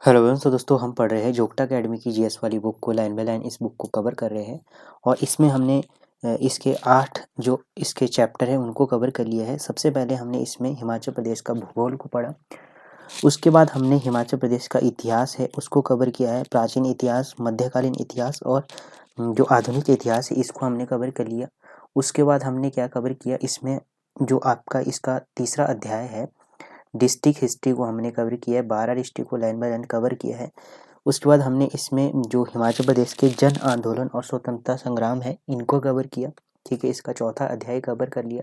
Hello everyone. तो दोस्तों हम पढ़ रहे हैं जोग्टा अकेडमी की जीएस वाली बुक को, लाइन बाय लाइन इस बुक को कवर कर रहे हैं। और इसमें हमने इसके 8 जो इसके चैप्टर हैं उनको कवर कर लिया है। सबसे पहले हमने इसमें हिमाचल प्रदेश का भूगोल को पढ़ा। उसके बाद हमने हिमाचल प्रदेश का इतिहास है उसको कवर किया है। प्राचीन इतिहास, मध्यकालीन इतिहास और जो आधुनिक इतिहास है इसको हमने कवर कर लिया। उसके बाद हमने क्या कवर किया, इसमें जो आपका इसका तीसरा अध्याय है डिस्ट्रिक्ट हिस्ट्री को हमने कवर किया है। 12 डिस्ट्रिक्ट को लाइन बाय लाइन कवर किया है। उसके बाद हमने इसमें जो हिमाचल प्रदेश के जन आंदोलन और स्वतंत्रता संग्राम है इनको कवर किया। ठीक है, इसका चौथा अध्याय कवर कर लिया।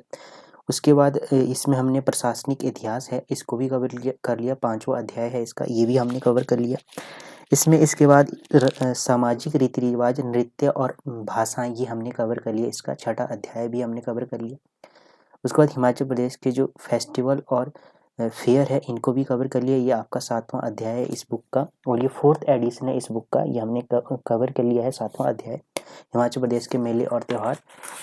उसके बाद इसमें हमने प्रशासनिक इतिहास है इसको भी कवर कर लिया। 5वां अध्याय है इसका, ये भी हमने कवर कर लिया। इसमें इसके बाद सामाजिक रीति रिवाज, नृत्य और भाषाएं ये हमने कवर कर लिया। इसका 6ठा अध्याय भी हमने कवर कर लिया। उसके बाद हिमाचल प्रदेश के जो फेस्टिवल और फेयर है इनको भी कवर कर लिया। ये आपका 7वां अध्याय है इस बुक का और ये 4th एडिशन है इस बुक का। ये हमने कवर कर लिया है 7वां अध्याय, हिमाचल प्रदेश के मेले और त्यौहार।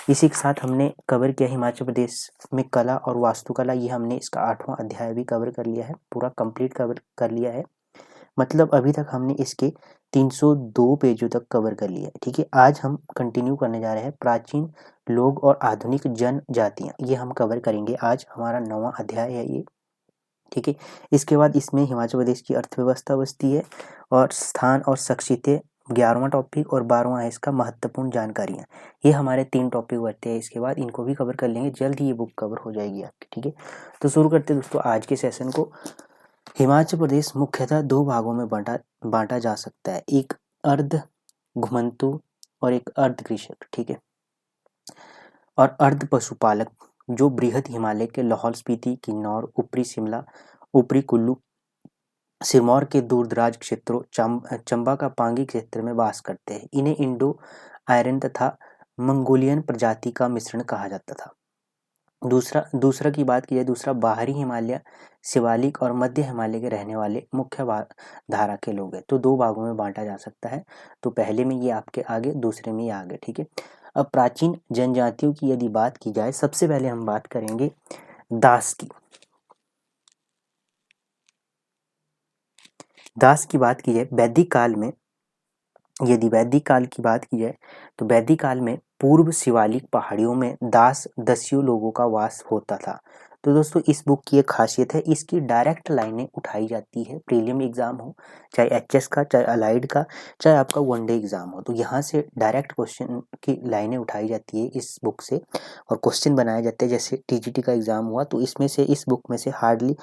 इसी के साथ हमने कवर किया हिमाचल प्रदेश में कला और वास्तुकला, ये हमने इसका 8वां अध्याय भी कवर कर लिया है, पूरा कंप्लीट कवर कर लिया है। मतलब अभी तक हमने इसके 302 पेजों तक कवर कर लिया है। ठीक है, आज हम कंटिन्यू करने जा रहे हैं प्राचीन लोग और आधुनिक जनजातियाँ, ये हम कवर करेंगे। आज हमारा 9वां अध्याय है ये। ठीक है, इसके बाद इसमें हिमाचल प्रदेश की अर्थव्यवस्था बसती है और स्थान और शख्सियतें 11वां टॉपिक और 12वां है इसका महत्वपूर्ण जानकारियाँ। ये हमारे 3 टॉपिक बढ़ते हैं। इसके बाद इनको भी कवर कर लेंगे, जल्द ही ये बुक कवर हो जाएगी आपकी। ठीक है, तो शुरू करते हैं दोस्तों आज के सेशन को। हिमाचल प्रदेश मुख्यतः 2 भागों में बांटा जा सकता है, एक अर्ध घुमंतु और एक अर्ध कृषक। ठीक है, और अर्ध पशुपालक जो बृहद हिमालय के लाहौल स्पीति, किन्नौर, ऊपरी शिमला, ऊपरी कुल्लू, सिरमौर के दूरदराज क्षेत्रों, चंबा का पांगी क्षेत्र में वास करते हैं। इन्हें इंडो आयरन तथा मंगोलियन प्रजाति का मिश्रण कहा जाता था। दूसरा की बात की जाए, दूसरा बाहरी हिमालय, शिवालिक और मध्य हिमालय के रहने वाले मुख्य धारा के लोग हैं। तो 2 भागों में बांटा जा सकता है। तो पहले में ये आपके आगे, दूसरे में ये आगे। ठीक है, अब प्राचीन जनजातियों की यदि बात की जाए, सबसे पहले हम बात करेंगे दास की। दास की बात की जाए वैदिक काल में, यदि वैदिक काल की बात की जाए तो वैदिक काल में पूर्व शिवालिक पहाड़ियों में दास दस्यु लोगों का वास होता था। तो दोस्तों इस बुक की एक खासियत है, इसकी डायरेक्ट लाइनें उठाई जाती है। प्रीलिम एग्जाम हो, चाहे एचएस का, चाहे अलाइड का, चाहे आपका वनडे एग्जाम हो, तो यहाँ से डायरेक्ट क्वेश्चन की लाइनें उठाई जाती है इस बुक से और क्वेश्चन बनाए जाते हैं। जैसे टीजीटी का एग्जाम हुआ तो इसमें से, इस बुक में से हार्डली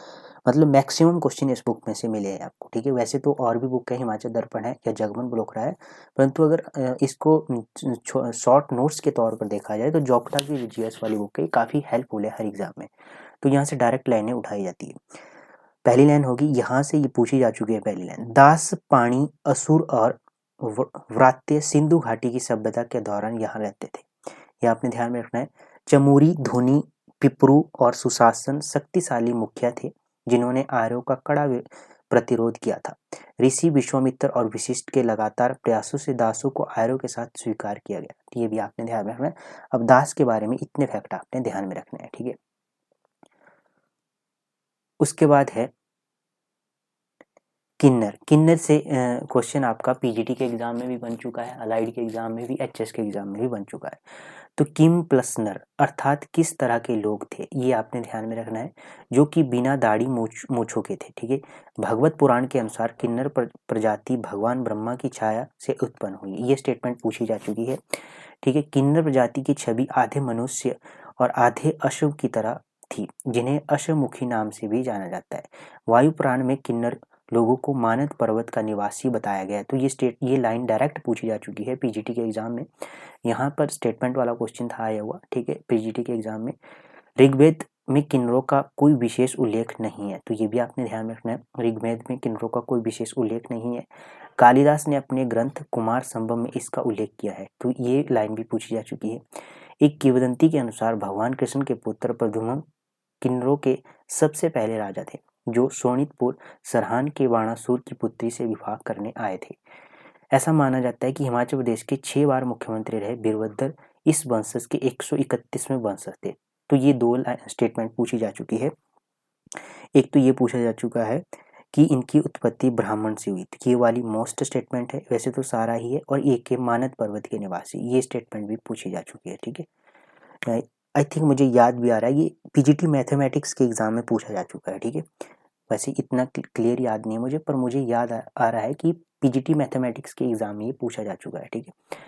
मतलब मैक्सिमम क्वेश्चन इस बुक में से मिले हैं आपको। ठीक है, वैसे तो और भी बुक है, हिमाचल दर्पण है या जगमन बलोकरा है, परंतु अगर इसको शॉर्ट नोट्स के तौर पर देखा जाए तो जोग्टा की जीएस वाली बुक है, काफ़ी हेल्पफुल है हर एग्जाम में। तो यहाँ से डायरेक्ट लाइनें उठाई जाती है। पहली लाइन होगी, यहाँ से ये पूछी जा चुकी है पहली लाइन, दास पाणी असुर और व्रात्य सिंधु घाटी की सभ्यता के दौरान यहाँ रहते थे। ये आपने ध्यान में रखना है। चमूरी, धुनी, पिपरू और सुशासन शक्तिशाली मुखिया थे जिन्होंने आर्यों का कड़ा प्रतिरोध किया था। ऋषि विश्वामित्र और वशिष्ठ के लगातार प्रयासों से दासों को आर्यों के साथ स्वीकार किया गया। तो ये भी आपने ध्यान में रखना है। अब दास के बारे में इतने फैक्ट आपने ध्यान में रखने हैं। ठीक है, उसके बाद है किन्नर। किन्नर से क्वेश्चन आपका पीजीटी के एग्जाम में भी बन चुका है, अलाइड के एग्जाम में भी, एचएस के एग्जाम में भी बन चुका है। तो किम प्लस नर अर्थात किस तरह के लोग थे, ये आपने ध्यान में रखना है, जो कि बिना दाढ़ी मूछों के थे। ठीक है, भगवत पुराण के अनुसार किन्नर प्रजाति भगवान ब्रह्मा की छाया से उत्पन्न हुई, ये स्टेटमेंट पूछी जा चुकी है। ठीक है, किन्नर प्रजाति की छवि आधे मनुष्य और आधे अश्व की तरह थी, जिन्हें अश्वमुखी नाम से भी जाना जाता है। वायु पुराण में किन्नर लोगों को मानद पर्वत का निवासी बताया गया है। तो ये लाइन डायरेक्ट पूछी जा चुकी है पीजीटी के एग्जाम में, यहाँ पर स्टेटमेंट वाला क्वेश्चन था आया हुआ। ठीक है, पीजीटी के एग्जाम में ऋग्वेद में किन्नरों का कोई विशेष उल्लेख नहीं है, तो ये भी आपने ध्यान में रखना है, ऋग्वेद में किन्नरों का कोई विशेष उल्लेख नहीं है। कालिदास ने अपने ग्रंथ कुमार संभव में इसका उल्लेख किया है, तो ये लाइन भी पूछी जा चुकी है। एक किंवदंती के अनुसार भगवान कृष्ण के पुत्र प्रद्युम्न किन्नरों के सबसे पहले राजा थे, जो शोणितपुर सरहान के बाणासुर की पुत्री से विवाह करने आए थे। ऐसा माना जाता है कि हिमाचल प्रदेश के 6 बार मुख्यमंत्री रहे वीरभद्र इस वंशज के 131वें वंशज थे। तो ये 2 स्टेटमेंट पूछी जा चुकी है। एक तो ये पूछा जा चुका है कि इनकी उत्पत्ति ब्राह्मण से हुई थी। ये वाली मोस्ट स्टेटमेंट है, वैसे तो सारा ही है। और एक के मानद पर्वत के निवासी, ये स्टेटमेंट भी पूछी जा चुकी है। ठीक है, आई थिंक मुझे याद भी आ रहा है, ये पीजीटी मैथमेटिक्स के एग्ज़ाम में पूछा जा चुका है। ठीक है, वैसे इतना क्लियर याद नहीं है मुझे, पर मुझे याद आ रहा है कि पीजीटी मैथमेटिक्स के एग्ज़ाम में ये पूछा जा चुका है। ठीक है,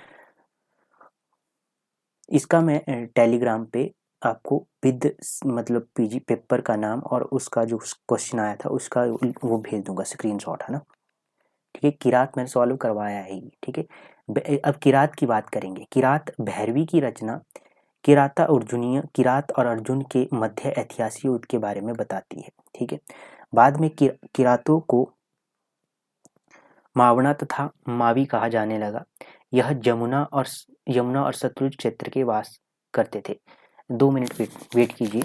इसका मैं टेलीग्राम पे आपको विद मतलब पीजी पेपर का नाम और उसका जो क्वेश्चन आया था उसका वो भेज दूंगा स्क्रीनशॉट, है ना। ठीक है, किरात मैंने सॉल्व करवाया है। ठीक है, अब किरात की बात करेंगे। किरात भैरवी की रचना किराता अर्जुनीय, किरात और अर्जुन के मध्य ऐतिहासिक युद्ध के बारे में बताती है। ठीक है, बाद में किरातों को मावना तथा मावी कहा जाने लगा। यह यमुना और सतलुज क्षेत्र के वास करते थे। 2 मिनट वेट कीजिए।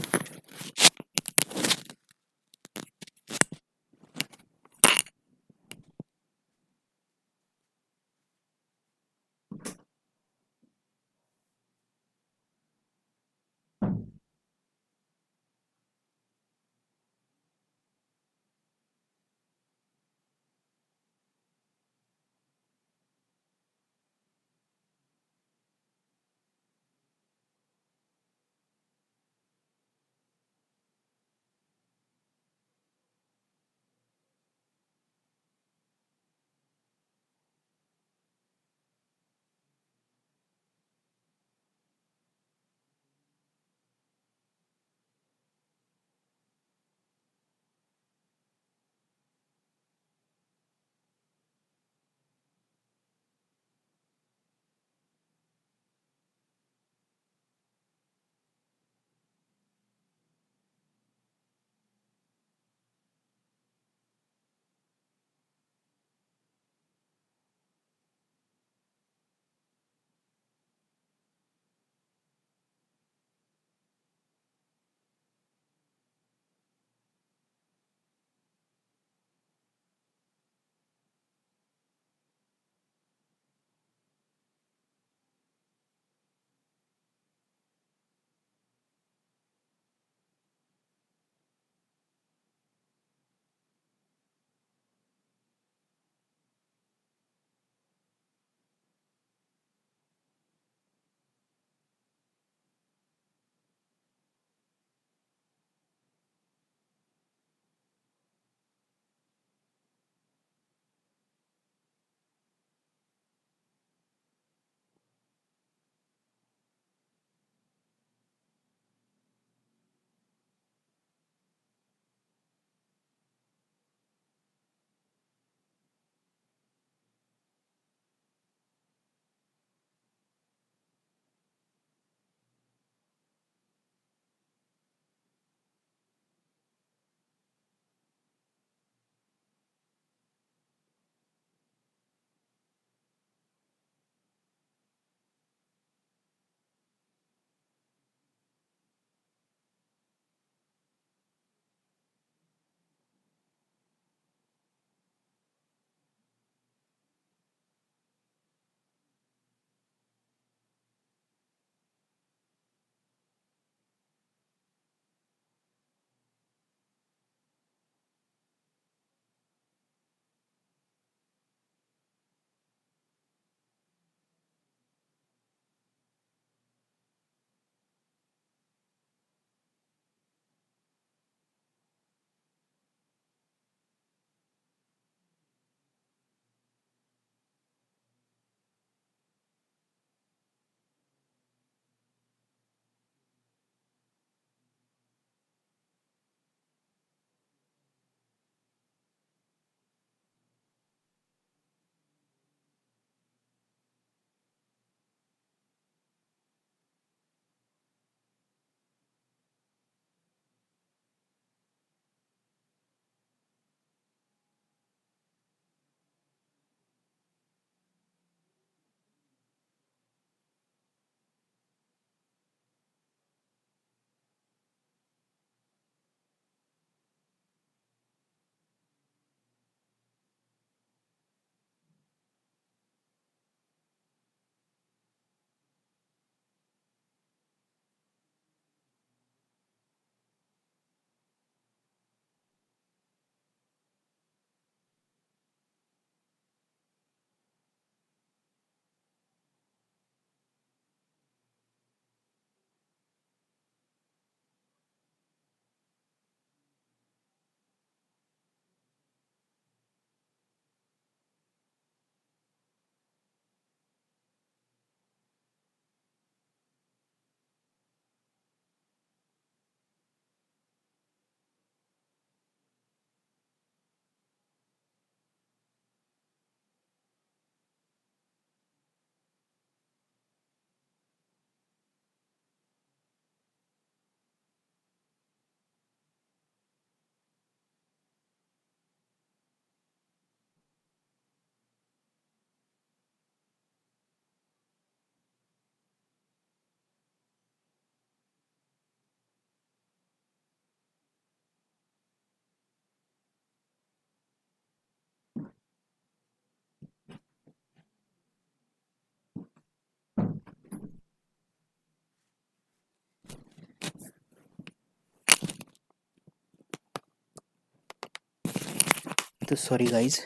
तो सॉरी गाइज,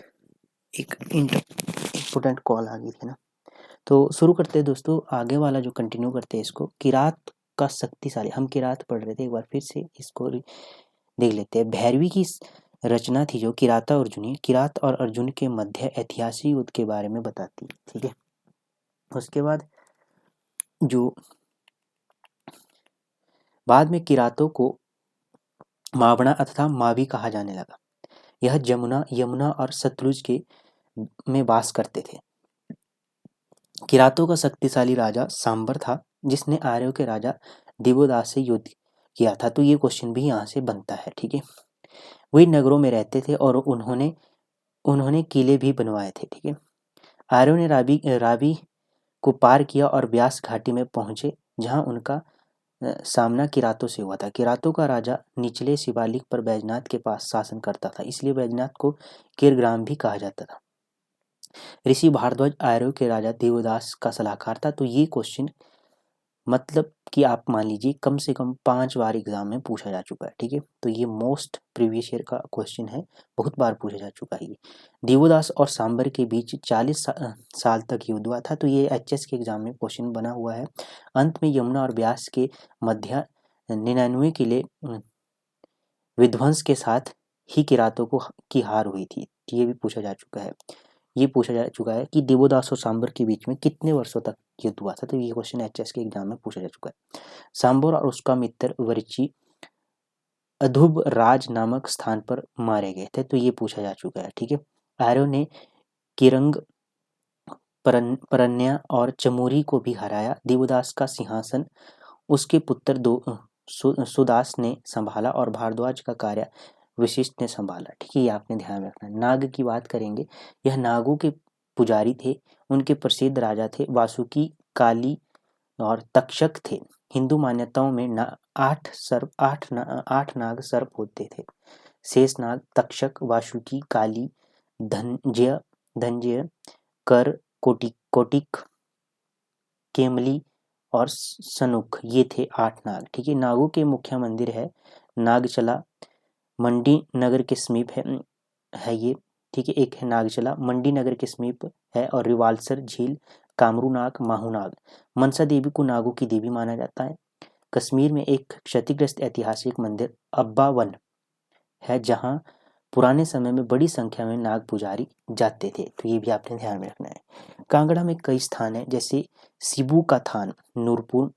एक इम्पोर्टेंट कॉल आ गई थी ना। तो शुरू करते हैं दोस्तों, आगे वाला जो कंटिन्यू करते हैं इसको। किरात का शक्तिशाली, हम किरात पढ़ रहे थे, एक बार फिर से इसको देख लेते हैं। भैरवी की रचना थी जो किराता अर्जुनी, किरात और अर्जुन के मध्य ऐतिहासिक युद्ध के बारे में बताती, ठीक है। उसके जो बाद में किरातों को मावना तथा मावी कहा जाने लगा। यह यमुना और सतलुज के में वास करते थे। किरातों का शक्तिशाली राजा सांबर था, जिसने आर्यों के राजा दिवोदास से युद्ध किया था। तो ये क्वेश्चन भी यहाँ से बनता है, ठीक है। वे नगरों में रहते थे और उन्होंने किले भी बनवाए थे, ठीक है। आर्यों ने रावी को पार किया और ब्यास घाटी में पहुंचे, जहां उनका सामना किरातों से हुआ था। किरातों का राजा निचले शिवालिक पर बैजनाथ के पास शासन करता था, इसलिए बैजनाथ को किरग्राम भी कहा जाता था। ऋषि भारद्वाज आर्यों के राजा देवदास का सलाहकार था। तो ये क्वेश्चन मतलब कि आप मान लीजिए कम से कम 5 बार एग्जाम में पूछा जा चुका है, ठीक है। तो ये मोस्ट प्रीवियस ईयर का क्वेश्चन है, बहुत बार पूछा जा चुका है। ये देवदास और सांबर के बीच 40 साल तक युद्ध हुआ था। तो ये एचएस के एग्जाम में क्वेश्चन बना हुआ है। अंत में यमुना और ब्यास के मध्य 99 किले विध्वंस के साथ ही किरातों की हार हुई थी। ये भी पूछा जा चुका है। ये पूछा जा चुका है कि देवोदास और सांबर के बीच में कितने वर्षों तक युद्ध हुआ था। तो ये क्वेश्चन एचएस के एग्जाम में पूछा जा चुका है। सांबर और उसका मित्र वरिची अधुब राज नामक स्थान पर मारे गए थे। तो ये पूछा जा चुका है, ठीक है। आर्यों ने किरंग, परन्या और चमोरी को भी हराया। देवदास का सिंहासन उसके पुत्र सुदास ने संभाला और भारद्वाज का कार्य वशिष्ठ ने संभाला, ठीक है। ये आपने ध्यान रखना। नाग की बात करेंगे, यह नागों के पुजारी थे। उनके प्रसिद्ध राजा थे वासुकी, काली और तक्षक थे। हिंदू मान्यताओं में 8 नाग सर्प होते थे। शेषनाग, तक्षक, वासुकी, काली, धंजय, कर, कोटिक, केमली और सनुख, ये थे 8 नाग, ठीक है। नागों के मुख्य मंदिर है नागचला, मंडी नगर के समीप है ये, ठीक है। एक है नागचला, मंडी नगर के समीप है, और रिवाल्सर झील, कामरूनाग, माहूनाग। मनसा देवी को नागों की देवी माना जाता है। कश्मीर में एक क्षतिग्रस्त ऐतिहासिक मंदिर अब्बा वन है, जहाँ पुराने समय में बड़ी संख्या में नाग पुजारी जाते थे। तो ये भी आपने ध्यान में रखना है। कांगड़ा में कई स्थान है, जैसे सिबू का थान नूरपुर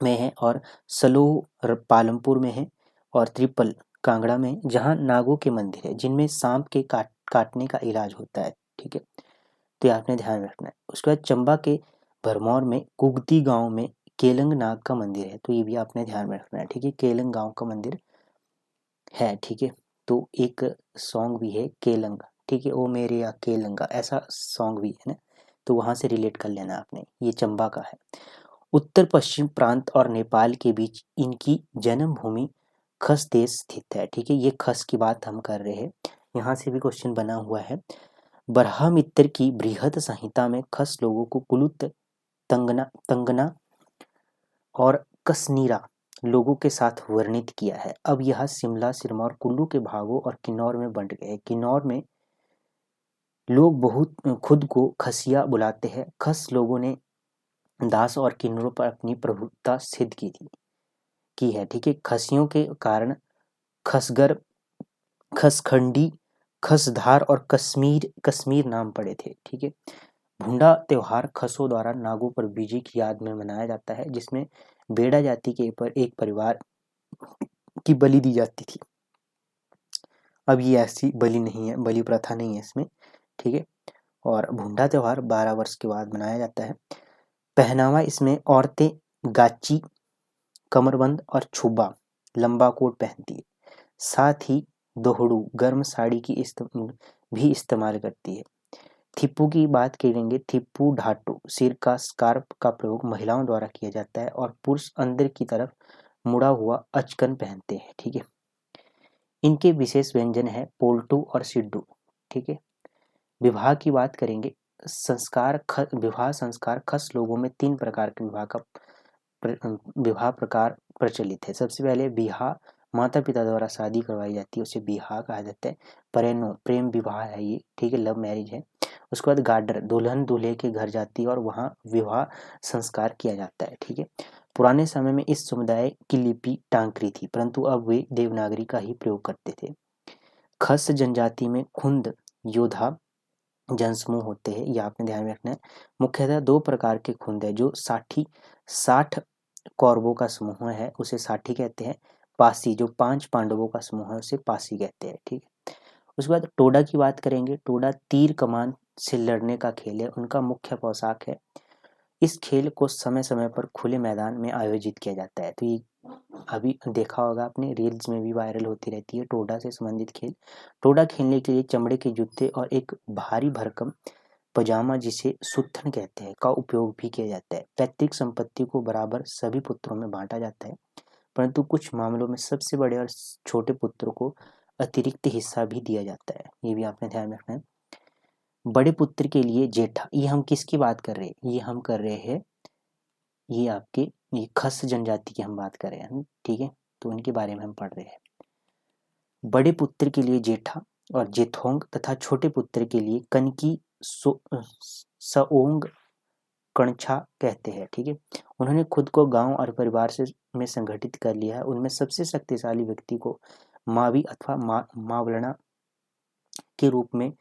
में है, और सलोह पालमपुर में है, और त्रिपल कांगड़ा में, जहाँ नागों के मंदिर है, जिनमें सांप के काटने का इलाज होता है, ठीक है। तो ये आपने ध्यान रखना है। उसके बाद चंबा के भरमौर में कुगती गांव में केलंग नाग का मंदिर है। तो ये भी आपने ध्यान में रखना है, ठीक है। केलंग गांव का मंदिर है, ठीक है। तो एक सॉन्ग भी है केलंग, ठीक है, ओ मेरे या केलंगा, ऐसा सॉन्ग भी है ना। तो वहां से रिलेट कर लेना आपने। ये चंबा का है। उत्तर पश्चिम प्रांत और नेपाल के बीच इनकी जन्मभूमि खस देश स्थित है, ठीक है। ये खस की बात हम कर रहे हैं, यहाँ से भी क्वेश्चन बना हुआ है। बरहामित्र की बृहद संहिता में खस लोगों को कुलुत, तंगना और कसनीरा लोगों के साथ वर्णित किया है। अब यह शिमला, सिरमौर, कुल्लू के भागों और किन्नौर में बंट गए। किन्नौर में लोग बहुत खुद को खसिया बुलाते हैं। खस लोगों ने दास और किन्नरों पर अपनी प्रभुत्ता सिद्ध की है, ठीक है। खसियों के कारण खसगर, खसखंडी, खसधार और कश्मीर नाम पड़े थे, ठीक है। भुंडा त्योहार खसों द्वारा नागों पर विजय की याद में मनाया जाता है, जिसमें बेड़ा जाति के पर एक परिवार की बलि दी जाती थी। अब ये ऐसी बलि नहीं है, बलि प्रथा नहीं है इसमें, ठीक है। और भुंडा त्योहार 12 वर्ष के बाद मनाया जाता है। पहनावा, इसमें औरतें गाची, कमरबंद और छुबा, लंबा कोट पहनती है। साथ ही दोहड़ू, गर्म साड़ी की भी इस्तेमाल करती है। थिप्पू की बात करेंगे, थिप्पू ढाटू, सिर का स्कार्फ का प्रयोग महिलाओं द्वारा किया जाता है, और पुरुष अंदर की तरफ मुड़ा हुआ अचकन पहनते हैं, ठीक है। इनके विशेष व्यंजन है पोल्टू और सिड्डू, ठीक है। विवाह की बात करेंगे, विवाह संस्कार खस लोगों में 3 प्रकार के विवाह प्रकार प्रचलित है। सबसे पहले माता पिता द्वारा शादी करवाई जाती है उसे बिहार कहा जाता है। परेनो प्रेम विवाह है ये, ठीक है, लव मैरिज है। उसके बाद गाडर दुल्हन दूल्हे के घर जाती है और वहाँ विवाह संस्कार किया जाता है, ठीक है। पुराने समय में इस समुदाय की लिपि टांकरी थी, परंतु अब वे देवनागरी का ही प्रयोग करते थे। खस जनजाति में खुंद योद्धा जनसमूह होते हैं, ये आपने ध्यान में रखना है। मुख्यतः दो प्रकार के खुंद है, जो 60 कौरवों का समूह है उसे साठी कहते हैं। पासी जो 5 पांडवों का समूह है उसे पासी कहते हैं, ठीक है। उसके बाद टोडा की बात करेंगे। टोडा तीर कमान से लड़ने का खेल है, उनका मुख्य पोशाक है। इस खेल को समय समय पर खुले मैदान में आयोजित किया जाता है। तो ये अभी देखा होगा आपने, रील्स में भी वायरल होती रहती है टोडा से संबंधित खेल। टोडा खेलने के लिए चमड़े के जूते और एक भारी भरकम पजामा, जिसे सुत्थन कहते हैं, का उपयोग भी किया जाता है। पैतृक संपत्ति को बराबर सभी पुत्रों में बांटा जाता है, परंतु कुछ मामलों में सबसे बड़े और छोटे पुत्र को अतिरिक्त हिस्सा भी दिया जाता है, ये भी आपने ध्यान रखना है। बड़े पुत्र के लिए जेठा, ये हम किसकी बात कर रहे हैं, ये हम कर रहे हैं, ये आपके ये खस जनजाति की हम बात कर रहे हैं, ठीक है। तो उनके बारे में हम पढ़ रहे हैं। बड़े पुत्र के लिए जेठा और जेथोंग तथा छोटे पुत्र के लिए कनकी सओंग कणछा कहते हैं, ठीक है। उन्होंने खुद को गांव और परिवार से में संगठित कर लिया है। उनमें सबसे शक्तिशाली व्यक्ति को मावी अथवा मावलना के रूप में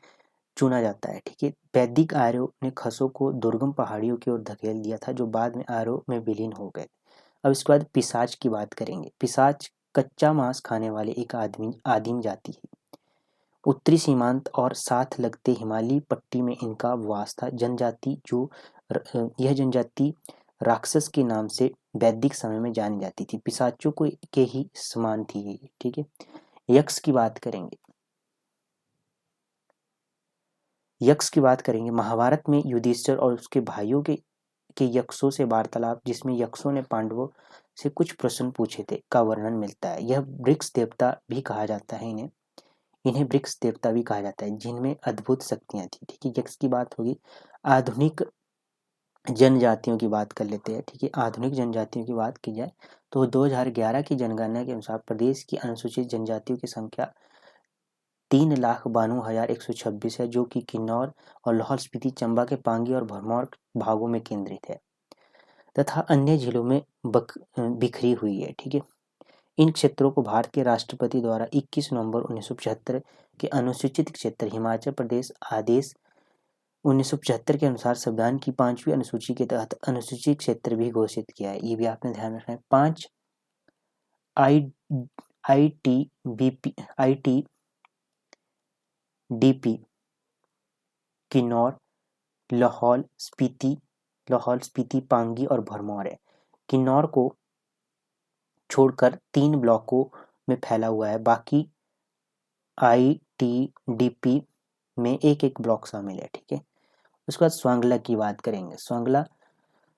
चुना जाता है, ठीक है। वैदिक आर्यों ने खसों को दुर्गम पहाड़ियों की ओर धकेल दिया था, जो बाद में आर्यों में विलीन हो गए। अब इसके बाद पिशाच की बात करेंगे। पिशाच कच्चा मांस खाने वाले एक आदिम जाति है। उत्तरी सीमांत और साथ लगते हिमालयी पट्टी में इनका वास था। यह जनजाति राक्षस के नाम से वैदिक समय में जानी जाती थी। पिशाचों को के ही समान थी ये, ठीक है। यक्ष की बात करेंगे। यक्ष की बात करेंगे। महाभारत में युधिष्ठिर और उसके भाइयों के यक्षों से वार्तालाप, जिसमें यक्षों ने पांडवों से कुछ प्रश्न पूछे थे, का वर्णन मिलता है। यह वृक्ष देवता भी कहा जाता है, इन्हें वृक्ष देवता भी कहा जाता है, जिनमें अद्भुत शक्तियां थी, ठीक है। यक्ष की बात होगी। आधुनिक जनजातियों की बात कर लेते हैं, ठीक है। आधुनिक जनजातियों की बात की जाए तो 2011 की जनगणना के अनुसार प्रदेश की अनुसूचित जनजातियों की संख्या 3,92,126 है, जो कि किन्नौर और लाहौल स्पीति, चंबा के पांगी और भरमौर भागों में केंद्रित है तथा अन्य जिलों में बिखरी हुई है, ठीक है। इन क्षेत्रों को भारत के राष्ट्रपति द्वारा 21 नवंबर 1975 के अनुसूचित क्षेत्र हिमाचल प्रदेश आदेश 1975 के अनुसार संविधान की 5वीं अनुसूची के तहत अनुसूचित क्षेत्र भी घोषित किया है, ये भी आपने ध्यान रखना है। 5 ITDP किन्नौर, लाहौल स्पीति, पांगी और भरमौर है। किन्नौर को छोड़कर 3 ब्लॉकों में फैला हुआ है, बाकी ITDP में एक ब्लॉक शामिल है, ठीक है। उसके बाद स्वांगला की बात करेंगे।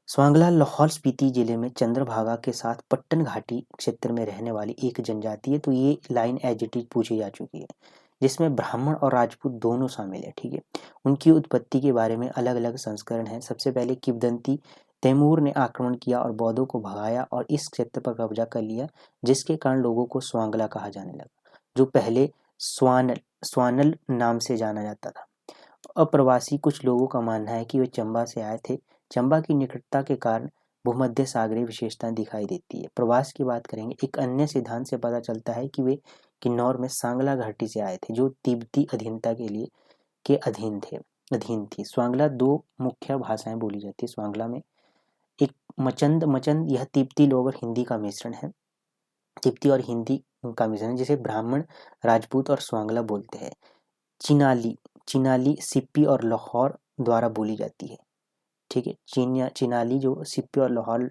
स्वांगला लाहौल स्पीति जिले में चंद्रभागा के साथ पट्टन घाटी क्षेत्र में रहने वाली एक जनजाति है। तो ये लाइन एज इट इज पूछी जा चुकी है, जिसमें ब्राह्मण और राजपूत दोनों शामिल है, ठीक है। उनकी उत्पत्ति के बारे में अलग अलग संस्करण हैं। सबसे पहले किंवदंती तैमूर ने आक्रमण किया और बौद्धों को भगाया और इस क्षेत्र पर कब्जा कर लिया, जिसके कारण लोगों को स्वांगला कहा जाने लगा, जो पहले स्वानल नाम से जाना जाता था। अप्रवासी कुछ लोगों का मानना है कि वे चंबा से आए थे। चंबा की निकटता के कारण भूमध्य सागरीय विशेषताएं दिखाई देती है। प्रवास की बात करेंगे। एक अन्य सिद्धांत से पता चलता है कि वे किन्नौर में सांगला घाटी से आए थे, जो तिब्बती अधीनता के अधीन थी। स्वांगला 2 मुख्य भाषाएं बोली जाती है स्वांगला में। एक मचंद यह तिब्बती लोग और हिंदी का मिश्रण है, तिब्बती और हिंदी का मिश्रण, जिसे ब्राह्मण, राजपूत और स्वांगला बोलते हैं। चिनाली सिप्पी और लाहौर द्वारा बोली जाती है, ठीक है। चिनाली जो सिप्पी और लाहौर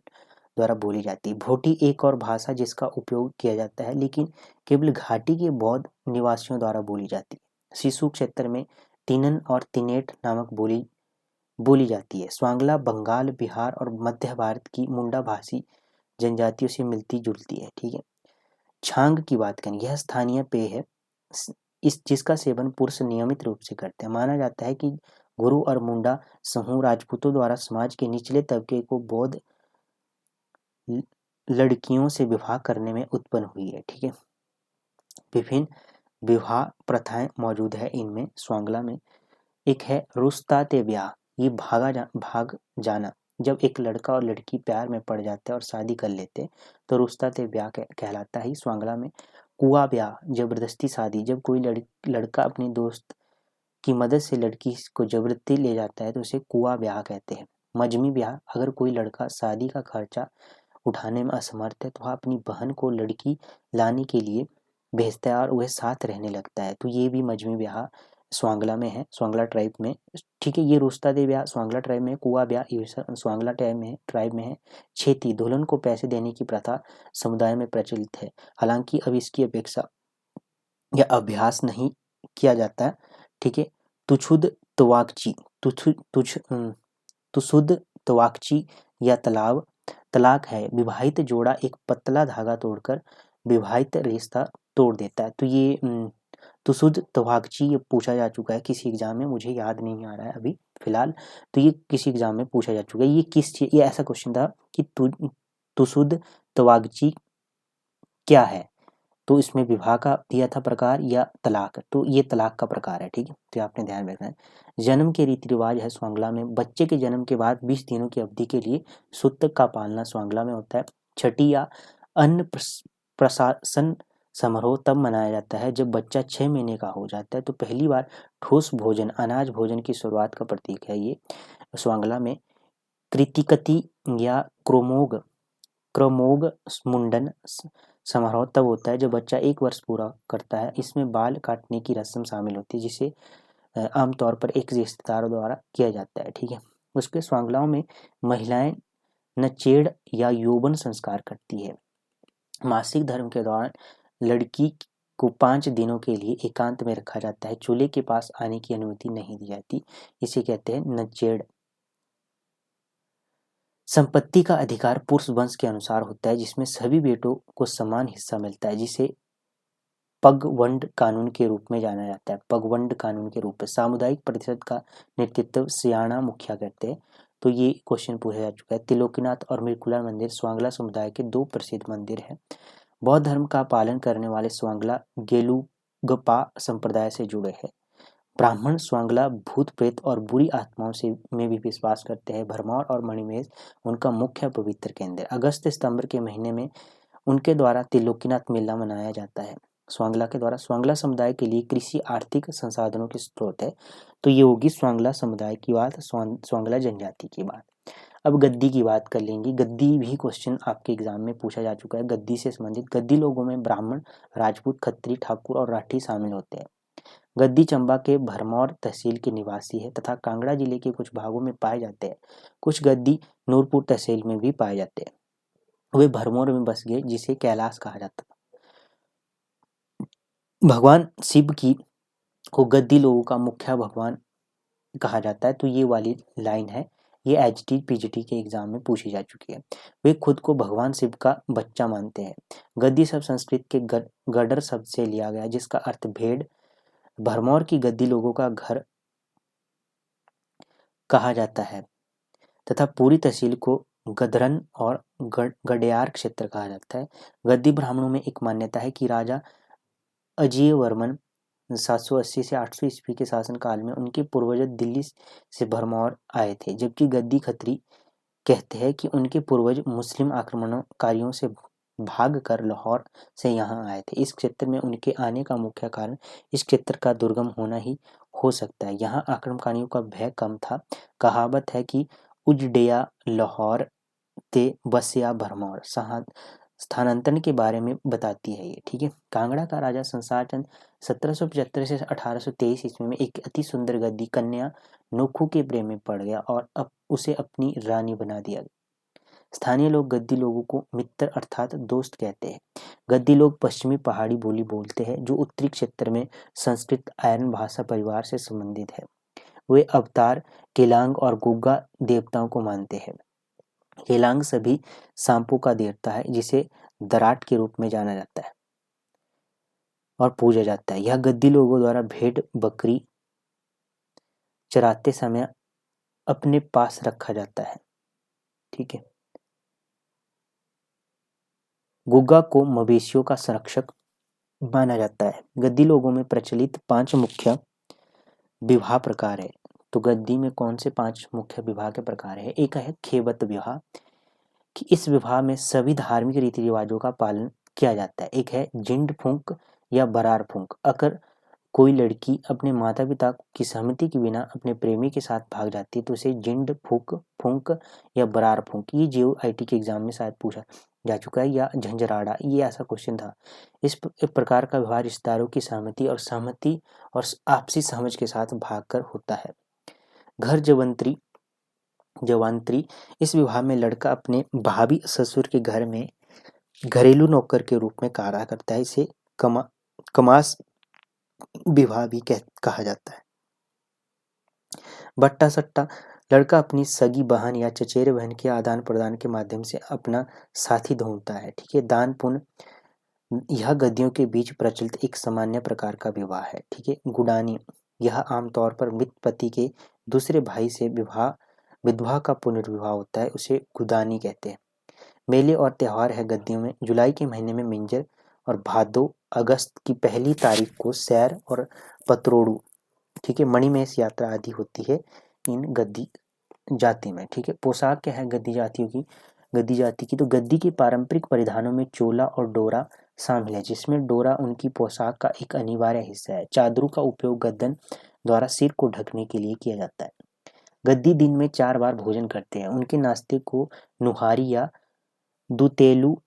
द्वारा बोली जाती है। भोटी एक और भाषा जिसका उपयोग किया जाता है, लेकिन केवल घाटी के बौद्ध निवासियों द्वारा बोली जाती है। सिसु क्षेत्र में तिनन और तिनेट नामक बोली जाती है। स्वांगला बंगाल, बिहार और मध्य भारत की मुंडा भाषी जनजातियों से मिलती जुलती है, ठीक है। छांग की बात करें। यह स्थानीय पेय है, जिसका सेवन पुरुष नियमित रूप से करते हैं। माना जाता है कि गुरु और मुंडा समूह राजपूतों द्वारा समाज के निचले तबके को बौद्ध लड़कियों से विवाह करने में उत्पन्न हुई है, ठीक है। विभिन्न विवाह प्रथाएं मौजूद है इनमें स्वांगला में। एक है रुस्ता ते ब्याह, ये भाग जाना। जब एक लड़का और लड़की प्यार में पड़ जाते हैं और शादी कर लेते हैं तो रुस्ता ते ब्याह कहलाता है स्वांगला में। कुआ ब्याह, जबरदस्ती शादी, जब कोई लड़का अपनी दोस्त की मदद से लड़की को जबरदस्ती ले जाता है तो उसे कुआ ब्याह कहते हैं। मजमी ब्याह, अगर कोई लड़का शादी का खर्चा उठाने में असमर्थ है तो वह अपनी बहन को लड़की लाने के लिए भेजता है और वह साथ रहने लगता है, तो ये भी मजमी ब्याह स्वांगला में है, स्वांगला ट्राइब में। ठीक है, ये रुस्ता दे ब्याह स्वांगला ट्राइब में, कुआ ब्याह ये स्वांगला ट्राइब में है। छेती, दुल्हन को पैसे देने की प्रथा समुदाय में प्रचलित है, हालांकि अब इसकी अपेक्षा या अभ्यास नहीं किया जाता है। ठीक है, तुछुद तवाकची, तुसुद तवाकची या तलाक है, विवाहित जोड़ा एक पतला धागा तोड़कर विवाहित रिश्ता तोड़ देता है। तो ये तुसुद तवाकची ये पूछा जा चुका है किसी एग्जाम में, मुझे याद नहीं आ रहा है अभी फिलहाल, तो ये किसी एग्जाम में पूछा जा चुका है। ये किस चीज, ये ऐसा क्वेश्चन था कि तुसुद तवाकची क्या है, तो इसमें विवाह का दिया था प्रकार या तलाक, तो ये तलाक का प्रकार है। ठीक है, तो आपने ध्यान रखना है। जन्म के रीति रिवाज है स्वांगला में, बच्चे के जन्म के बाद 20 दिनों की अवधि के लिए सूतक का पालना स्वांगला में होता है। छठी या अन्न प्रशासन समारोह तब मनाया जाता है जब बच्चा 6 महीने का हो जाता है, तो पहली बार ठोस भोजन अनाज भोजन की शुरुआत का प्रतीक है ये स्वांगला में। कृतिकति या क्रमोग मुंडन समारोह तब होता है जब बच्चा 1 वर्ष पूरा करता है, इसमें बाल काटने की रस्म शामिल होती है जिसे आमतौर पर एक रिश्तेदार द्वारा किया जाता है। ठीक है, उसके स्वांगलाओं में महिलाएं नचेड़ या यौवन संस्कार करती है। मासिक धर्म के दौरान लड़की को 5 दिनों के लिए एकांत में रखा जाता है, चूल्हे के पास आने की अनुमति नहीं दी जाती, इसे कहते हैं नचेड़। संपत्ति का अधिकार पुरुष वंश के अनुसार होता है जिसमें सभी बेटों को समान हिस्सा मिलता है, जिसे पगवंड कानून के रूप में जाना जाता है। पगवंड कानून के रूप में सामुदायिक परिषद का नेतृत्व सियाणा मुखिया करते हैं, तो ये क्वेश्चन पूछा जा चुका है। त्रिलोकीनाथ और मिरकुला मंदिर स्वांगला समुदाय के 2 प्रसिद्ध मंदिर हैं। बौद्ध धर्म का पालन करने वाले स्वांगला गेलुगपा संप्रदाय से जुड़े हैं। ब्राह्मण स्वांगला भूत प्रेत और बुरी आत्माओं से में भी विश्वास करते हैं। भरमौर और मणिमहेश उनका मुख्य पवित्र केंद्र। अगस्त सितंबर के महीने में उनके द्वारा त्रिलोकीनाथ मेला मनाया जाता है। स्वांगला के द्वारा स्वांगला समुदाय के लिए कृषि आर्थिक संसाधनों के स्रोत है, तो ये होगी स्वांगला समुदाय की बात, स्वांगला जनजाति की बात। अब गद्दी की बात कर लेंगे। गद्दी भी क्वेश्चन आपके एग्जाम में पूछा जा चुका है। गद्दी से संबंधित, गद्दी लोगों में ब्राह्मण, राजपूत, खत्री, ठाकुर और राठी शामिल होते हैं। गद्दी चंबा के भरमौर तहसील के निवासी है तथा कांगड़ा जिले के कुछ भागों में पाए जाते हैं। कुछ गद्दी नूरपुर तहसील में भी पाए जाते हैं। वे भरमौर में बस गए जिसे कैलाश कहा जाता था। भगवान शिव को गद्दी लोगों का मुख्य भगवान कहा जाता है, तो ये वाली लाइन है, ये एचटी पीजीटी के एग्जाम में पूछी जा चुकी है। वे खुद को भगवान शिव का बच्चा मानते हैं। गद्दी शब्द संस्कृत के गडर शब्द से लिया गया जिसका अर्थ भेड़। भरमौर की गद्दी लोगों का घर कहा जाता है तथा पूरी तहसील को गधरन और गडियार क्षेत्र कहा जाता है। गद्दी ब्राह्मणों में एक मान्यता है कि राजा अजय वर्मन 780 से 800 ईस्वी के शासनकाल में उनके पूर्वज दिल्ली से भरमौर आए थे, जबकि गद्दी खत्री कहते हैं कि उनके पूर्वज मुस्लिम आक्रमणकारियों से भाग कर लाहौर से यहाँ आए थे। इस क्षेत्र में उनके आने का मुख्य कारण इस क्षेत्र का दुर्गम होना ही हो सकता है। यहाँ आक्रमणकारियों का भय कम था। कहावत है कि उजडेया लाहौर ते बसिया भरमौर स्थानांतरण के बारे में बताती है ये। ठीक है, कांगड़ा का राजा संसार चंद 1775 से 1823 ईस्वी में एक अति सुंदर गद्दी कन्या नोखू के प्रेम में पड़ गया और उसे अपनी रानी बना दिया। स्थानीय लोग गद्दी लोगों को मित्र अर्थात दोस्त कहते हैं। गद्दी लोग पश्चिमी पहाड़ी बोली बोलते हैं जो उत्तरी क्षेत्र में संस्कृत आर्यन भाषा परिवार से संबंधित है। वे अवतार केलांग और गुग्गा देवताओं को मानते हैं। केलांग सभी सांपों का देवता है जिसे दराट के रूप में जाना जाता है और पूजा जाता है। यह गद्दी लोगों द्वारा भेड़ बकरी चराते समय अपने पास रखा जाता है। ठीक है, गुग्गा को मवेशियों का संरक्षक माना जाता है। गद्दी लोगों में प्रचलित 5 मुख्य विवाह प्रकार है। तो गद्दी में कौन से 5 मुख्य विवाह के प्रकार है? एक है खेवत विवाह, कि इस विवाह में सभी धार्मिक रीति रिवाजों का पालन किया जाता है। एक है जिंड फूंक या बरार फूंक, अगर कोई लड़की अपने माता पिता की सहमति के बिना अपने प्रेमी के साथ भाग जाती है तो उसे जिंड फूंक फूंक या बरार फूंक, ये JEO-IT के एग्जाम में शायद पूछा जा चुका है, या झंझराड़ा, ये ऐसा क्वेश्चन था। इस प्रकार का व्यवहार रिश्तेदारों की सहमति और आपसी समझ के साथ भागकर होता है। घर जवांतरी, इस विवाह में लड़का अपने भाभी ससुर के घर में घरेलू नौकर के रूप में कार्य करता है। इसे कमास विवाह भी कहा जाता है। बट्टा सट्टा, लड़का अपनी सगी बहन या चचेरे बहन के आदान प्रदान के माध्यम से अपना साथी ढूंढता है। ठीक है। दान पुण्य, यह गद्दियों के बीच प्रचलित एक सामान्य प्रकार का विवाह है। ठीक है। गुडानी, यह आमतौर पर मृत पति के दूसरे भाई से विधवा का पुनर्विवाह होता है, उसे गुदानी कहते हैं। मेले और त्यौहार है गद्दियों में। जुलाई के महीने में मिंजर और भादो अगस्त की पहली तारीख को सैर और पतरोड़ू, ठीक है, मणिमहेश यात्रा आदि होती है इन गद्दी जाति में। ठीक है। पोशाक क्या है गद्दी जाति की? तो गद्दी के पारंपरिक परिधानों में चोला और डोरा शामिल है, जिसमें डोरा उनकी पोशाक का एक अनिवार्य हिस्सा है। चादरों का उपयोग गद्दन द्वारा सिर को ढकने के लिए किया जाता है। गद्दी दिन में 4 बार भोजन करते हैं। उनके नाश्ते को नुहारी या दुतेलू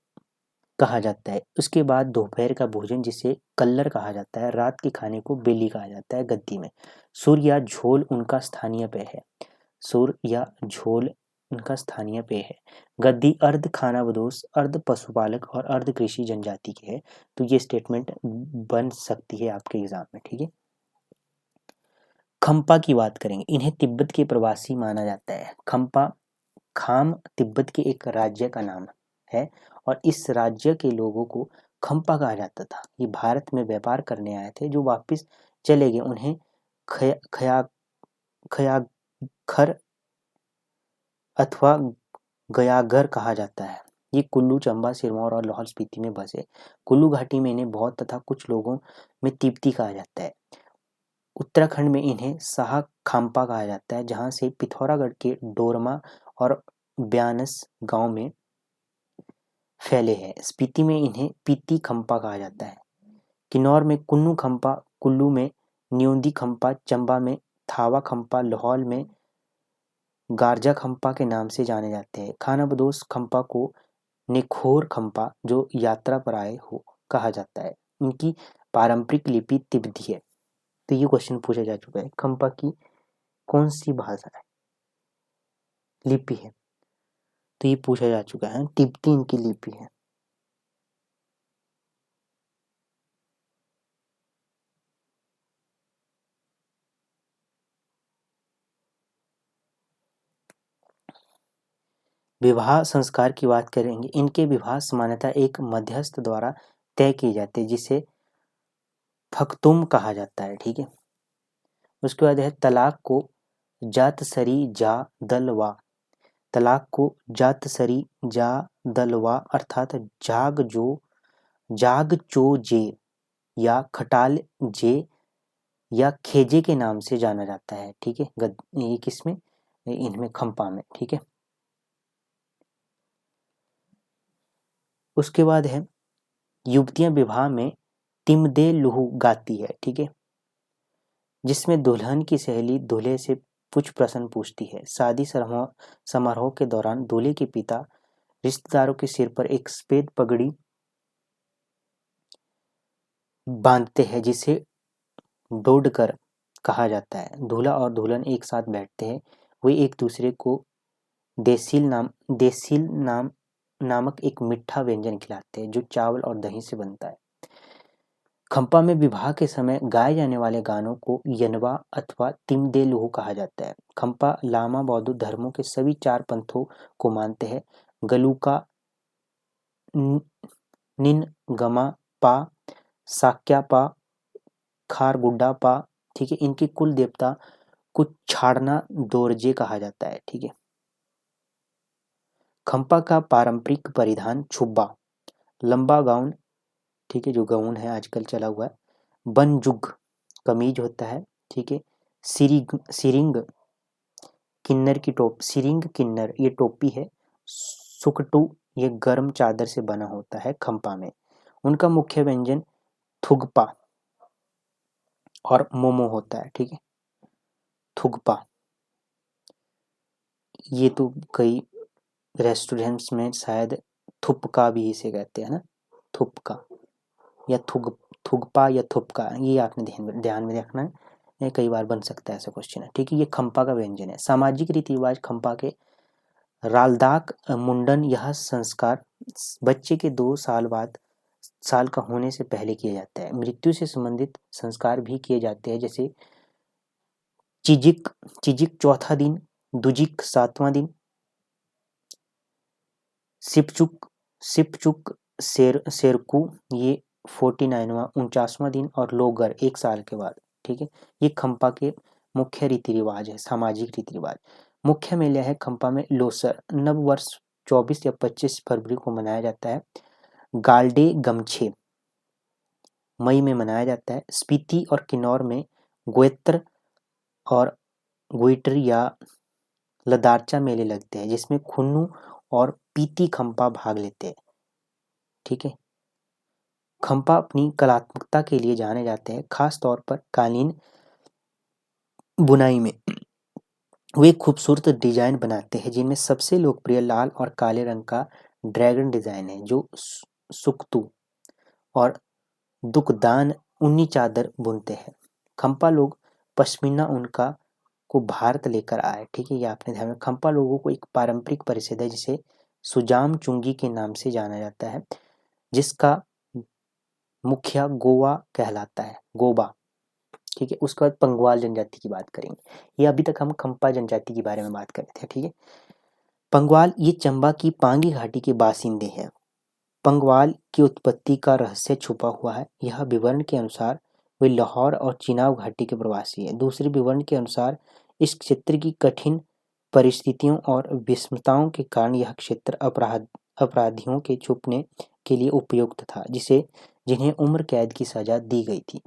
कहा जाता है। उसके बाद दोपहर का भोजन, जिसे कल्लर कहा जाता है, रात के खाने को बेली कहा जाता है। गद्दी में सुर या झोल उनका स्थानीय पेय है। सुर या झोल उनका स्थानीय पेय है। गद्दी अर्ध खानाबदोश, अर्ध पशुपालक और अर्ध कृषि जनजाति के है। तो ये स्टेटमेंट बन सकती है आपके एग्जाम में। ठीक है। खम्पा की बात करेंगे। इन्हें तिब्बत के प्रवासी माना जाता है। खाम तिब्बत के एक राज्य का नाम है और इस राज्य के लोगों को खम्पा कहा जाता था। ये भारत में व्यापार करने आए थे, जो वापस चले गए उन्हें खयाखर अथवा गयागर कहा जाता है। ये कुल्लू, चंबा, सिरमौर और लाहौल स्पीति में बसे। कुल्लू घाटी में इन्हें बौद्ध तथा कुछ लोगों में तिब्बती कहा जाता है। उत्तराखंड में इन्हें शाह खाम्पा कहा जाता है, जहाँ से पिथौरागढ़ के डोरमा और ब्यानस गांव में फैले हैं। स्पीति में इन्हें पीती खम्पा कहा जाता है। किन्नौर में कुन्नू खम्पा, कुल्लू में न्योंदी खम्पा, चंबा में थावा खम्पा, लाहौल में गारजा खम्पा के नाम से जाने जाते हैं। खानाबदोश खम्पा को नेखोर खम्पा, जो यात्रा पर आए हो, कहा जाता है। इनकी पारंपरिक लिपि तिब्बती है। तो ये क्वेश्चन पूछा जा चुका है, खम्पा की कौन सी भाषा है, लिपि है? तो ये पूछा जा चुका है, तिब्बती इनकी लिपि है। विवाह संस्कार की बात करेंगे। इनके विवाह सामान्यतः एक मध्यस्थ द्वारा तय किए जाते हैं, जिसे फख्तुम कहा जाता है। ठीक है। उसके बाद है तलाक को जात सरी जा दलवा। तलाक को जात सरी जा दलवा अर्थात जाग चो जे या खटाल जे या खेजे के नाम से जाना जाता है। ठीक है। ये किसमें? इनमें खम्पा में। ठीक है। उसके बाद है युवतियां विवाह में तिमदे लुहु गाती है। ठीक है। जिसमें दुल्हन की सहेली दूल्हे से कुछ प्रश्न पूछती है। शादी समारोह के दौरान दूल्हे के पिता रिश्तेदारों के सिर पर एक सफेद पगड़ी बांधते हैं, जिसे डोडकर कहा जाता है। दूल्हा और दुल्हन एक साथ बैठते हैं। वे एक दूसरे को देसील नामक एक मीठा व्यंजन खिलाते हैं, जो चावल और दही से बनता है। खम्पा में विवाह के समय गाए जाने वाले गानों को यनवा अथवा तिमदेलुहु कहा जाता है। खम्पा लामा बौद्ध धर्मों के सभी 4 पंथों को मानते हैं। गलुका, निनगमा पा, साक्या पा, खारगुड्डा पा, ठीक है, इनके कुल देवता को छाड़ना दोरजे कहा जाता है। ठीक है। खम्पा का पारंपरिक परिधान छुब्बा, लंबा गाउन ठीक है, जो गाउन है आजकल चला हुआ है। बनजुग कमीज होता है, ठीक है। सिरिंग किन्नर की सिरिंग किन्नर ये टोपी है। सुकटू ये गर्म चादर से बना होता है खंपा में। उनका मुख्य व्यंजन थुगपा और मोमो होता है, ठीक है। थुगपा ये तो कई रेस्टोरेंट्स में शायद थुपका भी इसे कहते हैं ना, थुपका या थुगपा या थुपका, ये आपने ध्यान में रखना है, ये कई बार बन सकता है ऐसा क्वेश्चन है, ठीक है। ये खंपा का व्यंजन है। सामाजिक रीति रिवाज खंपा के रालदाक मुंडन, यह संस्कार बच्चे के 2 साल बाद साल का होने से पहले किया जाता है। मृत्यु से संबंधित संस्कार भी किए जाते हैं, जैसे चिजिक चिजिक चौथा दिन, दुजिक 7वां दिन, सिपचुक सिपचुक शेरकू ये 49वां 49वां दिन, और लोगर 1 साल के बाद, ठीक है। ये खंपा के मुख्य रीति रिवाज है, सामाजिक रीति रिवाज। मुख्य मेला है खंपा में लोसर, नव वर्ष 24 या 25 फरवरी को मनाया जाता है। गाल्डे गमछे मई में मनाया जाता है। स्पीति और किन्नौर में गोत्र और गोइटर या लदारचा मेले लगते हैं, जिसमें खुन्नू और पीती खंपा भाग लेते हैं, ठीक है। खंपा अपनी कलात्मकता के लिए जाने जाते हैं, खास तौर पर कालीन बुनाई में वे खूबसूरत डिजाइन बनाते हैं, जिनमें सबसे लोकप्रिय लाल और काले रंग का ड्रैगन डिजाइन है, जो सुक्तू और दुकदान ऊनी चादर बुनते हैं। खंपा लोग पश्मीना ऊन का को भारत लेकर आए, ठीक है। ये आपने ध्यान में, खंपा लोगों को एक पारंपरिक परिषद है जिसे सुजाम चुंगी के नाम से जाना जाता है, जिसका मुखिया गोवा कहलाता है, गोबा, ठीक है। उसके बाद पंगवाल जनजाति की बात करेंगे। ये अभी तक हम खंपा जनजाति के बारे में बात कर रहे थे, ठीक है। पंगवाल ये चंबा की पांगी घाटी के बासिंदे हैं। पंगवाल की उत्पत्ति का रहस्य छुपा हुआ है। यह विवरण के अनुसार वे लाहौर और चिनाब घाटी के प्रवासी हैं। दूसरे विवरण के अनुसार इस क्षेत्र की कठिन परिस्थितियों और विषमताओं के कारण यह क्षेत्र अपराधियों के छुपने के लिए उपयुक्त था, जिन्हें उम्र कैद की सजा दी गई थी।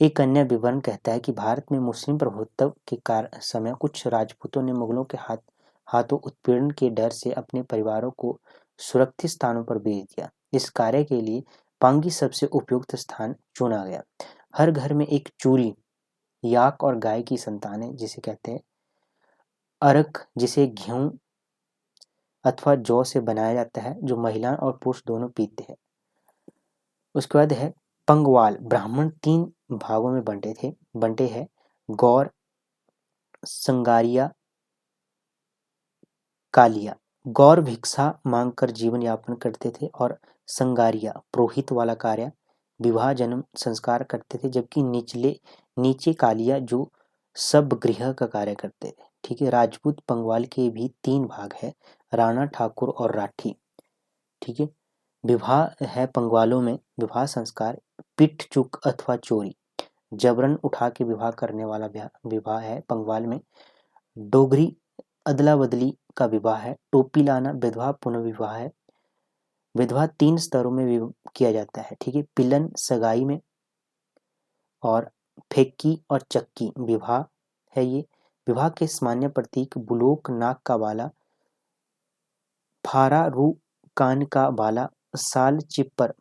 एक अन्य विवरण कहता है कि भारत में मुस्लिम प्रभुत्व के समय कुछ राजपूतों ने मुगलों के हाथों उत्पीड़न के डर से अपने परिवारों को सुरक्षित स्थानों पर भेज दिया। इस कार्य के लिए पांगी सबसे उपयुक्त स्थान चुना गया। हर घर में एक चूली याक और गाय की संतान है, जिसे कहते हैं अर्क, जिसे गेहूं अथवा जौ से बनाया जाता है, जो महिला और पुरुष दोनों पीते हैं। उसके बाद है पंगवाल ब्राह्मण 3 भागों में बंटे हैं। गौर, संगारिया, कालिया। गौर भिक्षा मांगकर जीवन यापन करते थे, और संगारिया पुरोहित वाला कार्य, विवाह जन्म संस्कार करते थे, जबकि नीचे कालिया जो सब गृह का कार्य करते थे, ठीक है। राजपूत पंगवाल के भी 3 भाग है, राणा, ठाकुर और राठी, ठीक है। विवाह है पंगवालों में विवाह संस्कार पिट चुक अथवा चोरी, जबरन उठा के विवाह करने वाला विवाह है पंगवाल में। डोगरी अदला बदली का विवाह है। टोपी लाना विधवा पुनर्विवाह है। विधवा 3 स्तरों में किया जाता है, ठीक है। पिलन सगाई में, और फेक्की और चक्की विवाह है। ये विवाह के सामान्य प्रतीक बुलोक नाक का बाला, फारा रू कान का बाला, साल चिप्पर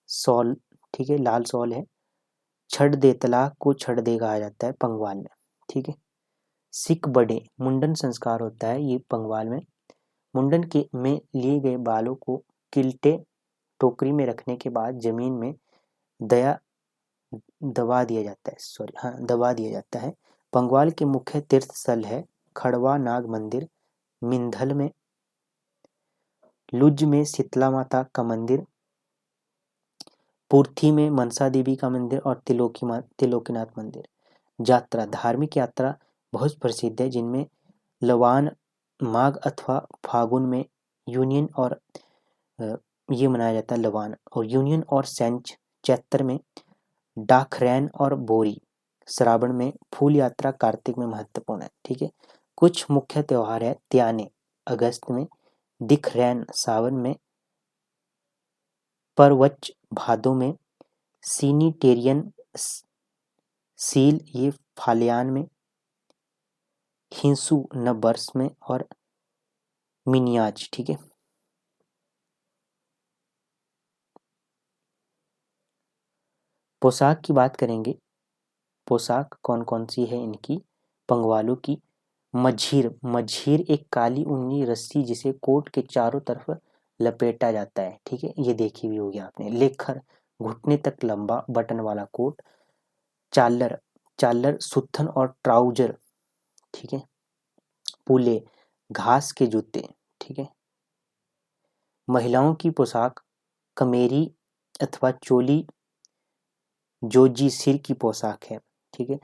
सॉल, ठीक है, लाल सॉल है। छड़ दे तलाक को छड़ दे कहा जाता है पंगवाल में, ठीक है। सिख बड़े मुंडन संस्कार होता है ये पंगवाल में। मुंडन के में लिए गए बालों को किल्टे टोकरी में रखने के बाद जमीन में दबा दिया जाता है। पंगवाल के मुख्य तीर्थ स्थल है खड़वा नाग मंदिर, मिंधल में, लुज में शीतला माता का मंदिर, पूर्थी में मनसा देवी का मंदिर, और त्रिलोकीनाथ मंदिर। यात्रा धार्मिक यात्रा बहुत प्रसिद्ध है, जिनमें लवान माघ अथवा फागुन में यूनियन और ये मनाया जाता है लवान, और यूनियन और सेंच चैत्र में, डाखरैन और बोरी श्रावण में, फूल यात्रा कार्तिक में महत्वपूर्ण है, ठीक है। कुछ मुख्य त्योहार है त्याने अगस्त में, दिखरैन सावन में, परवच भादों में, सीनिटेरियन सील ये फालियान में, हिंसू नववर्ष में, और मिनियाज। ठीक है, पोशाक की बात करेंगे। पोशाक कौन कौन सी है इनकी? पंगवालों की मझीर, मझीर एक काली ऊनी रस्सी जिसे कोट के चारों तरफ लपेटा जाता है। ठीक है, ये देखी भी होगी आपने। लेखर घुटने तक लंबा बटन वाला कोट। चालर, चालर सुत्थन और ट्राउजर। ठीक है, पुले घास के जूते। ठीक है, महिलाओं की पोशाक कमेरी अथवा चोली जोजी सिर की पोशाक है। ठीक है,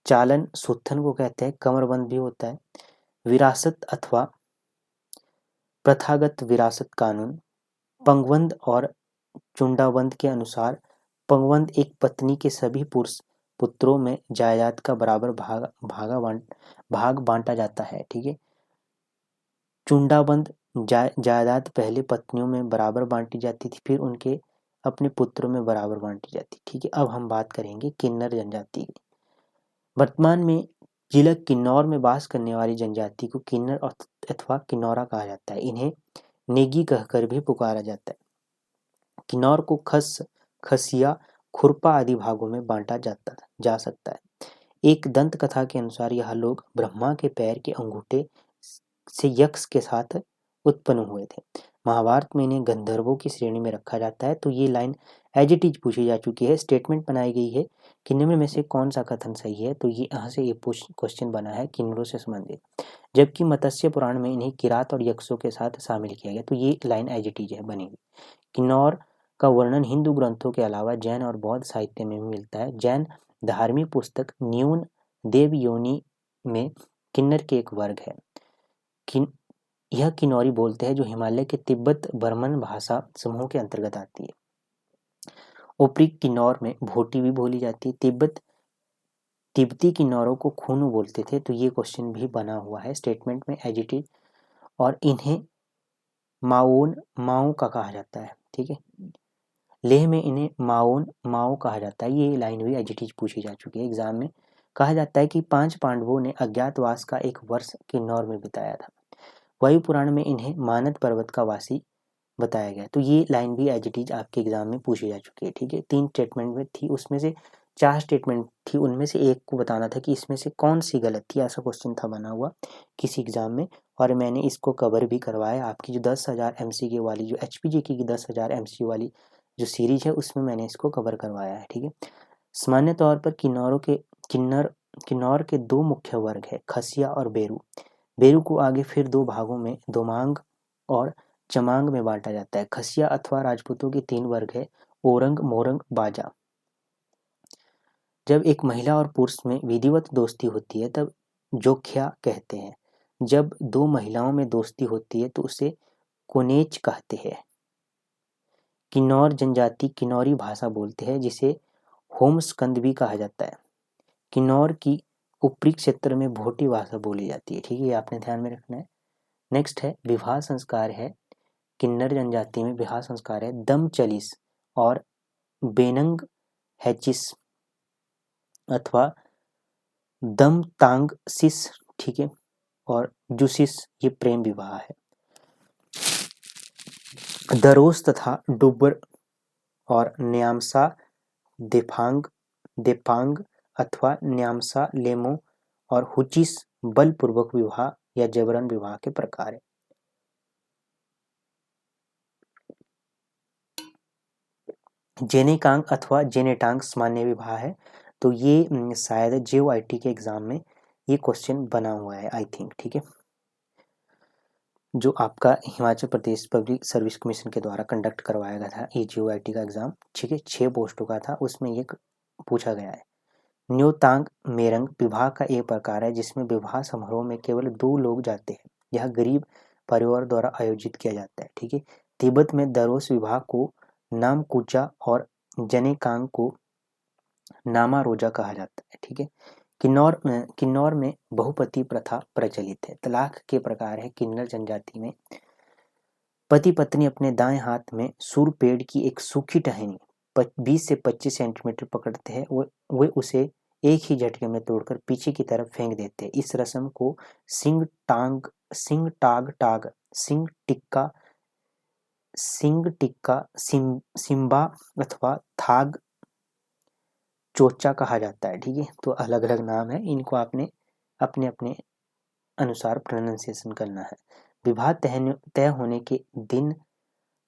चालन सुत्थन को कहते हैं, कमरबंद भी होता है। विरासत अथवा प्रथागत विरासत कानून। पंगबंद और चुंडाबंद के अनुसार पंगबंद एक पत्नी के सभी पुरुष पुत्रों में जायदाद का बराबर भाग बांटा जाता है। ठीक है, चुंडाबंद जायदाद पहले पत्नियों में बराबर बांटी जाती थी, फिर उनके अपने पुत्रों में बराबर बांटी जाती। ठीक है, अब हम बात करेंगे किन्नर जनजाति की। वर्तमान में जिला किन्नौर में वास करने वाली जनजाति को किन्नर अथवा किन्नौरा कहा जाता है। इन्हें नेगी कहकर भी पुकारा जाता है। किन्नौर को खस, खसिया, खुरपा आदि भागों में बांटा जा सकता है। एक दंत कथा के अनुसार यह लोग ब्रह्मा के पैर के अंगूठे से यक्ष के साथ उत्पन्न हुए थे। महाभारत में इन्हें गंधर्वों की श्रेणी में रखा जाता है। तो ये लाइन एज इट इज पूछी जा चुकी है, स्टेटमेंट बनाई गई है कि निम्न में से कौन सा कथन सही है। तो ये यहाँ से ये क्वेश्चन बना है किन्नरों से संबंधित। जबकि मत्स्य पुराण में इन्हें किरात और यक्षों के साथ शामिल किया गया। तो ये लाइन एज इट इज है बनेगी। किन्नौर का वर्णन हिंदू ग्रंथों के अलावा जैन और बौद्ध साहित्य में भी मिलता है। जैन धार्मिक पुस्तक न्यून देव योनि में किन्नर के एक वर्ग है। यह किन्नौरी बोलते हैं जो हिमालय के तिब्बत बर्मन भाषा समूह के अंतर्गत आती है। ऊपरी किन्नौर में भोटी भी बोली जाती है। तिब्बती किन्नौरों को खूनू बोलते थे। तो ये क्वेश्चन भी बना हुआ है स्टेटमेंट में एज इट इज। और इन्हें माओ का कहा जाता है। ठीक है, लेह में इन्हें माओ कहा जाता है। ये लाइन भी एज इट इज पूछी जा चुकी है एग्जाम में। कहा जाता है कि 5 पांडवों ने अज्ञातवास का एक वर्ष किन्नौर में बिताया था। वायु पुराण में इन्हें मानद पर्वत का वासी बताया गया। तो ये लाइन भी एज इट इज आपके एग्जाम में पूछी जा चुकी है। ठीक है, 3 स्टेटमेंट में थी, उसमें से 4 स्टेटमेंट थी, उनमें से एक को बताना था कि इसमें से कौन सी गलत थी। ऐसा क्वेश्चन था बना हुआ किसी एग्जाम में, और मैंने इसको कवर भी करवाया। आपकी जो 10,000 MCQ वाली, जो HPGK की 10,000 MCQ वाली जो सीरीज है, उसमें मैंने इसको कवर करवाया है। ठीक है, सामान्य तौर पर किन्नौर के 2 मुख्य वर्ग है, खसिया और बेरू। बेरू को आगे फिर 2 भागों में दोमांग और चमांग में बांटा जाता है। खसिया अथवा राजपूतों के 3 वर्ग है, ओरंग, मोरंग, बाजा। जब एक महिला और पुरुष में विधिवत दोस्ती होती है तब जोख्या कहते हैं। जब 2 महिलाओं में दोस्ती होती है तो उसे कोनेच कहते हैं। किन्नौर जनजाति किन्नौरी भाषा बोलते हैं, जिसे होमस्कंद भी कहा जाता है। किन्नौर की ऊपरी क्षेत्र में भोटी भाषा बोली जाती है। ठीक है, ये आपने ध्यान में रखना है। नेक्स्ट है विवाह संस्कार है। किन्नर जनजाति में विवाह संस्कार है दम चलिस और बेनंग हैचिस अथवा दम तांग सिस। ठीक है, और जुसिस ये प्रेम विवाह है। दरोस तथा डुबर और न्यामसा देपांग अथवा न्यामसा लेमो और हुचिस बलपूर्वक विवाह या जबरन विवाह के प्रकार है। जेनेकांग अथवा जेनेटांग सामान्य विवाह है। तो ये शायद JOIT के एग्जाम में ये क्वेश्चन बना हुआ है आई थिंक। ठीक है, जो आपका Himachal Pradesh public service commission के द्वारा कंडक्ट करवाया गया था ये JOIT का एग्जाम। ठीक है, 6 पोस्टों का था, उसमें ये पूछा गया है। न्योतांग मेरंग विवाह का एक प्रकार है जिसमें विवाह समारोह में केवल 2 लोग जाते हैं। यह गरीब परिवार द्वारा आयोजित किया जाता है। ठीक है, तिब्बत में दरोस विवाह को नामकुचा और जनेकांग को नामा रोजा कहा जाता है। ठीक है, किन्नौर में बहुपति प्रथा प्रचलित है। तलाक के प्रकार है किन्नर जनजाति में पति पत्नी अपने दाएं हाथ में सूर पेड़ की एक सूखी टहनी 20 से 25 सेंटीमीटर पकड़ते हैं। वे उसे एक ही झटके में तोड़कर पीछे की तरफ फेंक देते हैं। इस रस्म को सिंग टिक्का, सिम्बा अथवा थाग चोचा कहा जाता है। ठीक है, तो अलग अलग नाम है, इनको आपने अपने अपने अनुसार प्रोनाउंसिएशन करना है। विवाह तय होने के दिन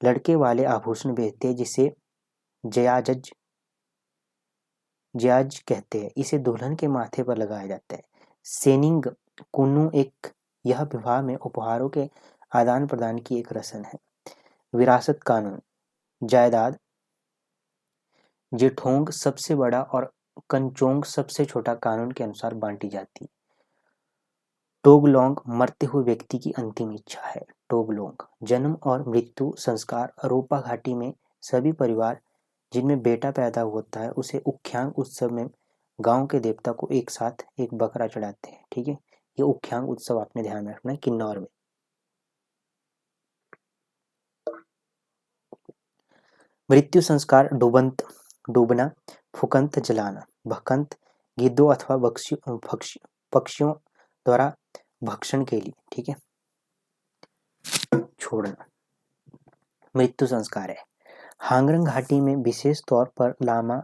लड़के वाले आभूषण भेजते हैं जिसे जयाज कहते हैं। इसे दुल्हन के माथे पर लगाया जाता है। सेनिंग कुन्नू यह विवाह में उपहारों के आदान प्रदान की एक रस्म है। विरासत कानून, जायदाद जेठोंग सबसे बड़ा और कंचोंग सबसे छोटा कानून के अनुसार बांटी जाती है। टोगलोंग मरते हुए व्यक्ति की अंतिम इच्छा है। टोगलोंग जन्म और मृत्यु संस्कार, रोपा घाटी में सभी परिवार जिनमें बेटा पैदा होता है उसे उख्यांग उत्सव में गांव के देवता को एक साथ एक बकरा चढ़ाते हैं। ठीक है, ये उख्यांग उत्सव आपने ध्यान में रखना है, किन्नौर में। मृत्यु संस्कार डूबना, फुकंत जलाना, भकंत गिद्धों अथवा पक्षियों द्वारा भक्षण के लिए, ठीक है, छोड़ना मृत्यु संस्कार है। हांगरंग घाटी में विशेष तौर पर लामा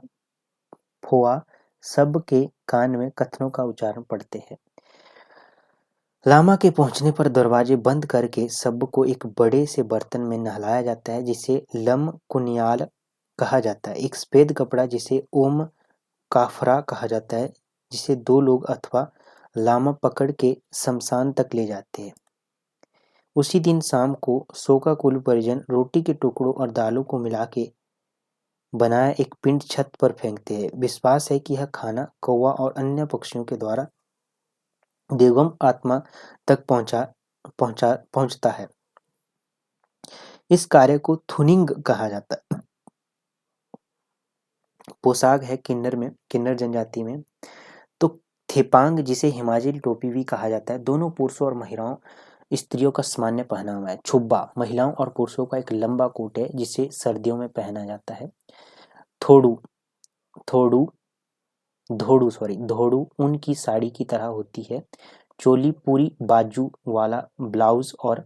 फोआ सब के कान में कथनों का उच्चारण पड़ते हैं। लामा के पहुंचने पर दरवाजे बंद करके सबको एक बड़े से बर्तन में नहलाया जाता है जिसे लम कुनियाल कहा जाता है। एक सफेद कपड़ा जिसे ओम काफरा कहा जाता है, जिसे 2 लोग अथवा लामा पकड़ के शमशान तक ले जाते हैं। उसी दिन शाम को शोका कुल परिजन रोटी के टुकड़ों और दालों को मिला के बनाया एक पिंड छत पर फेंकते हैं। विश्वास है कि यह खाना कौवा और अन्य पक्षियों के द्वारा देवगम आत्मा तक पहुंचता है। इस कार्य को थुनिंग कहा जाता है। पोशाक है किन्नर जनजाति में तो थेपांग, जिसे हिमाचली टोपी भी कहा जाता है, दोनों पुरुषों और महिलाओं स्त्रियों का सामान्य पहनावा है। छुब्बा महिलाओं और पुरुषों का एक लंबा कोट है जिसे सर्दियों में पहना जाता है। धोड़ू ऊन की साड़ी की तरह होती है। चोली पूरी बाजू वाला ब्लाउज और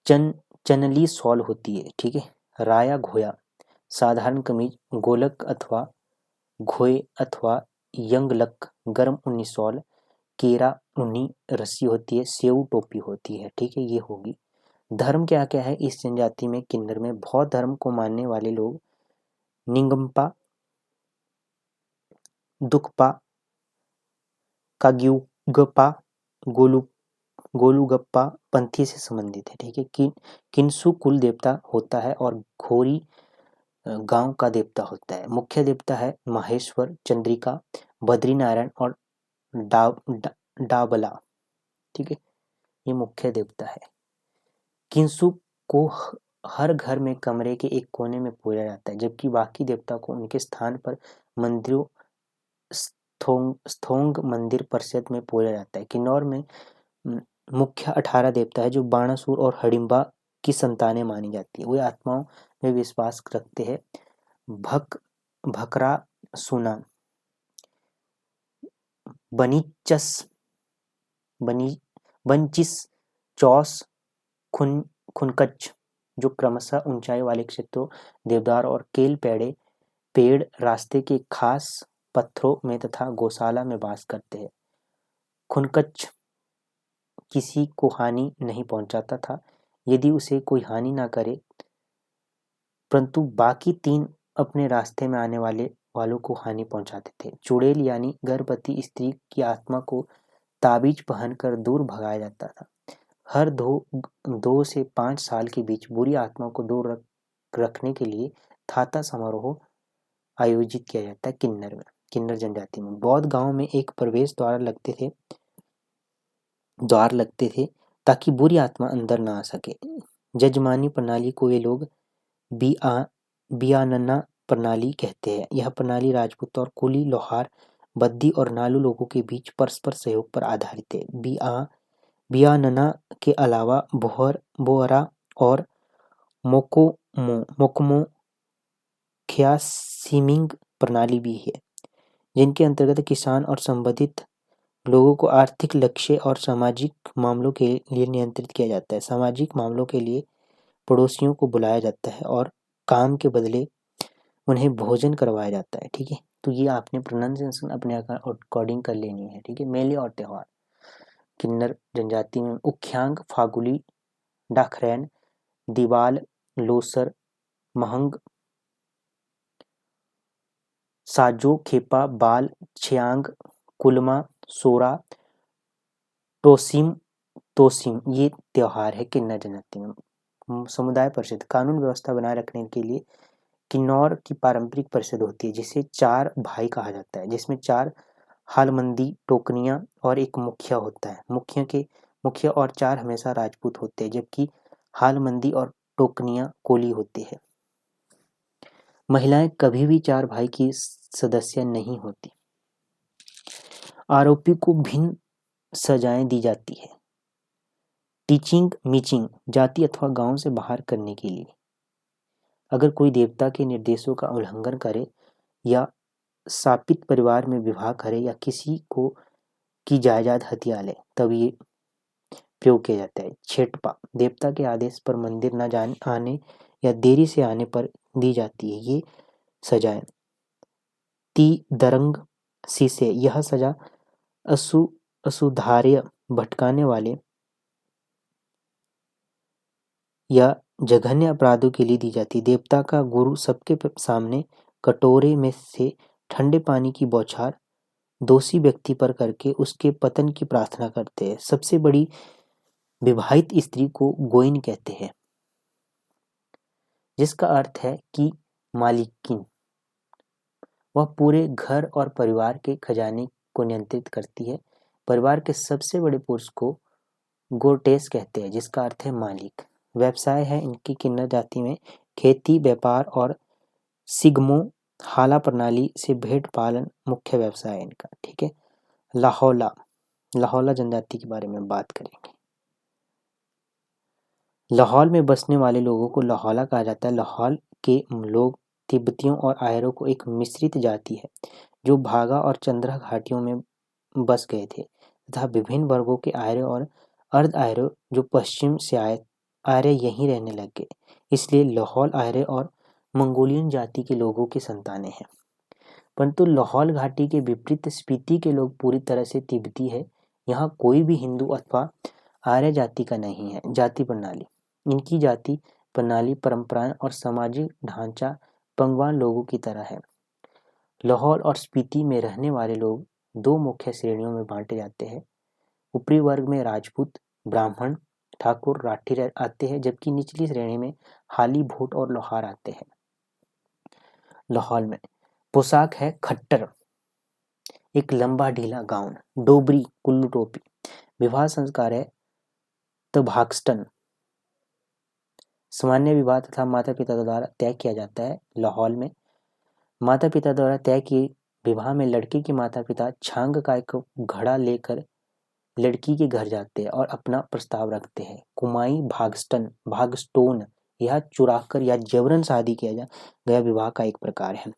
चनली शॉल होती है। ठीक है, राया घोया साधारण कमीज, गोलक अथवा घोए अथवा यंगलक गर्म ऊनी शॉल, केरा ऊनी रस्सी होती है, सेऊ टोपी होती है। ठीक है, ये होगी। धर्म क्या क्या है इस जनजाति में? किन्नर में बौद्ध धर्म को मानने वाले लोग निंगम्पा, दुखपा, काग्युगपा, गोलुगप्पा पंथी से संबंधित है। ठीक है, किन्सु कुल देवता होता है और घोरी गांव का देवता होता है। मुख्य देवता है माहेश्वर, चंद्रिका, बद्रीनारायण और डाबला। ठीक है, ये मुख्य देवता है। किन्सु को हर घर में कमरे के एक कोने में पूजा जाता है, जबकि बाकी देवता को उनके स्थान पर मंदिरों स्थोंग मंदिर परिषद में पूजा जाता है। किन्नौर में मुख्य 18 देवता है जो बाणासुर और हडिम्बा की संतानें मानी जाती है। वे आत्माओं में विश्वास रखते हैं। भकरा सुना, बंचिस, चौस, खुनकच जो क्रमशः ऊंचाई वाले क्षेत्रों, देवदार और केल पेड़ रास्ते के खास पत्थरों में तथा गौशाला में वास करते हैं। खुनकच किसी को हानि नहीं पहुंचाता था यदि उसे कोई हानि ना करे, परंतु बाकी 3 अपने रास्ते में आने वालों को हानि पहुंचाते थे। चुड़ैल यानी गर्भवती स्त्री की आत्मा को ताबीज पहनकर दूर भगाया जाता था। हर 2 से 5 साल के बीच बुरी आत्मा को दूर रखने के लिए थाता समारोह आयोजित किया जाता है। किन्नर जनजाति में बौद्ध गांव में एक प्रवेश द्वार लगते थे ताकि बुरी आत्मा अंदर ना आ सके। जजमानी प्रणाली को वे लोग बियानना प्रणाली कहते हैं। यह प्रणाली राजपूत और कुली, लोहार, बद्दी और नालू लोगों के बीच परस्पर सहयोग पर आधारित है। बियानना के अलावा बोहरा और मोकोमो ख्यासिमिंग प्रणाली भी है, जिनके अंतर्गत किसान और संबंधित लोगों को आर्थिक लक्ष्य और सामाजिक मामलों के लिए नियंत्रित किया जाता है। सामाजिक मामलों के लिए पड़ोसियों को बुलाया जाता है और काम के बदले उन्हें भोजन करवाया जाता है। ठीक है, तो ये आपने प्रोनाउंसिएशन अपने अकॉर्डिंग कर लेनी है। ठीक है, मेले और त्यौहार। किन्नर जनजाति में उख्यांग, फागुली, डाखरैन, दिवाल, लोसर, महंग, साजो, खेपा, बाल, छियांग, कुलमा, सोरा, तोसिम ये त्योहार है किन्नर जनजाति में। समुदाय परिषद कानून व्यवस्था बनाए रखने के लिए किन्नौर की पारंपरिक परिषद होती है, जिसे 4 भाई कहा जाता है, जिसमें 4 हालमंदी, टोकनिया और एक मुखिया होता है। मुखिया और 4 हमेशा राजपूत होते हैं, जबकि हालमंदी और टोकनिया कोली होते हैं। महिलाएं कभी भी 4 भाई की सदस्य नहीं होती। आरोपी को भिन्न सजाएं दी जाती है। टीचिंग मीचिंग जाति अथवा गांव से बाहर करने के लिए। अगर कोई देवता के निर्देशों का उल्लंघन करे या शापित परिवार में विवाह करे या किसी को की जायदाद हथिया ले, तब ये प्रयोग किया जाता है। छेटपा देवता के आदेश पर मंदिर न आने या देरी से आने पर दी जाती है ये सजाएं। ती दरंग सीसे यह सजा असुधार्य भटकाने वाले या जघन्य अपराधों के लिए दी जाती है। देवता का गुरु सबके सामने कटोरे में से ठंडे पानी की बौछार दोषी व्यक्ति पर करके उसके पतन की प्रार्थना करते हैं। सबसे बड़ी विवाहित स्त्री को गोइन कहते हैं, जिसका अर्थ है कि मालिकिन। वह पूरे घर और परिवार के खजाने को नियंत्रित करती है। परिवार के सबसे बड़े पुरुष को गोटेस कहते हैं, जिसका अर्थ है मालिक। व्यवसाय है इनकी किन्नर जाति में खेती, व्यापार और सिगमो हाला प्रणाली से भेड़ पालन मुख्य व्यवसाय है इनका। ठीक है, लाहौला जनजाति के बारे में बात करेंगे। लाहौल में बसने वाले लोगों को लाहौला कहा जाता है। लाहौल के लोग तिब्बतियों और आयरों को एक मिश्रित जाति है, जो भागा और चंद्रा घाटियों में बस गए थे तथा विभिन्न वर्गों के आर्य और अर्ध आर्य जो पश्चिम से आए आर्य यहीं रहने लग गए, इसलिए लाहौल आर्य और मंगोलियन जाति के लोगों की संतानें हैं। परंतु लाहौल घाटी के विपरीत स्पीति के लोग पूरी तरह से तिब्बती है। यहाँ कोई भी हिंदू अथवा आर्य जाति का नहीं है। जाति प्रणाली इनकी जाति प्रणाली, परंपराएं और सामाजिक ढांचा पंगवान लोगों की तरह है। लाहौल और स्पीति में रहने वाले लोग 2 मुख्य श्रेणियों में बांटे जाते हैं। ऊपरी वर्ग में राजपूत, ब्राह्मण, ठाकुर, राठी आते हैं, जबकि निचली श्रेणी में हाली, भोट और लोहार आते हैं। लाहौल में पोशाक है खट्टर, एक लंबा ढीला गाउन, डोबरी कुल्लू टोपी। विवाह संस्कार है तभागस्टन। सामान्य विवाह तथा माता पिता द्वारा तय किया जाता है। लाहौल में माता पिता द्वारा तय किए विवाह में लड़के के माता पिता छांग का एक घड़ा लेकर लड़की के घर जाते हैं और अपना प्रस्ताव रखते हैं। कुमाई भागस्टोन यह चुराकर या जबरन शादी किया गया विवाह का एक प्रकार है।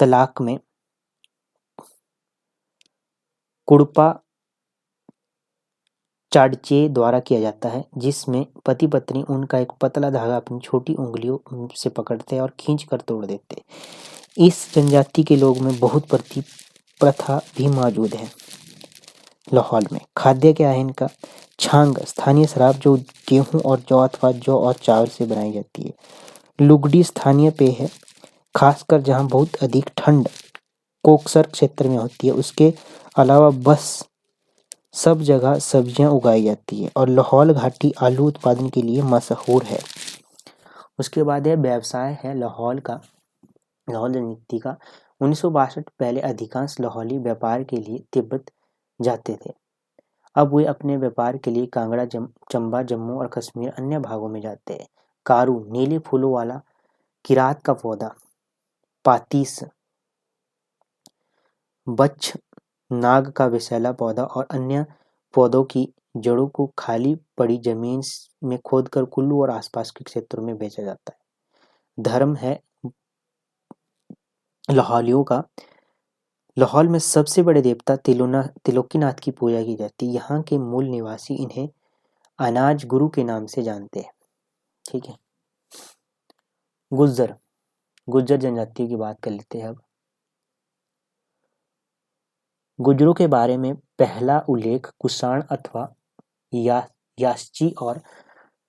तलाक में कुड़पा चाडचे द्वारा किया जाता है, जिसमें पति पत्नी उनका एक पतला धागा अपनी छोटी उंगलियों से पकड़ते हैं और खींच कर तोड़ देते हैं। इस जनजाति के लोग में बहुत प्रथा भी मौजूद है। लाहौल में खाद्य क्या है इनका? छांग स्थानीय शराब जो गेहूं और जौ अथवा जौ और चावल से बनाई जाती है। लुगड़ी स्थानीय पेय है, खासकर जहां बहुत अधिक ठंड कोकसर क्षेत्र में होती है। उसके अलावा बस सब जगह सब्जियां उगाई जाती है और लाहौल घाटी आलू उत्पादन के लिए मशहूर है। उसके बाद है व्यवसाय है लाहौल जनजाति का। 1962 पहले अधिकांश लाहौली व्यापार के लिए तिब्बत जाते थे। अब वे अपने व्यापार के लिए कांगड़ा, चंबा, जम्मू और कश्मीर अन्य भागों में जाते हैं। कारू नीले फूलों वाला किरात का पौधा, पातीस बच्छ नाग का विषैला पौधा और अन्य पौधों की जड़ों को खाली पड़ी जमीन में खोदकर कुल्लू और आसपास के क्षेत्रों में बेचा जाता है। धर्म है लाहौलियों का। लाहौल में सबसे बड़े देवता त्रिलोकीनाथ की पूजा की जाती है। यहाँ के मूल निवासी इन्हें अनाज गुरु के नाम से जानते हैं। ठीक है। गुज्जर जनजाति की बात कर लेते हैं अब। गुज्जरों के बारे में पहला उल्लेख कुषाण अथवा यास्ची और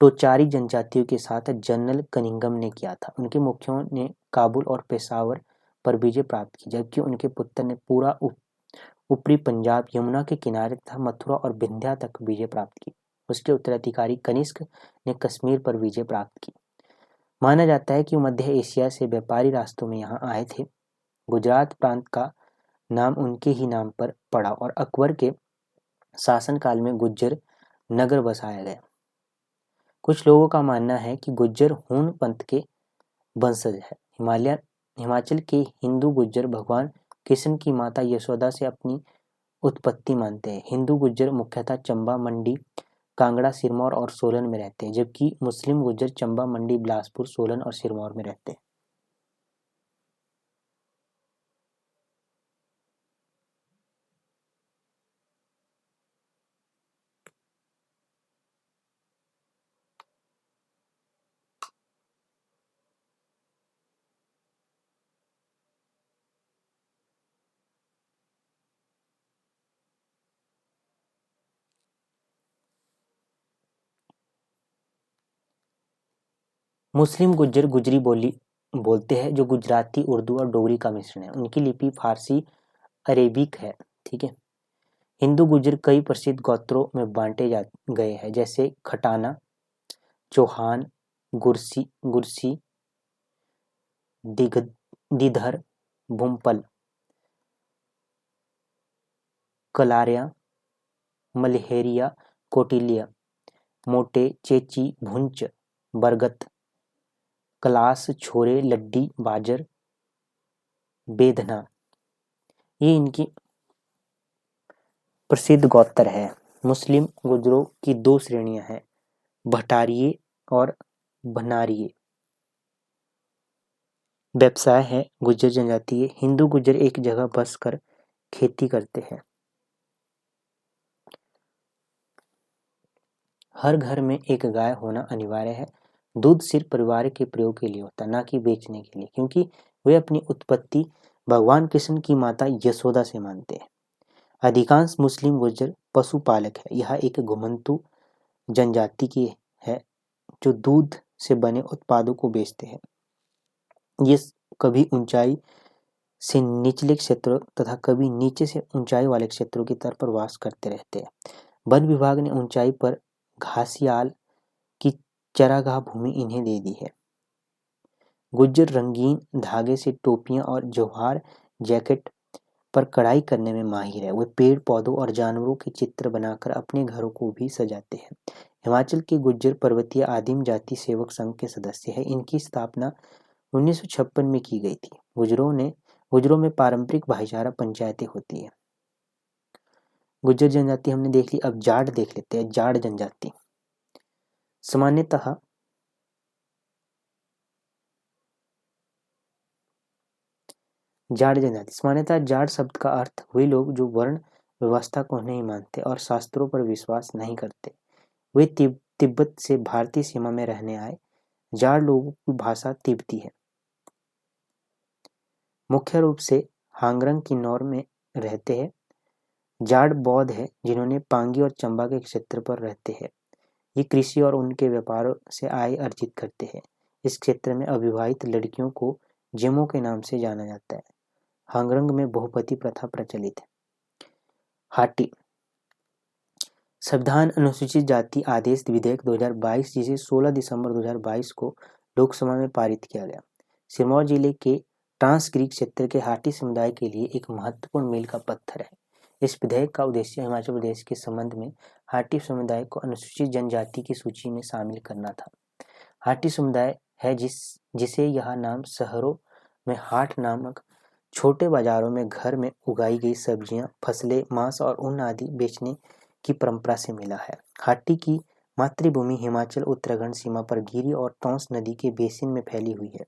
टोचारी जनजातियों के साथ जनरल कनिंघम ने किया था। उनके मुखियों ने काबुल और पेशावर पर विजय प्राप्त की, जबकि उनके पुत्र ने पूरा ऊपरी पंजाब, यमुना के किनारे तथा मथुरा और विंध्या तक विजय प्राप्त की। उसके उत्तराधिकारी कनिष्क ने कश्मीर पर विजय प्राप्त की। माना जाता है कि मध्य एशिया से व्यापारी रास्तों में यहाँ आए थे। गुजरात प्रांत का नाम उनके ही नाम पर पड़ा और अकबर के शासनकाल में गुज्जर नगर बसाया गया। कुछ लोगों का मानना है कि गुज्जर हूण पंथ के वंशज है। हिमाचल के हिंदू गुज्जर भगवान कृष्ण की माता यशोदा से अपनी उत्पत्ति मानते हैं। हिंदू गुज्जर मुख्यतः चंबा, मंडी, कांगड़ा, सिरमौर और सोलन में रहते हैं, जबकि मुस्लिम गुज्जर चंबा, मंडी, बिलासपुर, सोलन और सिरमौर में रहते हैं। मुस्लिम गुज्जर गुजरी बोली बोलते हैं, जो गुजराती, उर्दू और डोगरी का मिश्रण है। उनकी लिपि फारसी अरेबिक है। ठीक है। हिंदू गुज्जर कई प्रसिद्ध गोत्रों में बांटे गए हैं, जैसे खटाना, चौहान, गुरसी, दिधर, भूमपल, कलारिया, मलहेरिया, कोटिलिया, मोटे, चेची, भुंच, बरगत, कलास, छोरे, लड्डी, बाजर, बेधना। ये इनकी प्रसिद्ध गोत्र है। मुस्लिम गुज्जरों की दो श्रेणियां हैं, भटारिये और भनारिये। व्यवसाय है गुज्जर जनजाति। हिंदू गुज्जर एक जगह बस कर खेती करते हैं। हर घर में एक गाय होना अनिवार्य है। दूध सिर्फ परिवार के प्रयोग के लिए होता, ना कि बेचने के लिए, क्योंकि वे अपनी उत्पत्ति भगवान कृष्ण की माता यशोदा से मानते हैं। अधिकांश मुस्लिम गुज्जर पशुपालक है। यह एक घुमंतू जनजाति की है जो दूध से बने उत्पादों को बेचते हैं। ये कभी ऊंचाई से निचले क्षेत्रों तथा कभी नीचे से ऊंचाई वाले क्षेत्रों की तरफ प्रवास करते रहते हैं। वन विभाग ने ऊंचाई पर घासियाल की चरागाह भूमि इन्हें दे दी है। गुज्जर रंगीन धागे से टोपियां और जौहर जैकेट पर कढ़ाई करने में माहिर है। वे पेड़ पौधों और जानवरों के चित्र बनाकर अपने घरों को भी सजाते हैं। हिमाचल के गुज्जर पर्वतीय आदिम जाति सेवक संघ के सदस्य हैं। इनकी स्थापना 1956 में की गई थी। गुज्जरों में पारंपरिक भाईचारा पंचायतें होती है। गुज्जर जनजाति हमने देख ली। अब जाट देख लेते हैं। जाट जनजाति सामान्यतः जाट शब्द का अर्थ वे लोग जो वर्ण व्यवस्था को नहीं मानते और शास्त्रों पर विश्वास नहीं करते। वे तिब्बत से भारतीय सीमा में रहने आए। जाट लोगों की भाषा तिब्बती है। मुख्य रूप से हांगरंग किन्नौर में रहते हैं। जाट बौद्ध है जिन्होंने पांगी और चंबा के क्षेत्र पर रहते हैं। ये कृषि और उनके व्यापारों से आय अर्जित करते हैं। इस क्षेत्र में अविवाहित लड़कियों को जेमो के नाम से जाना जाता है। हांगरंग में बहुपति प्रथा प्रचलित है। हाटी संविधान अनुसूचित जाति आदेश विधेयक 2022, जिसे 16 दिसंबर 2022 को लोकसभा में पारित किया गया, सिरमौर जिले के ट्रांस क्रीक क्षेत्र के हाटी समुदाय के लिए एक महत्वपूर्ण मील का पत्थर है। इस विधेयक का उद्देश्य हिमाचल प्रदेश के संबंध में हाटी समुदाय को अनुसूचित जनजाति की सूची में शामिल करना था। हाटी समुदाय है जिसे यह नाम शहरों में हाट नामक छोटे बाजारों में घर में उगाई गई सब्जियां, फसलें, मांस और ऊन आदि बेचने की परंपरा से मिला है। हाटी की मातृभूमि हिमाचल उत्तराखंड सीमा पर गिरी और टोंस नदी के बेसिन में फैली हुई है,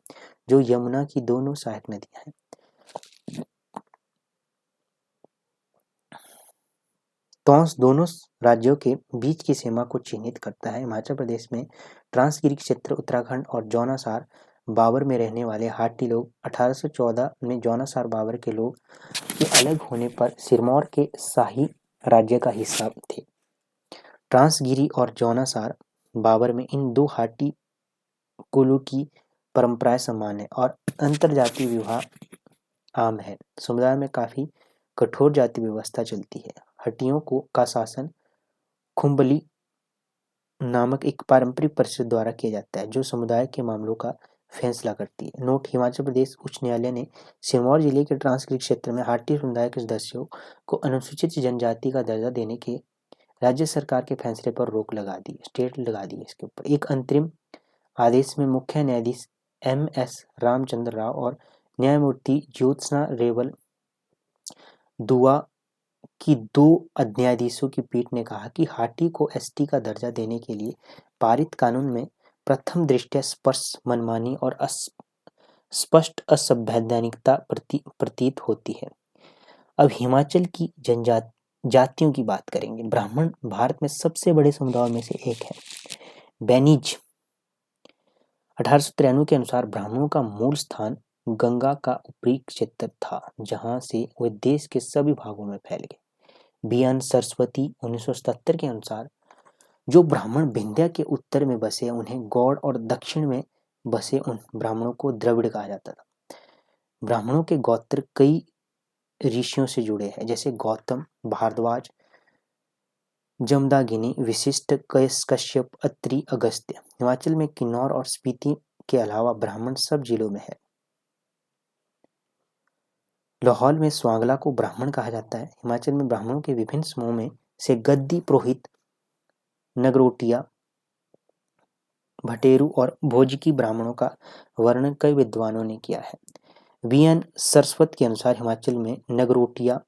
जो यमुना की दोनों सहायक नदियां हैं। टोंस दोनों राज्यों के बीच की सीमा को चिन्हित करता है। हिमाचल प्रदेश में ट्रांसगिरी क्षेत्र, उत्तराखंड और जौनासार बाबर में रहने वाले हाटी लोग 1814 में जौनासार बाबर के लोग के अलग होने पर सिरमौर के शाही राज्य का हिस्सा थे। ट्रांसगिरी और जौनासार बाबर में इन दो हाटी कुलों की परंपराएं समान है और अंतरजातीय विवाह आम है। समुदाय में काफी कठोर जाति व्यवस्था चलती है। हटियों का शासन खुम्बली नामक एक पारंपरिक परिषद द्वारा किया जाता है, जो समुदाय के मामलों का फैसला करती है। नोट: हिमाचल प्रदेश उच्च न्यायालय ने सिरमौर जिले के ट्रांसगिरी क्षेत्र में हाटी समुदाय के सदस्यों को अनुसूचित जनजाति का दर्जा देने के राज्य सरकार के फैसले पर रोक लगा दी, स्टेट लगा दी इसके ऊपर। एक अंतरिम आदेश में मुख्य न्यायाधीश MS रामचंद्र राव और न्यायमूर्ति ज्योत्सना रेवल दुआ की 2 न्यायाधीशों की पीठ ने कहा कि हाटी को ST का दर्जा देने के लिए पारित कानून में प्रथम दृष्टया स्पष्ट मनमानी और स्पष्ट असंवैधानिकता प्रतीत होती है। अब हिमाचल की जातियों की बात करेंगे। ब्राह्मण भारत में सबसे बड़े समुदायों में से एक है। बेनीज 1893 के अनुसार ब्राह्मणों का मूल स्थान गंगा का ऊपरी क्षेत्र था, जहां से वे देश के सभी भागों में फैल गए। बियान सरस्वती 1977 के अनुसार जो ब्राह्मण विंध्य के उत्तर में बसे उन्हें गौड़ और दक्षिण में बसे उन ब्राह्मणों को द्रविड़ कहा जाता था। ब्राह्मणों के गोत्र कई ऋषियों से जुड़े हैं, जैसे गौतम, भारद्वाज, जमदागिनी, वशिष्ठ, कश्यप, अत्रि, अगस्त्य। हिमाचल में किन्नौर और स्पीति के अलावा ब्राह्मण सब जिलों में है। लाहौल में स्वांगला को ब्राह्मण कहा जाता है। हिमाचल में ब्राह्मणों के विभिन्न समूहों में से गद्दी, पुरोहित, नगरोटिया, भटेरू और भोजकी ब्राह्मणों का वर्णन कई विद्वानों ने किया है। VN सरस्वत के अनुसार हिमाचल में नगरोटिया,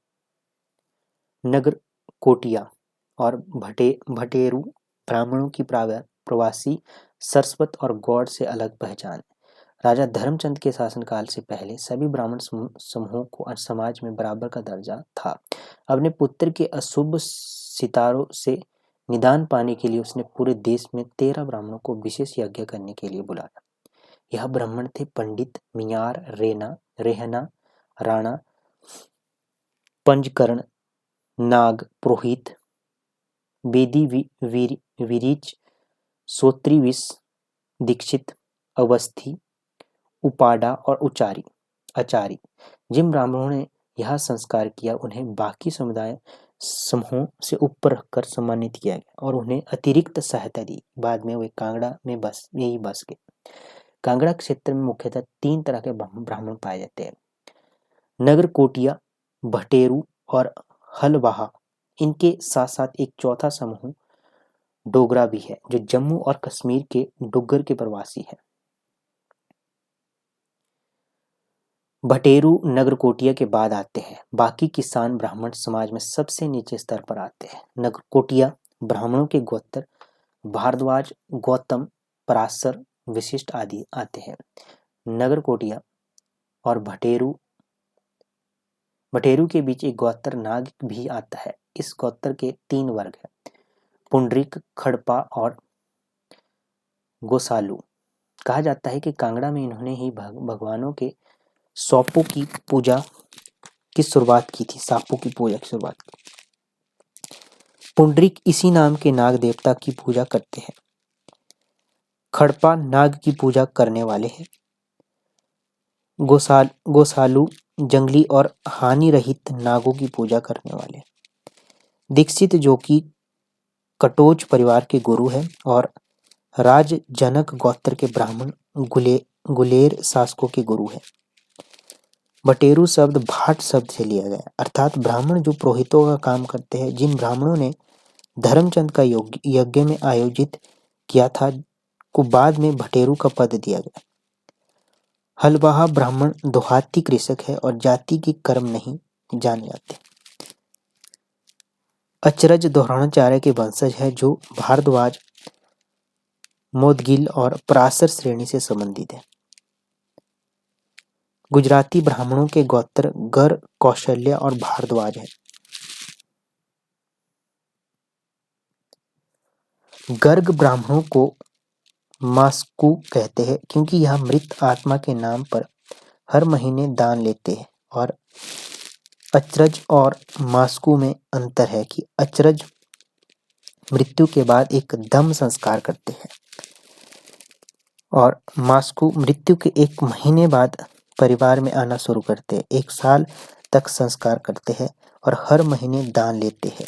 नगरकोटिया और भटेरू ब्राह्मणों की प्रवासी सरस्वत और गौड़ से अलग पहचान है। राजा धर्मचंद के शासनकाल से पहले सभी ब्राह्मण समूहों को समाज में बराबर का दर्जा था। अपने पुत्र के अशुभ सितारों से निदान पाने के लिए उसने पूरे देश में 13 ब्राह्मणों को विशेष यज्ञ करने के लिए बुलाया। यह ब्राह्मण थे पंडित, मियार, रेहना, राणा, पंचकर्ण, नाग, पुरोहित, बेदी, विरीच, सोत्री, दीक्षित, अवस्थी, उपाड़ा और आचारी। जिन ब्राह्मणों ने यह संस्कार किया उन्हें बाकी समुदाय समूहों से ऊपर रखकर सम्मानित किया गया और उन्हें अतिरिक्त सहायता दी। बाद में वे कांगड़ा में बस गए। कांगड़ा क्षेत्र में मुख्यतः 3 तरह के ब्राह्मण पाए जाते हैं: नगरकोटिया, भटेरू और हलवाहा। इनके साथ साथ एक चौथा समूह डोगरा भी है, जो जम्मू और कश्मीर के डुग्गर के प्रवासी हैं। भटेरू नगरकोटिया के बाद आते हैं। बाकी किसान ब्राह्मण समाज में सबसे नीचे स्तर पर आते हैं। नगरकोटिया ब्राह्मणों के गोत्र भारद्वाज, गौतम, पराशर, वशिष्ठ आदि आते हैं। नगरकोटिया और भटेरू के बीच एक गोत्र नाग भी आता है। इस गोत्र के 3 वर्ग हैं: पुंडरीक, खड़पा और गोसालू। कहा जाता है कि कांगड़ा में इन्होंने ही भगवानों के सांपों की पूजा की शुरुआत की थी। पुंडरीक इसी नाम के नाग देवता की पूजा करते हैं। खड़पा नाग की पूजा करने वाले हैं। गोसालू जंगली और हानि रहित नागों की पूजा करने वाले। दीक्षित जो कि कटोच परिवार के गुरु हैं और राजजनक गोत्र के ब्राह्मण गुलेर शासकों के गुरु हैं। भटेरू शब्द भाट शब्द से लिया गया, अर्थात ब्राह्मण जो पुरोहितों का काम करते हैं। जिन ब्राह्मणों ने धर्मचंद का यज्ञ में आयोजित किया था को बाद में भटेरू का पद दिया गया। हलवाहा ब्राह्मण देहाती कृषक है और जाति के कर्म नहीं जाने जाते। अचरज द्रोणाचार्य के वंशज है जो भारद्वाज, मोदगिल और पराशर श्रेणी से संबंधित है। गुजराती ब्राह्मणों के गोत्र गर, कौशल्य और भारद्वाज है। गर्ग ब्राह्मणों को मास्कू कहते हैं क्योंकि यह मृत आत्मा के नाम पर हर महीने दान लेते हैं। और अचरज और मास्कू में अंतर है कि अचरज मृत्यु के बाद एक दम संस्कार करते हैं और मास्कू मृत्यु के 1 महीने बाद परिवार में आना शुरू करते हैं, 1 साल तक संस्कार करते हैं और हर महीने दान लेते हैं।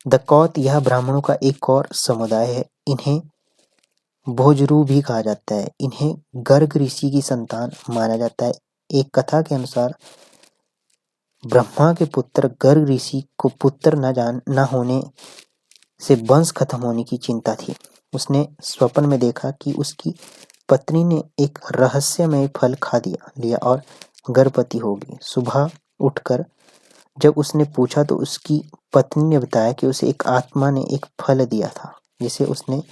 दकौत यह ब्राह्मणों का एक और समुदाय है। इन्हें भोजरू भी कहा जाता है। इन्हें गर्ग ऋषि की संतान माना जाता है। एक कथा के अनुसार ब्रह्मा के पुत्र गर्ग ऋषि को पुत्र न होने से वंश खत्म होने की चिंता थी। उसने स्वप्न में देखा कि उसकी पत्नी ने एक रहस्यमय फल खा लिया और गर्भवती हो गई। सुबह उठकर जब उसने पूछा तो उसकी पत्नी ने बताया कि उसे एक आत्मा ने एक फल दिया था जिसे उसने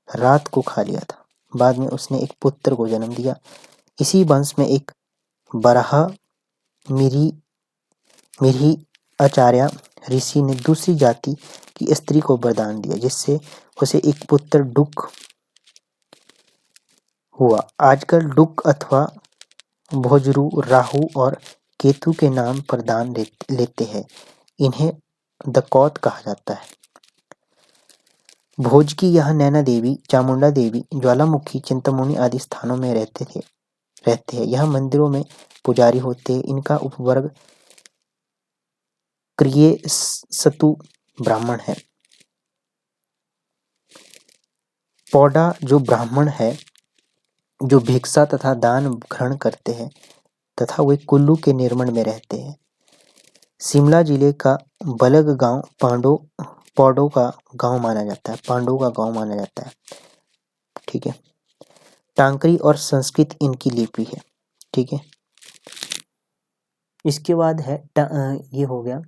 रात को खा लिया था। बाद में उसने एक पुत्र को जन्म दिया। इसी वंश में एक बराह मिरी आचार्य ऋषि ने दूसरी जाति की स्त्री को वरदान दिया जिससे उसे एक पुत्र डुक हुआ। आजकल डुक अथवा भोजरू राहु और केतु के नाम पर दान लेते हैं। इन्हें दकौत कहा जाता है। भोज की यह नैना देवी, चामुंडा देवी, ज्वालामुखी, चिंतपूर्णी आदि स्थानों में रहते हैं। यह मंदिरों में पुजारी होते हैं। इनका उपवर्ग क्रियेसतु ब्राह्मण है। पौडा जो ब्राह्मण है जो भिक्षा तथा दान ग्रहण करते हैं तथा वे कुल्लू के निर्मल में रहते हैं। शिमला जिले का बलग गांव पौडों का गांव माना जाता है। ठीक है। टांकरी और संस्कृत इनकी लिपि है। ठीक है। इसके बाद है ये हो गया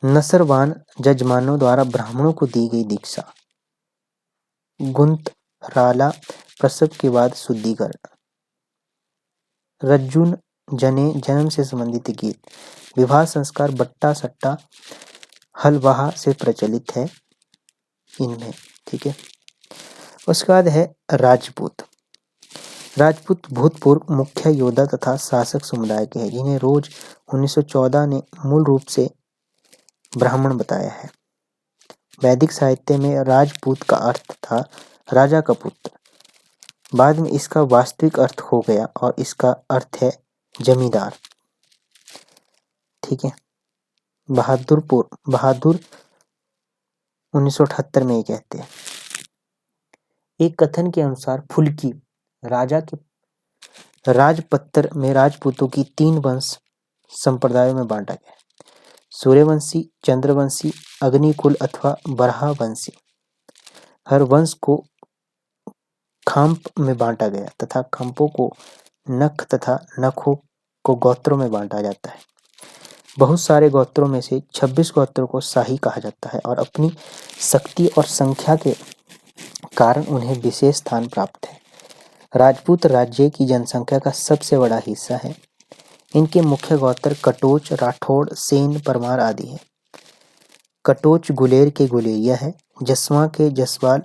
नसरवान जजमानों द्वारा ब्राह्मणों को दी गई दीक्षा। गुंतराला प्रसव के बाद शुद्धिकरण। रज्जुन जने जन्म से संबंधित गीत। विवाह संस्कार बट्टा सट्टा हलवाहा से प्रचलित है इनमें। ठीक है। उसके बाद है राजपूत भूतपूर्व मुख्य योद्धा तथा शासक समुदाय के हैं जिन्हें रोज 1914 ने मूल रूप से ब्राह्मण बताया है। वैदिक साहित्य में राजपूत का अर्थ था राजा का पुत्र। बाद में इसका वास्तविक अर्थ हो गया और इसका अर्थ है जमींदार। ठीक है। बहादुर 1978 में ये कहते हैं। एक कथन के अनुसार फुल्की राजा के राजपत्र में राजपूतों की 3 वंश संप्रदायों में बांटा गया। सूर्यवंशी, चंद्रवंशी, अग्निकुल अथवा बराहवंशी। हर वंश को खाम्प में बांटा गया तथा खाम्पों को नख तथा नखों को गोत्रों में बांटा जाता है। बहुत सारे गोत्रों में से 26 गोत्रों को शाही कहा जाता है और अपनी शक्ति और संख्या के कारण उन्हें विशेष स्थान प्राप्त है। राजपूत राज्य की जनसंख्या का सबसे बड़ा हिस्सा है। इनके मुख्य गोत्र कटोच, राठौड़, सेन, परमार आदि है। कटोच गुलेर के गुलेरिया है, जसवां के जसवाल,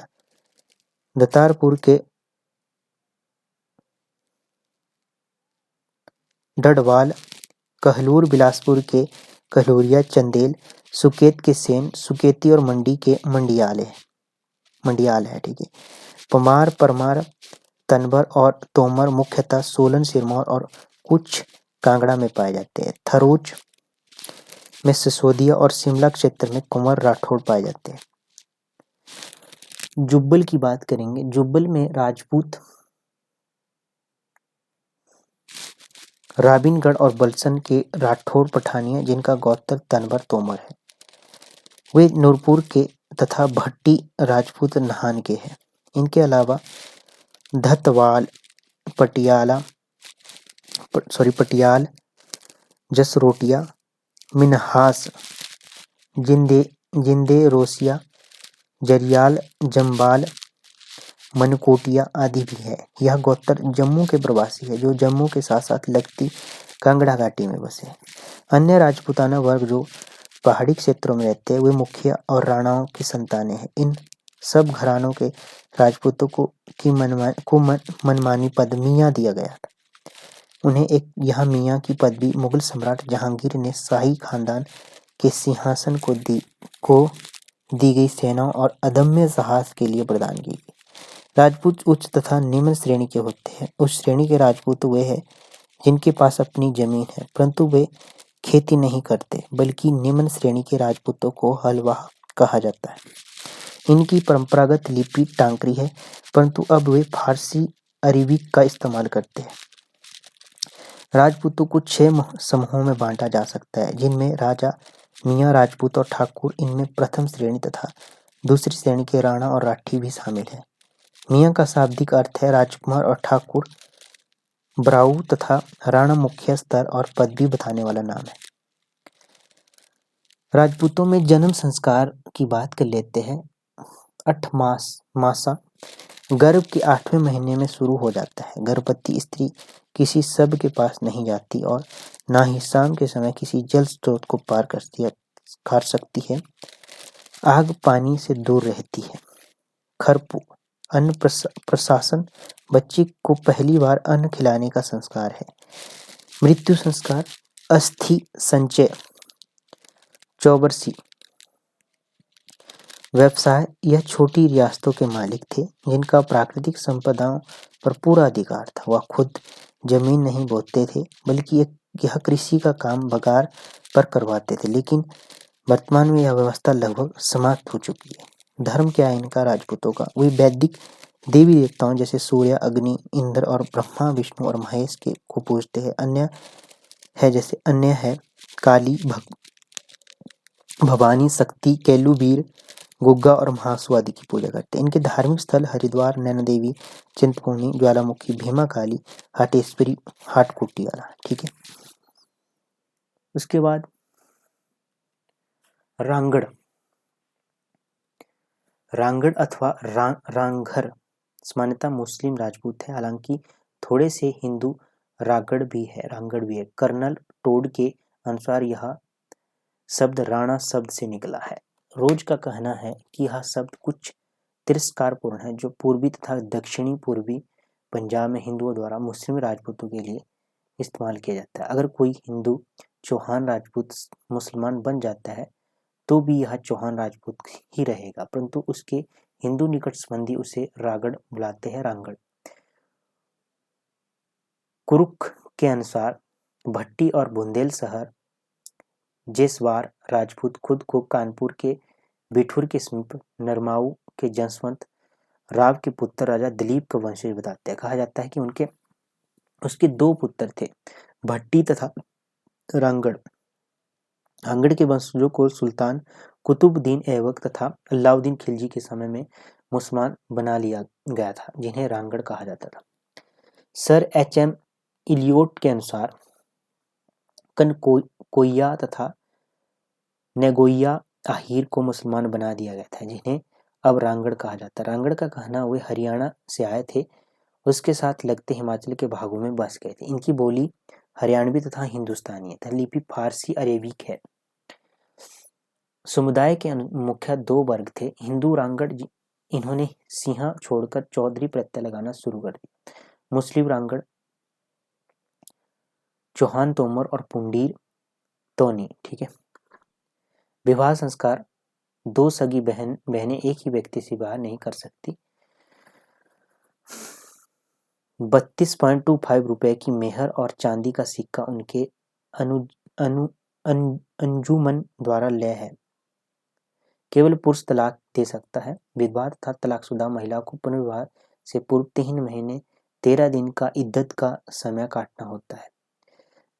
दतारपुर के डडवाल, कहलूर बिलासपुर के कहलूरिया, चंदेल, सुकेत के सेन, सुकेती और मंडी के मंडियाल है। ठीक है। पमार, परमार, तनबर और तोमर मुख्यतः सोलन, सिरमौर और कुछ कांगड़ा में पाए जाते हैं। थरोच में सिसोदिया और शिमला क्षेत्र में कुंवर राठौड़ पाए जाते हैं। जुब्बल की बात करेंगे। जुब्बल में राजपूत राबिनगढ़ और बलसन के राठौड़ पठानिया जिनका गोत्र तनबर तोमर है। वे नूरपुर के तथा भट्टी राजपूत नाहन के हैं। इनके अलावा धतवाल, पटियाल, जसरोटिया, मिन्हास, जिंदे रोसिया, जरियाल, जम्बाल, मनकोटिया आदि भी है। यह गोत्र जम्मू के प्रवासी है जो जम्मू के साथ साथ लगती कांगड़ा घाटी में बसे हैं। अन्य राजपूताना वर्ग जो पहाड़ी क्षेत्रों में रहते हैं वे मुखिया और राणाओं की संतानें हैं। इन सब घरानों के राजपूतों को मनमानी पद मियाँ दिया गया था। उन्हें एक यहाँ मियाँ की पदवी मुगल सम्राट जहांगीर ने शाही खानदान के सिंहासन को दी गई सेनाओं और अदम्य साहस के लिए प्रदान की गई। राजपूत उच्च तथा निम्न श्रेणी के होते हैं। उस श्रेणी के राजपूत वे हैं जिनके पास अपनी जमीन है परंतु वे खेती नहीं करते, बल्कि निम्न श्रेणी के राजपूतों को हलवाह कहा जाता है। इनकी परंपरागत लिपि टांकरी है परंतु अब वे फारसी अरबिक का इस्तेमाल करते हैं। राजपूतों को 6 समूहों में बांटा जा सकता है जिनमें राजा, मियाँ राजपूत और ठाकुर इनमें प्रथम श्रेणी तथा दूसरी श्रेणी के राणा और राठी भी शामिल है। मियाँ का शाब्दिक अर्थ है राजकुमार और ठाकुर ब्राऊ तथा राणा मुख्य स्तर और पदवी बताने वाला नाम है। राजपूतों में जन्म संस्कार की बात कर लेते हैं। 8 मासा गर्भ के 8वें महीने में शुरू हो जाता है। गर्भवती स्त्री किसी शव के पास नहीं जाती और ना ही शाम के समय किसी जल स्रोत को पार कर सकती है। आग पानी से दूर रहती है। खरपू अन्न प्रशासन बच्चे को पहली बार अन्न खिलाने का संस्कार है। मृत्यु संस्कार अस्थि संचय चौबरसी। व्यवसाय यह छोटी रियासतों के मालिक थे जिनका प्राकृतिक संपदाओं पर पूरा अधिकार था। वह खुद जमीन नहीं बोते थे बल्कि यह कृषि का काम बगार पर करवाते थे, लेकिन वर्तमान में यह व्यवस्था लगभग समाप्त हो चुकी है। धर्म क्या है इनका राजपूतों का? वे वैदिक देवी देवताओं जैसे सूर्य, अग्नि, इंद्र और ब्रह्मा, विष्णु और महेश को पूजते हैं। अन्य है काली, भवानी, शक्ति, केलुबीर, गुग्गा और महासु आदि की पूजा करते हैं। इनके धार्मिक स्थल हरिद्वार, नैना देवी, चिंतपूर्णी, ज्वालामुखी, भीमा काली, हाटेश्वरी, हाटकोटी वाला। ठीक है। उसके बाद रांगड़ अथवा रांघर सामान्यतः मुस्लिम राजपूत है, हालांकि थोड़े से हिंदू रांगड़ भी है। कर्नल टोड के अनुसार यह शब्द राणा शब्द से निकला है। रोज का कहना है कि यह शब्द कुछ तिरस्कारपूर्ण है जो पूर्वी तथा दक्षिणी पूर्वी पंजाब में हिंदुओं द्वारा मुस्लिम राजपूतों के लिए इस्तेमाल किया जाता है। अगर कोई हिंदू चौहान राजपूत मुसलमान बन जाता है तो भी यह चौहान राजपूत ही रहेगा, परंतु उसके हिंदू निकट संबंधी उसे रागड़ बुलाते हैं, रांगड़। कुरुख के अनुसार भट्टी और बुंदेलशहर जेसवार राजपूत खुद को कानपुर के बिठूर के समीप नरमाऊ के जसवंत राव के पुत्र राजा दिलीप का वंशज बताते हैं। कहा जाता है कि उसके 2 पुत्र थे, भट्टी तथा रांगड़। रांगड़ के वंशजों को सुल्तान कुतुबुद्दीन ऐबक तथा अलाउद्दीन खिलजी के समय में मुसलमान बना लिया गया था, जिन्हें रांगड़ कहा जाता था। Sir H.M. इलियोट के अनुसार कनकोइया तथा नेगोइया आहिर को मुसलमान बना दिया गया था, जिन्हें अब रांगड़ कहा जाता है। रांगड़ का कहना वे हरियाणा से आए थे, उसके साथ लगते हिमाचल के भागों में बस गए थे। इनकी बोली हरियाणवी तथा हिंदुस्तानी है। लिपि फारसी अरेबिक है। समुदाय के मुख्य 2 वर्ग थे, हिंदू रांगड़, इन्होंने सिंहा छोड़कर चौधरी प्रत्यय लगाना शुरू कर दिया। मुस्लिम रांगड़ चौहान तोमर और पुंडीर तोनी। ठीक है। विवाह संस्कार 2 सगी बहनें एक ही व्यक्ति से विवाह नहीं कर सकती। 32.25 रुपए की मेहर और चांदी का सिक्का उनके अंजुमन द्वारा लय है। केवल पुरुष तलाक दे सकता है। विधवा तथा तलाकशुदा महिला को पुनर्विवाह से पूर्व 3 महीने 13 दिन का इद्दत का समय काटना होता है।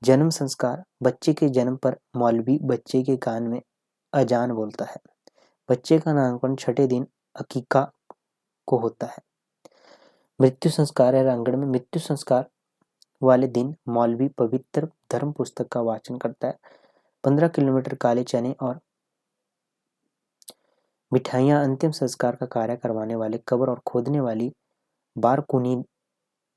जन्म संस्कार बच्चे के जन्म पर मौलवी बच्चे के कान में अजान बोलता है। बच्चे का नामकरण 6ठे दिन अकीका को होता है। मृत्यु संस्कार है रांगड़ में। मृत्यु संस्कार वाले दिन मौलवी पवित्र धर्म पुस्तक का वाचन करता है। 15 किलोमीटर काले चने और मिठाइयाँ अंतिम संस्कार का कार्य करवाने वाले कब्र और खोदने वाली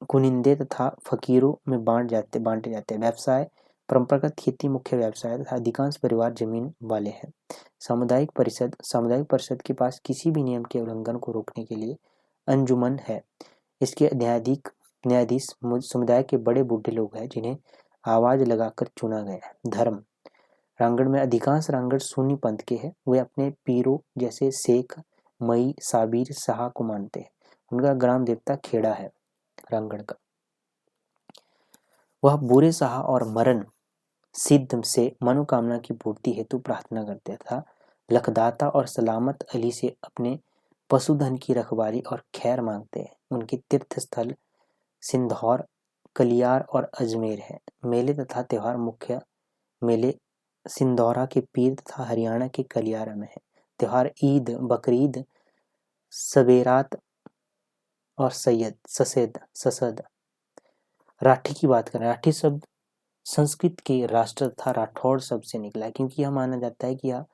कुनिंदे तथा फकीरों में बांटे जाते हैं। व्यवसाय परंपरागत खेती मुख्य व्यवसाय तथा अधिकांश परिवार जमीन वाले हैं। सामुदायिक परिषद के पास किसी भी नियम के उल्लंघन को रोकने के लिए अंजुमन है। इसके न्यायाधीश समुदाय के बड़े बूढ़े लोग हैं जिन्हें आवाज लगाकर चुना गया है। धर्म रांगड़ में अधिकांश रांगड़ सुन्नी पंथ के हैं। वे अपने पीरों जैसे शेख मई साबिर शाह को मानते हैं। उनका ग्राम देवता खेड़ा है रांगड़ का। वह बूरे शाह और मरण सिद्ध से मनोकामना की पूर्ति हेतु प्रार्थना करते तथा लखदाता और सलामत अली से अपने पशुधन की रखवाली और खैर मांगते हैं। उनके तीर्थ स्थल सिंधौर कलियार और अजमेर है। मेले तथा त्योहार मुख्य मेले सिंधौरा के पीर तथा हरियाणा के कलियारा में है। त्योहार ईद बकरीद सबेरात और ससद। राठी की बात करें, राठी शब्द संस्कृत के राष्ट्र तथा राठौड़ शब्द से निकला है, क्योंकि यह माना जाता है कि यह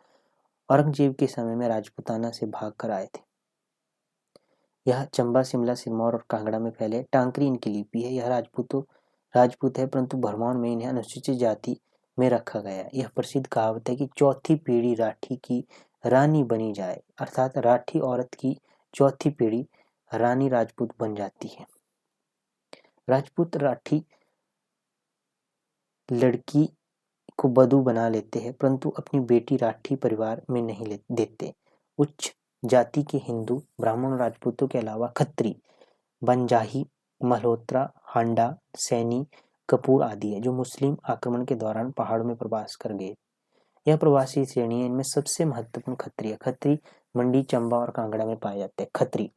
औरंगजेब के समय में राजपूताना से भाग कर आए थे। यह चंबा शिमला सिरमौर और कांगड़ा में फैले। टांकरी इनकी लिपि है। यह राजपूत है, परंतु भरमौर में इन्हें अनुसूचित जाति में रखा गया। यह प्रसिद्ध कहावत है कि चौथी पीढ़ी राठी की रानी बनी जाए, अर्थात राठी औरत की चौथी पीढ़ी रानी राजपूत बन जाती है। राजपूत राठी लड़की को बधू बना लेते हैं, परंतु अपनी बेटी राठी परिवार में नहीं देते। उच्च जाति के हिंदू ब्राह्मण और राजपूतों के अलावा खत्री बंजाही मल्होत्रा हांडा सैनी कपूर आदि है, जो मुस्लिम आक्रमण के दौरान पहाड़ों में प्रवास कर गए। यह प्रवासी श्रेणी है। इनमें सबसे महत्वपूर्ण खत्री है। खत्री मंडी चंबा और कांगड़ा में पाए जाते हैं। खत्री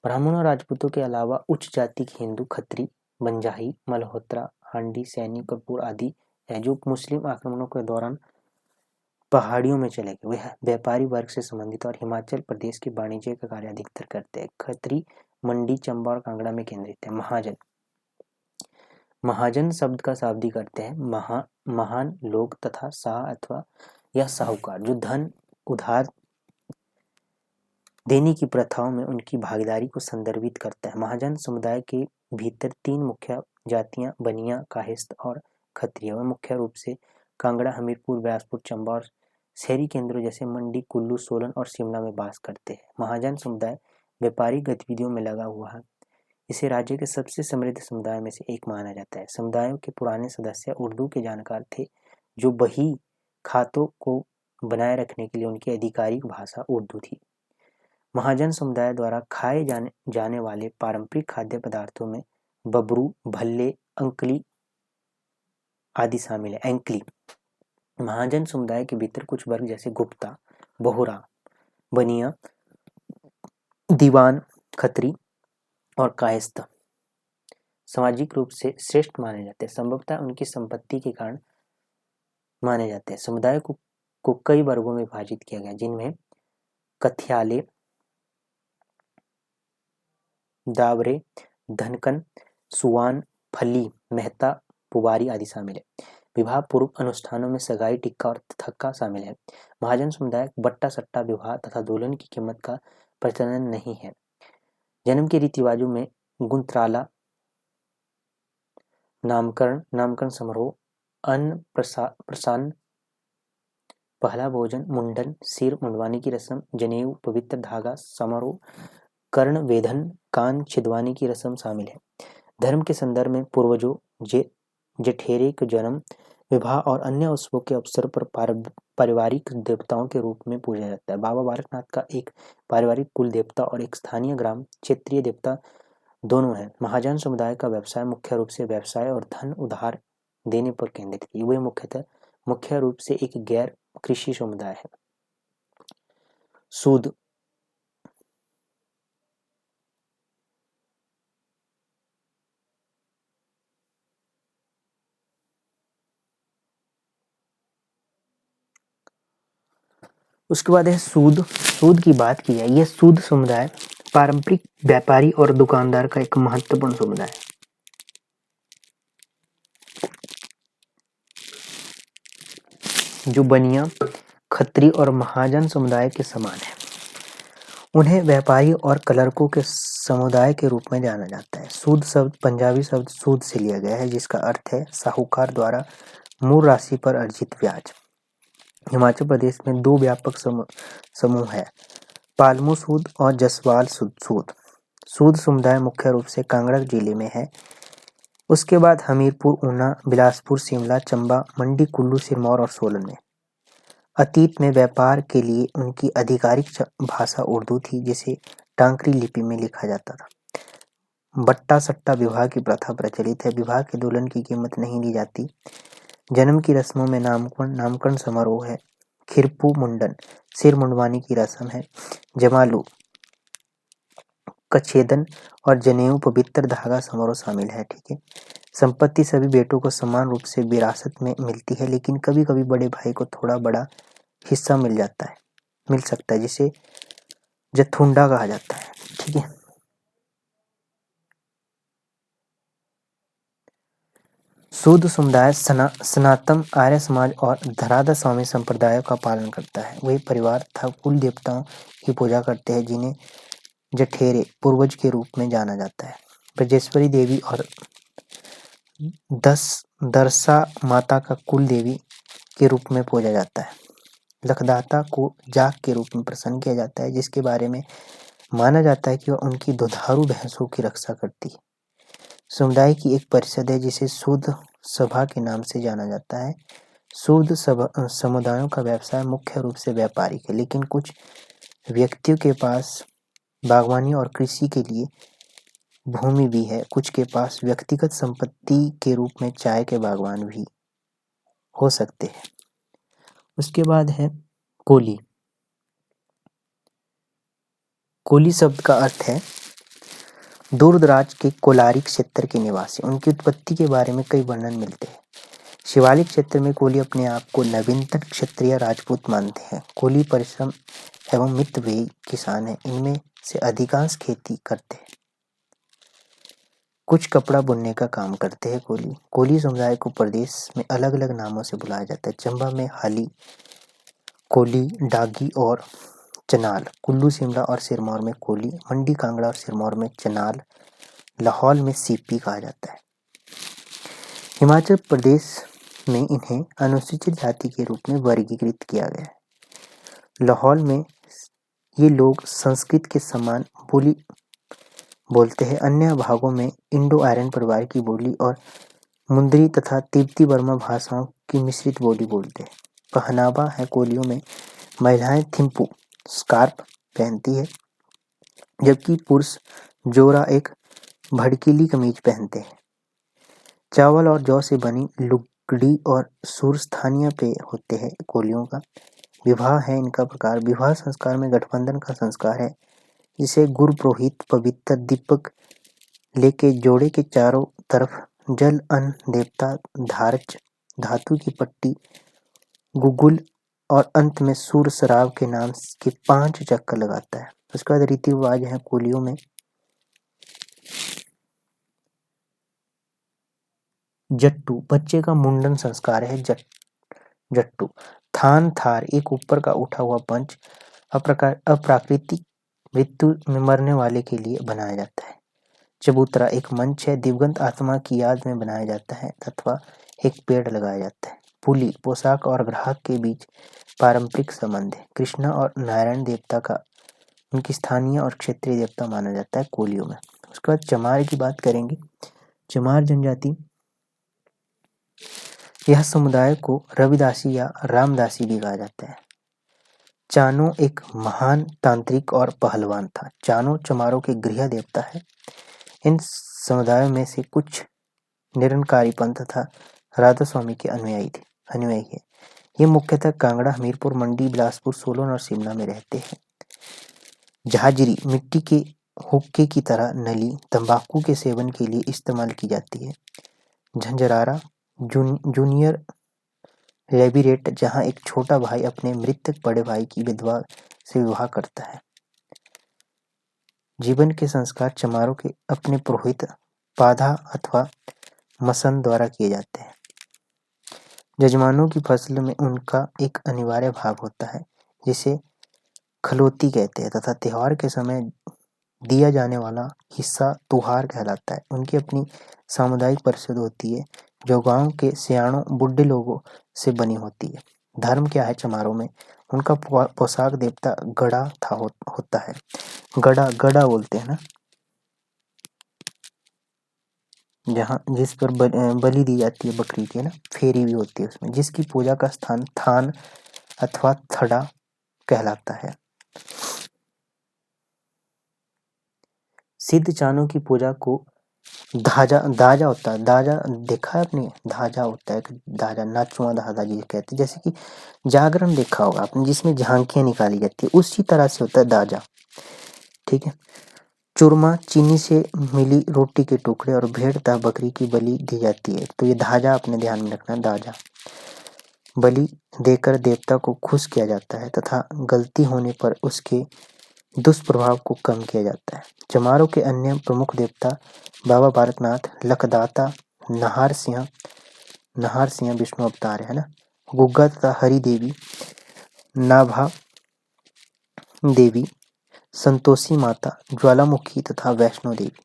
ब्राह्मणों और राजपूतों के अलावा उच्च जाति के हिंदू खत्री बंजाही मल्होत्रा हांडी सैनी कपूर आदि है, जो मुस्लिम आक्रमणों के दौरान पहाड़ियों में चले गए। वह व्यापारी वर्ग से संबंधित और हिमाचल प्रदेश के वाणिज्य का कार्य अधिकतर करते हैं। खत्री मंडी चंबा और कांगड़ा में केंद्रित है। महाजन शब्द का शाब्दिक अर्थ है महान लोग तथा शाह अथवा यह साहूकार, जो धन उधार देने की प्रथाओं में उनकी भागीदारी को संदर्भित करता है। महाजन समुदाय के भीतर 3 मुख्य जातियां बनिया कायस्थ और खत्रिय व मुख्य रूप से कांगड़ा हमीरपुर बिलासपुर चंबा और शहरी केंद्रों जैसे मंडी कुल्लू सोलन और शिमला में वास करते हैं। महाजन समुदाय व्यापारिक गतिविधियों में लगा हुआ है। इसे राज्य के सबसे समृद्ध समुदाय में से एक माना जाता है। समुदायों के पुराने सदस्य उर्दू के जानकार थे, जो बही खातों को बनाए रखने के लिए उनकी आधिकारिक भाषा उर्दू थी। महाजन समुदाय द्वारा खाए जाने वाले पारंपरिक खाद्य पदार्थों में बबरू भल्ले अंकली आदि शामिल है। एंकली महाजन समुदाय के भीतर कुछ वर्ग जैसे गुप्ता बोहरा बनिया दीवान खत्री और कायस्थ सामाजिक रूप से श्रेष्ठ माने जाते हैं। संभवतः उनकी संपत्ति के कारण माने जाते हैं। समुदाय को कई वर्गों में विभाजित किया गया, जिनमें कथियाले दावरे धनकन सुवान फली मेहता पुवारी आदि शामिल है। विवाह पूर्व अनुष्ठानों में सगाई टिक्का और थक्का शामिल है। महाजन समुदाय बट्टा सट्टा विवाह तथा दुल्हन की कीमत का प्रचलन नहीं है। जन्म के रीति रिवाजों में गुंत्राला नामकरण समारोह अन्न प्रसान पहला भोजन मुंडन सिर मुंडवाने की रस्म जनेऊ पवित्र धागा समारोह कर्ण वेधन कान छिदवाने की रस्म शामिल है। धर्म के संदर्भ में पूर्वजों जेठेरे के जन्म विवाह और अन्य उत्सवों के अवसर पर पारिवारिक देवताओं के रूप में पूजा जाता है। बाबा बालकनाथ का एक पारिवारिक कुल देवता और एक स्थानीय ग्राम क्षेत्रीय देवता दोनों हैं। महाजन समुदाय का व्यवसाय मुख्य रूप से व्यवसाय और धन उधार देने पर केंद्रित है। वे मुख्य रूप से एक गैर कृषि समुदाय है। सूद उसके बाद है सूद की बात की जाए। यह सूद समुदाय पारंपरिक व्यापारी और दुकानदार का एक महत्वपूर्ण समुदाय है। जो बनिया, खत्री और महाजन समुदाय के समान है। उन्हें व्यापारी और कलरकों के समुदाय के रूप में जाना जाता है। सूद शब्द पंजाबी शब्द सूद से लिया गया है, जिसका अर्थ है साहूकार द्वारा मूल राशि पर अर्जित ब्याज। हिमाचल प्रदेश में दो व्यापक समूह है, पालमू सूद और जसवाल सूद। सूद समुदाय मुख्य रूप से कांगड़ा जिले में है। उसके बाद हमीरपुर, ऊना, बिलासपुर, शिमला, चंबा, मंडी, कुल्लू, सिरमौर और सोलन में। अतीत में व्यापार के लिए उनकी आधिकारिक भाषा उर्दू थी, जिसे टांकरी लिपि में लिखा जाता था। बट्टा सट्टा विवाह की प्रथा प्रचलित है। विवाह के दुल्हन की कीमत नहीं ली जाती। जन्म की रस्मों में नामकरण समारोह है। खिरपू मुंडन, सिर मुंडवाने की रस्म है। जमालू, कछेदन और जनेऊ पवित्र धागा समारोह शामिल है। ठीक है। संपत्ति सभी बेटों को समान रूप से विरासत में मिलती है, लेकिन कभी कभी बड़े भाई को थोड़ा बड़ा हिस्सा मिल सकता है, जिसे जथुंडा कहा जाता है। ठीक है। सूद समुदाय सनातन आर्य समाज और धराधा स्वामी संप्रदायों का पालन करता है। वे परिवार तथा कुल देवताओं की पूजा करते हैं, जिन्हें जठेरे पूर्वज के रूप में जाना जाता है। ब्रजेश्वरी देवी और दरसा माता का कुल देवी के रूप में पूजा जाता है। लखदाता को जाग के रूप में प्रसन्न किया जाता है, जिसके बारे में माना जाता है कि वह उनकी दुधारू भैंसों की रक्षा करती है। समुदाय की एक परिषद है, जिसे सूद सभा के नाम से जाना जाता है। सूद समुदायों का व्यवसाय मुख्य रूप से व्यापारिक है, लेकिन कुछ व्यक्तियों के पास बागवानी और कृषि के लिए भूमि भी है। कुछ के पास व्यक्तिगत संपत्ति के रूप में चाय के बागवान भी हो सकते हैं। उसके बाद है कोली। कोली शब्द का अर्थ है दूर दराज के कोलारी क्षेत्र के निवासी। उनकी उत्पत्ति के बारे में कई वर्णन मिलते हैं। शिवालिक क्षेत्र में कोली अपने आप को नवीनतम क्षत्रिय राजपूत मानते हैं। कोली परिश्रम एवं मितव्ययी किसान हैं। इनमें से अधिकांश खेती करते हैं। कुछ कपड़ा बुनने का काम करते हैं। कोली समुदाय को प्रदेश में अलग अलग नामों से बुलाया जाता है। चंबा में हाली, कोली, डागी और चनाल। कुल्लू, शिमला और सिरमौर में कोली। मंडी, कांगड़ा और सिरमौर में चनाल। लाहौल में सीपी कहा जाता है। हिमाचल प्रदेश में इन्हें अनुसूचित जाति के रूप में वर्गीकृत किया गया है। लाहौल में ये लोग संस्कृत के समान बोली बोलते हैं। अन्य भागों में इंडो आर्यन परिवार की बोली और मुंदरी तथा तिब्बती बर्मा भाषाओं की मिश्रित बोली बोलते हैं। पहनावा है कोलियों में महिलाएं थिम्पू स्कार्फ पहनती है, जबकि पुरुष जोरा एक भड़कीली कमीज पहनते हैं। चावल और जौ से बनी लुगड़ी और सूर स्थानीय पेय होते हैं। कोलियों का विवाह है इनका प्रकार। विवाह संस्कार में गठबंधन का संस्कार है, जिसे गुरु पुरोहित पवित्र दीपक लेके जोड़े के चारों तरफ जल, अन्न, देवता, धारच, धातु की पट्टी, गुगुल और अंत में सूर शराब के नाम के 5 चक्कर लगाता है। उसके बाद रीति रिवाज है कोलियों में। जट्टू बच्चे का मुंडन संस्कार है। जट्टू थान थार एक ऊपर का उठा हुआ पंच अप्राकृतिक मृत्यु में मरने वाले के लिए बनाया जाता है। चबूतरा एक मंच है, दिवंगत आत्मा की याद में बनाया जाता है अथवा एक पेड़ लगाया जाता है। पुली पोशाक और ग्राहक के बीच पारंपरिक संबंध है। कृष्णा और नारायण देवता का उनकी स्थानीय और क्षेत्रीय देवता माना जाता है कोलियों में। उसके बाद चमार की बात करेंगे। चमार जनजाति, यह समुदाय को रविदासी या रामदासी भी कहा जाता है। चानो एक महान तांत्रिक और पहलवान था। चानो चमारों के गृह देवता है। इन समुदायों में से कुछ निरंकारी पंथ तथा राधा स्वामी के अनुयायी है। ये मुख्यतः कांगड़ा, हमीरपुर, मंडी, बिलासपुर, सोलन और शिमला में रहते हैं। झाजरी मिट्टी के हुक्के की तरह नली तंबाकू के सेवन के लिए इस्तेमाल की जाती है। झंझरारा जूनियर लेबिरेट, जहाँ एक छोटा भाई अपने मृतक बड़े भाई की विधवा से विवाह करता है। जीवन के संस्कार चमारों के अपने पुरोहित पाधा अथवा मसन द्वारा किए जाते हैं। जजमानों की फसल में उनका एक अनिवार्य भाग होता है जिसे खलोती कहते हैं तथा त्योहार के समय दिया जाने वाला हिस्सा तुहार कहलाता है। उनकी अपनी सामुदायिक परिषद होती है जो गांव के सियाणों बुढ़े लोगों से बनी होती है। धर्म क्या है चमारों में? उनका पोशाक देवता गड़ा होता है। गड़ा गड़ा बोलते हैं ना, जहाँ जिस पर बलि दी जाती है बकरी की, है ना, फेरी भी होती है उसमें, जिसकी पूजा का स्थान थान अथवा थड़ा कहलाता है। सिद्ध चानों की पूजा को दाजा होता है। दाजा देखा है आपने? दाजा होता है, दाजा नाचुआ दादा जी कहते हैं, जैसे कि जागरण देखा होगा आपने जिसमें झांकियां निकाली जाती है, उसी तरह से होता है दाजा। ठीक है। चूरमा, चीनी से मिली रोटी के टुकड़े और भेड़ तथा बकरी की बलि दी जाती है, तो ये धाजा अपने ध्यान में रखना। दाजा बलि देकर देवता को खुश किया जाता है तथा गलती होने पर उसके दुष्प्रभाव को कम किया जाता है। चमारों के अन्य प्रमुख देवता बाबा बालकनाथ, लखदाता, नहार सिंह विष्णु अवतार है ना, गुग्गा तथा हरि देवी, नाभा देवी, संतोषी माता, ज्वालामुखी तथा वैष्णो देवी।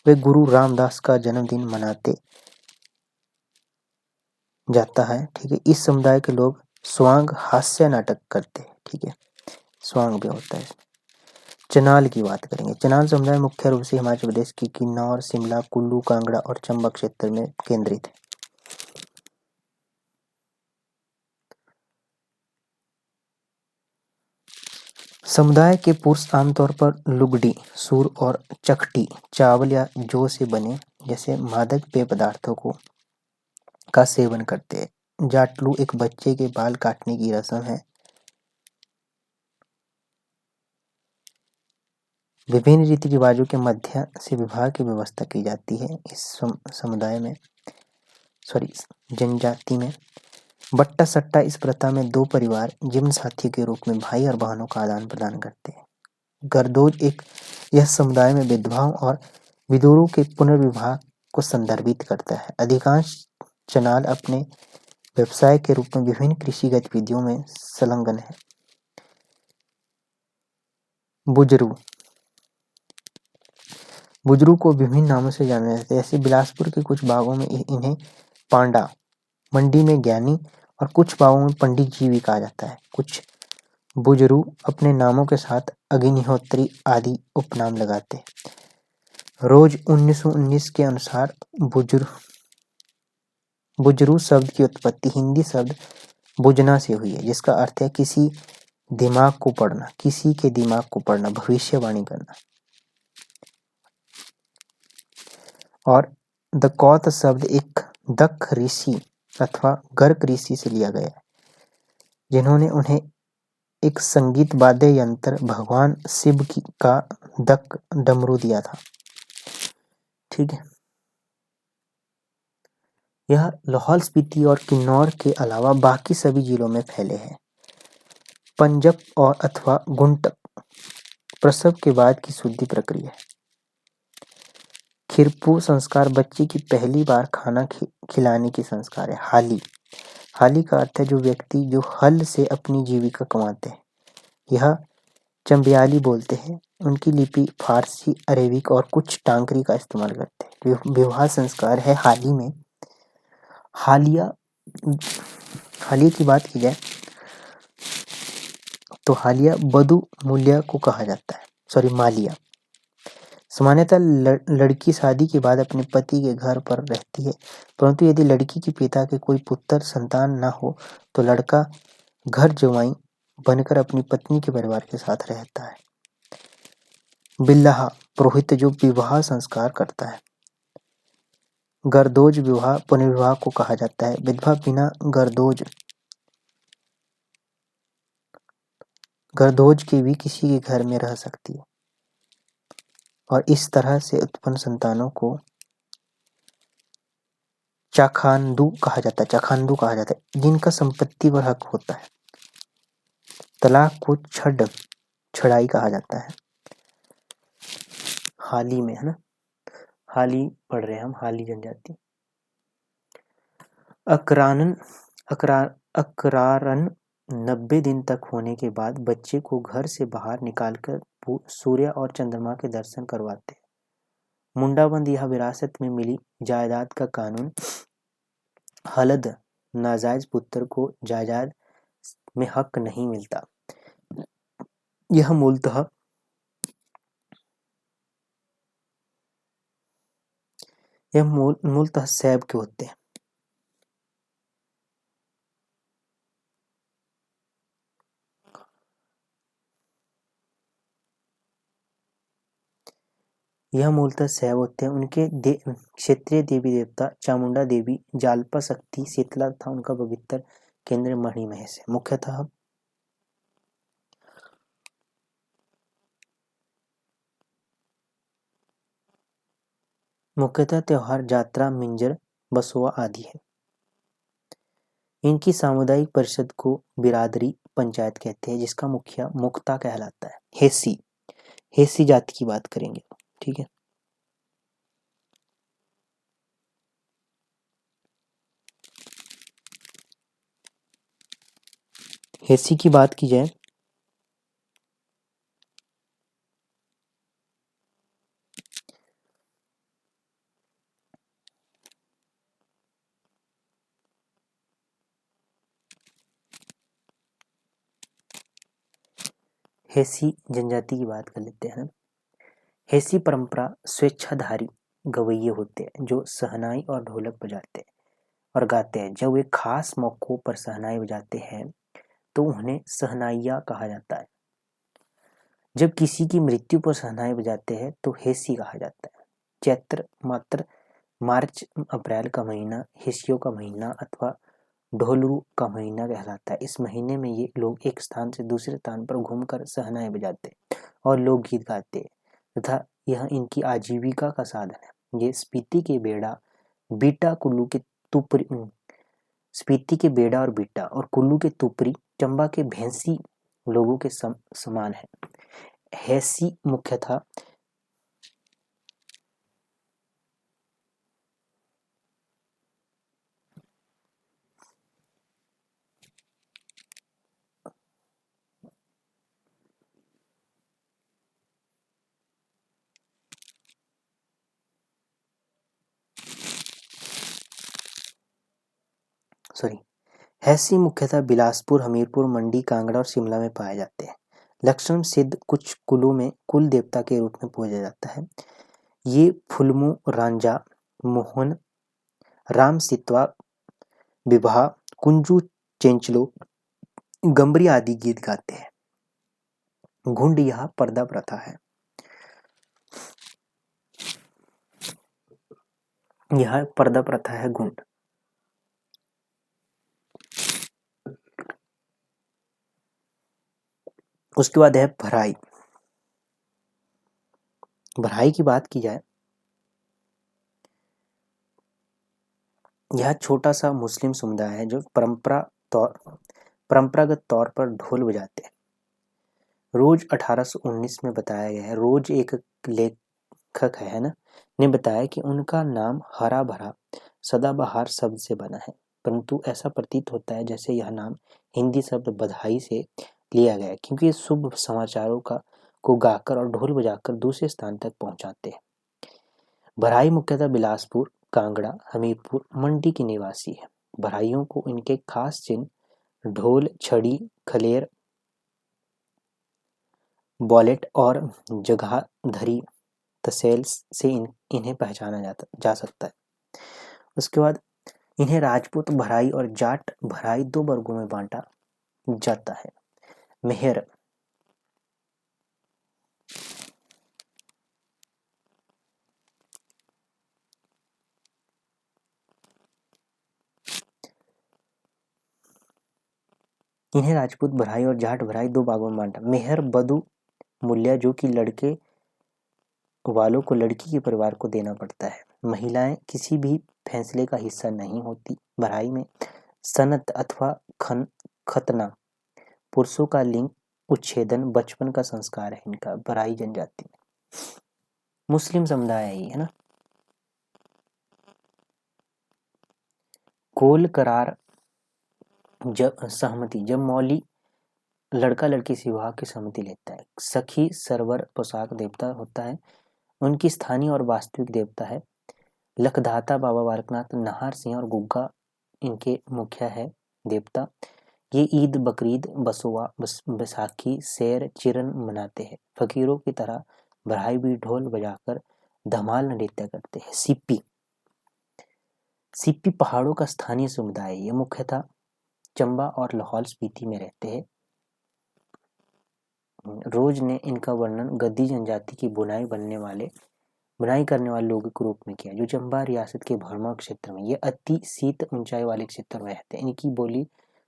वे गुरु रामदास का जन्मदिन मनाते जाता है। ठीक है। इस समुदाय के लोग स्वांग हास्य नाटक करते हैं। ठीक है, स्वांग भी होता है। चनाल की बात करेंगे। चनाल समुदाय मुख्य रूप से हिमाचल प्रदेश की किन्नौर, शिमला, कुल्लू, कांगड़ा और चंबा क्षेत्र में केंद्रित है। समुदाय के पुरुष आमतौर पर लुगडी, सूर और चखटी चावल या जौ से बने जैसे मादक पेय पदार्थों का सेवन करते हैं। जाटलू एक बच्चे के बाल काटने की रस्म है। विभिन्न रीति रिवाजों के मध्य से विवाह की व्यवस्था की जाती है। इस समुदाय में जनजाति में बट्टा सट्टा इस प्रथा में दो परिवार जीवन साथी के रूप में भाई और बहनों का आदान प्रदान करते हैं। गरदोज यह समुदाय में विधवाओं और विधुरों के पुनर्विवाह को संदर्भित करता है। अधिकांश चनाल अपने व्यवसाय के रूप में विभिन्न कृषि गतिविधियों में संलग्न है। बुजरू को विभिन्न नामों से जाना जाता है। ऐसे बिलासपुर के कुछ भागों में इन्हें पांडा, मंडी में ज्ञानी और कुछ भागों में पंडित जी भी कहा जाता है। कुछ बुजरू अपने नामों के साथ अग्निहोत्री आदि उपनाम लगाते हैं। रोज 1919 के अनुसार बुजरू शब्द की उत्पत्ति हिंदी शब्द बुजना से हुई है, जिसका अर्थ है किसी के दिमाग को पढ़ना, भविष्यवाणी करना। और दकौत शब्द एक दक्ख ऋषि अथवा गर्क ऋषि से लिया गया है, जिन्होंने उन्हें एक संगीत वाद्य यंत्र भगवान शिव का दक्ख डमरू दिया था। ठीक है। यह लाहौल स्पीति और किन्नौर के अलावा बाकी सभी जिलों में फैले हैं। पंजप और अथवा गुंटक प्रसव के बाद की शुद्धि प्रक्रिया। खिरपू संस्कार बच्चे की पहली बार खाना खिलाने की संस्कार है। हाली का अर्थ है जो व्यक्ति जो हल से अपनी जीविका कमाते हैं। यह चंबियाली बोलते हैं। उनकी लिपि फारसी, अरेबिक और कुछ टांकरी का इस्तेमाल करते हैं। विवाह संस्कार है हाली में। हालिया की बात की जाए तो हालिया बधू मूल्य को कहा जाता है। मालिया सामान्यतः लड़की शादी के बाद अपने पति के घर पर रहती है, परंतु यदि लड़की के पिता के कोई पुत्र संतान न हो तो लड़का घर जवाई बनकर अपनी पत्नी के परिवार के साथ रहता है। बिल्लाहा पुरोहित जो विवाह संस्कार करता है। गर्दोज विवाह पुनर्विवाह को कहा जाता है। विधवा बिना गर्दोज के भी किसी के घर में रह सकती है और इस तरह से उत्पन्न संतानों को चाखांदू कहा जाता है, जिनका संपत्ति पर हक होता है। तलाक को छड़ाई कहा जाता है। हाली में, है ना, हाली पढ़ रहे हैं हम, हाली जनजाति। अकरानन अकरारन 90 दिन तक होने के बाद बच्चे को घर से बाहर निकालकर सूर्य और चंद्रमा के दर्शन करवाते हैं। मुंडाबंद यह विरासत में मिली जायदाद का कानून। हलद नाजायज पुत्र को जायदाद में हक नहीं मिलता। यह मूलतः सैब के होते हैं। यह मूलतः सैब होते हैं। उनके क्षेत्रीय देवी देवता चामुंडा देवी, जालपा शक्ति, शीतला तथा उनका पवित्र केंद्र मणिमहेश है। मुख्यतः त्योहार जात्रा, मिंजर, बसोआ आदि है। इनकी सामुदायिक परिषद को बिरादरी पंचायत कहते हैं, जिसका मुखिया मुख्ता कहलाता है। हेसी जाति की बात करेंगे, ठीक है। हेसी की बात की जाए हेसी जनजाति की बात कर लेते हैं। हेसी परंपरा स्वेच्छाधारी गवैये होते हैं जो सहनाई और ढोलक बजाते हैं और गाते हैं। जब वे खास मौकों पर सहनाई बजाते हैं तो उन्हें सहनाइया कहा जाता है। जब किसी की मृत्यु पर सहनाई बजाते हैं तो हेसी कहा जाता है। चैत्र मार्च अप्रैल का महीना हेसियों का महीना अथवा ढोलरू का महीना कहलाता है। इस महीने में ये लोग एक स्थान से दूसरे स्थान पर घूमकर सहनाएं बजाते और लोकगीत गाते तथा यह इनकी आजीविका का साधन है। ये स्पीति के बेड़ा और बीटा और कुल्लू के तुपरी चंबा के भैंसी लोगों के समान है। हेसी मुख्यतः बिलासपुर, हमीरपुर, मंडी, कांगड़ा और शिमला में पाए जाते हैं। लक्ष्मण सिद्ध कुछ कुलों में कुल देवता के रूप में पूजा जाता है। ये फुलमू, रांझा, मोहन, राम सितवा, विवाह, कुंजू, चेंचलो, गंबरी आदि गीत गाते हैं। घुंड यह पर्दा प्रथा है। यह पर्दा प्रथा है घुंड। उसके बाद है भराई। भराई की बात की जाए, यह छोटा सा मुस्लिम समुदाय है जो परंपरागत तौर पर ढोल बजाते हैं। रोज 1819 में बताया गया है, रोज एक लेखक है ना, ने बताया कि उनका नाम हरा भरा सदाबहार शब्द से बना है, परंतु ऐसा प्रतीत होता है जैसे यह नाम हिंदी शब्द बधाई से लिया गया है, क्योंकि शुभ समाचारों को गाकर और ढोल बजाकर दूसरे स्थान तक पहुंचाते हैं। भराई मुख्यतः बिलासपुर, कांगड़ा, हमीरपुर, मंडी की निवासी है। भराइयों को इनके खास चिन्ह ढोल, छड़ी, खलेर, बॉलेट और जगाधरी तसेल से इन्हें पहचाना जा सकता है। उसके बाद इन्हें राजपूत भराई और जाट भराई दो वर्गों में बांटा जाता है। मेहर इन्हें राजपूत भराई और जाट भराई दो भागों में बांटा। मेहर बधू मूल्य जो कि लड़के वालों को लड़की के परिवार को देना पड़ता है। महिलाएं किसी भी फैसले का हिस्सा नहीं होती। भराई में सनत अथवा खतना पुरुषों का लिंग उच्छेदन बचपन का संस्कार है इनका। भराई जनजाति में मुस्लिम समुदाय है ना। कोल करार जब सहमति, जब मौली लड़का लड़की से विवाह की सहमति लेता है। सखी सरवर पोशाक देवता होता है, उनकी स्थानीय और वास्तविक देवता है। लखदाता बाबा बालकनाथ, नाहर सिंह और गुग्गा इनके मुखिया है देवता। ये ईद, बकरीद, बसोवा, बैसाखी, सैर, चिरन मनाते हैं। फकीरों की तरह बढ़ाई भी ढोल बजाकर धमाल नृत्य करते हैं। सिप्पी, सिप्पी पहाड़ों का स्थानीय समुदाय है। ये मुख्यतः चंबा और लाहौल स्पीति में रहते हैं। रोज ने इनका वर्णन गद्दी जनजाति की बुनाई करने वाले लोगों के रूप में किया, जो चंबा रियासत के भरमौर क्षेत्र में, ये अति शीत ऊंचाई वाले क्षेत्र में रहते हैं। इनकी बोली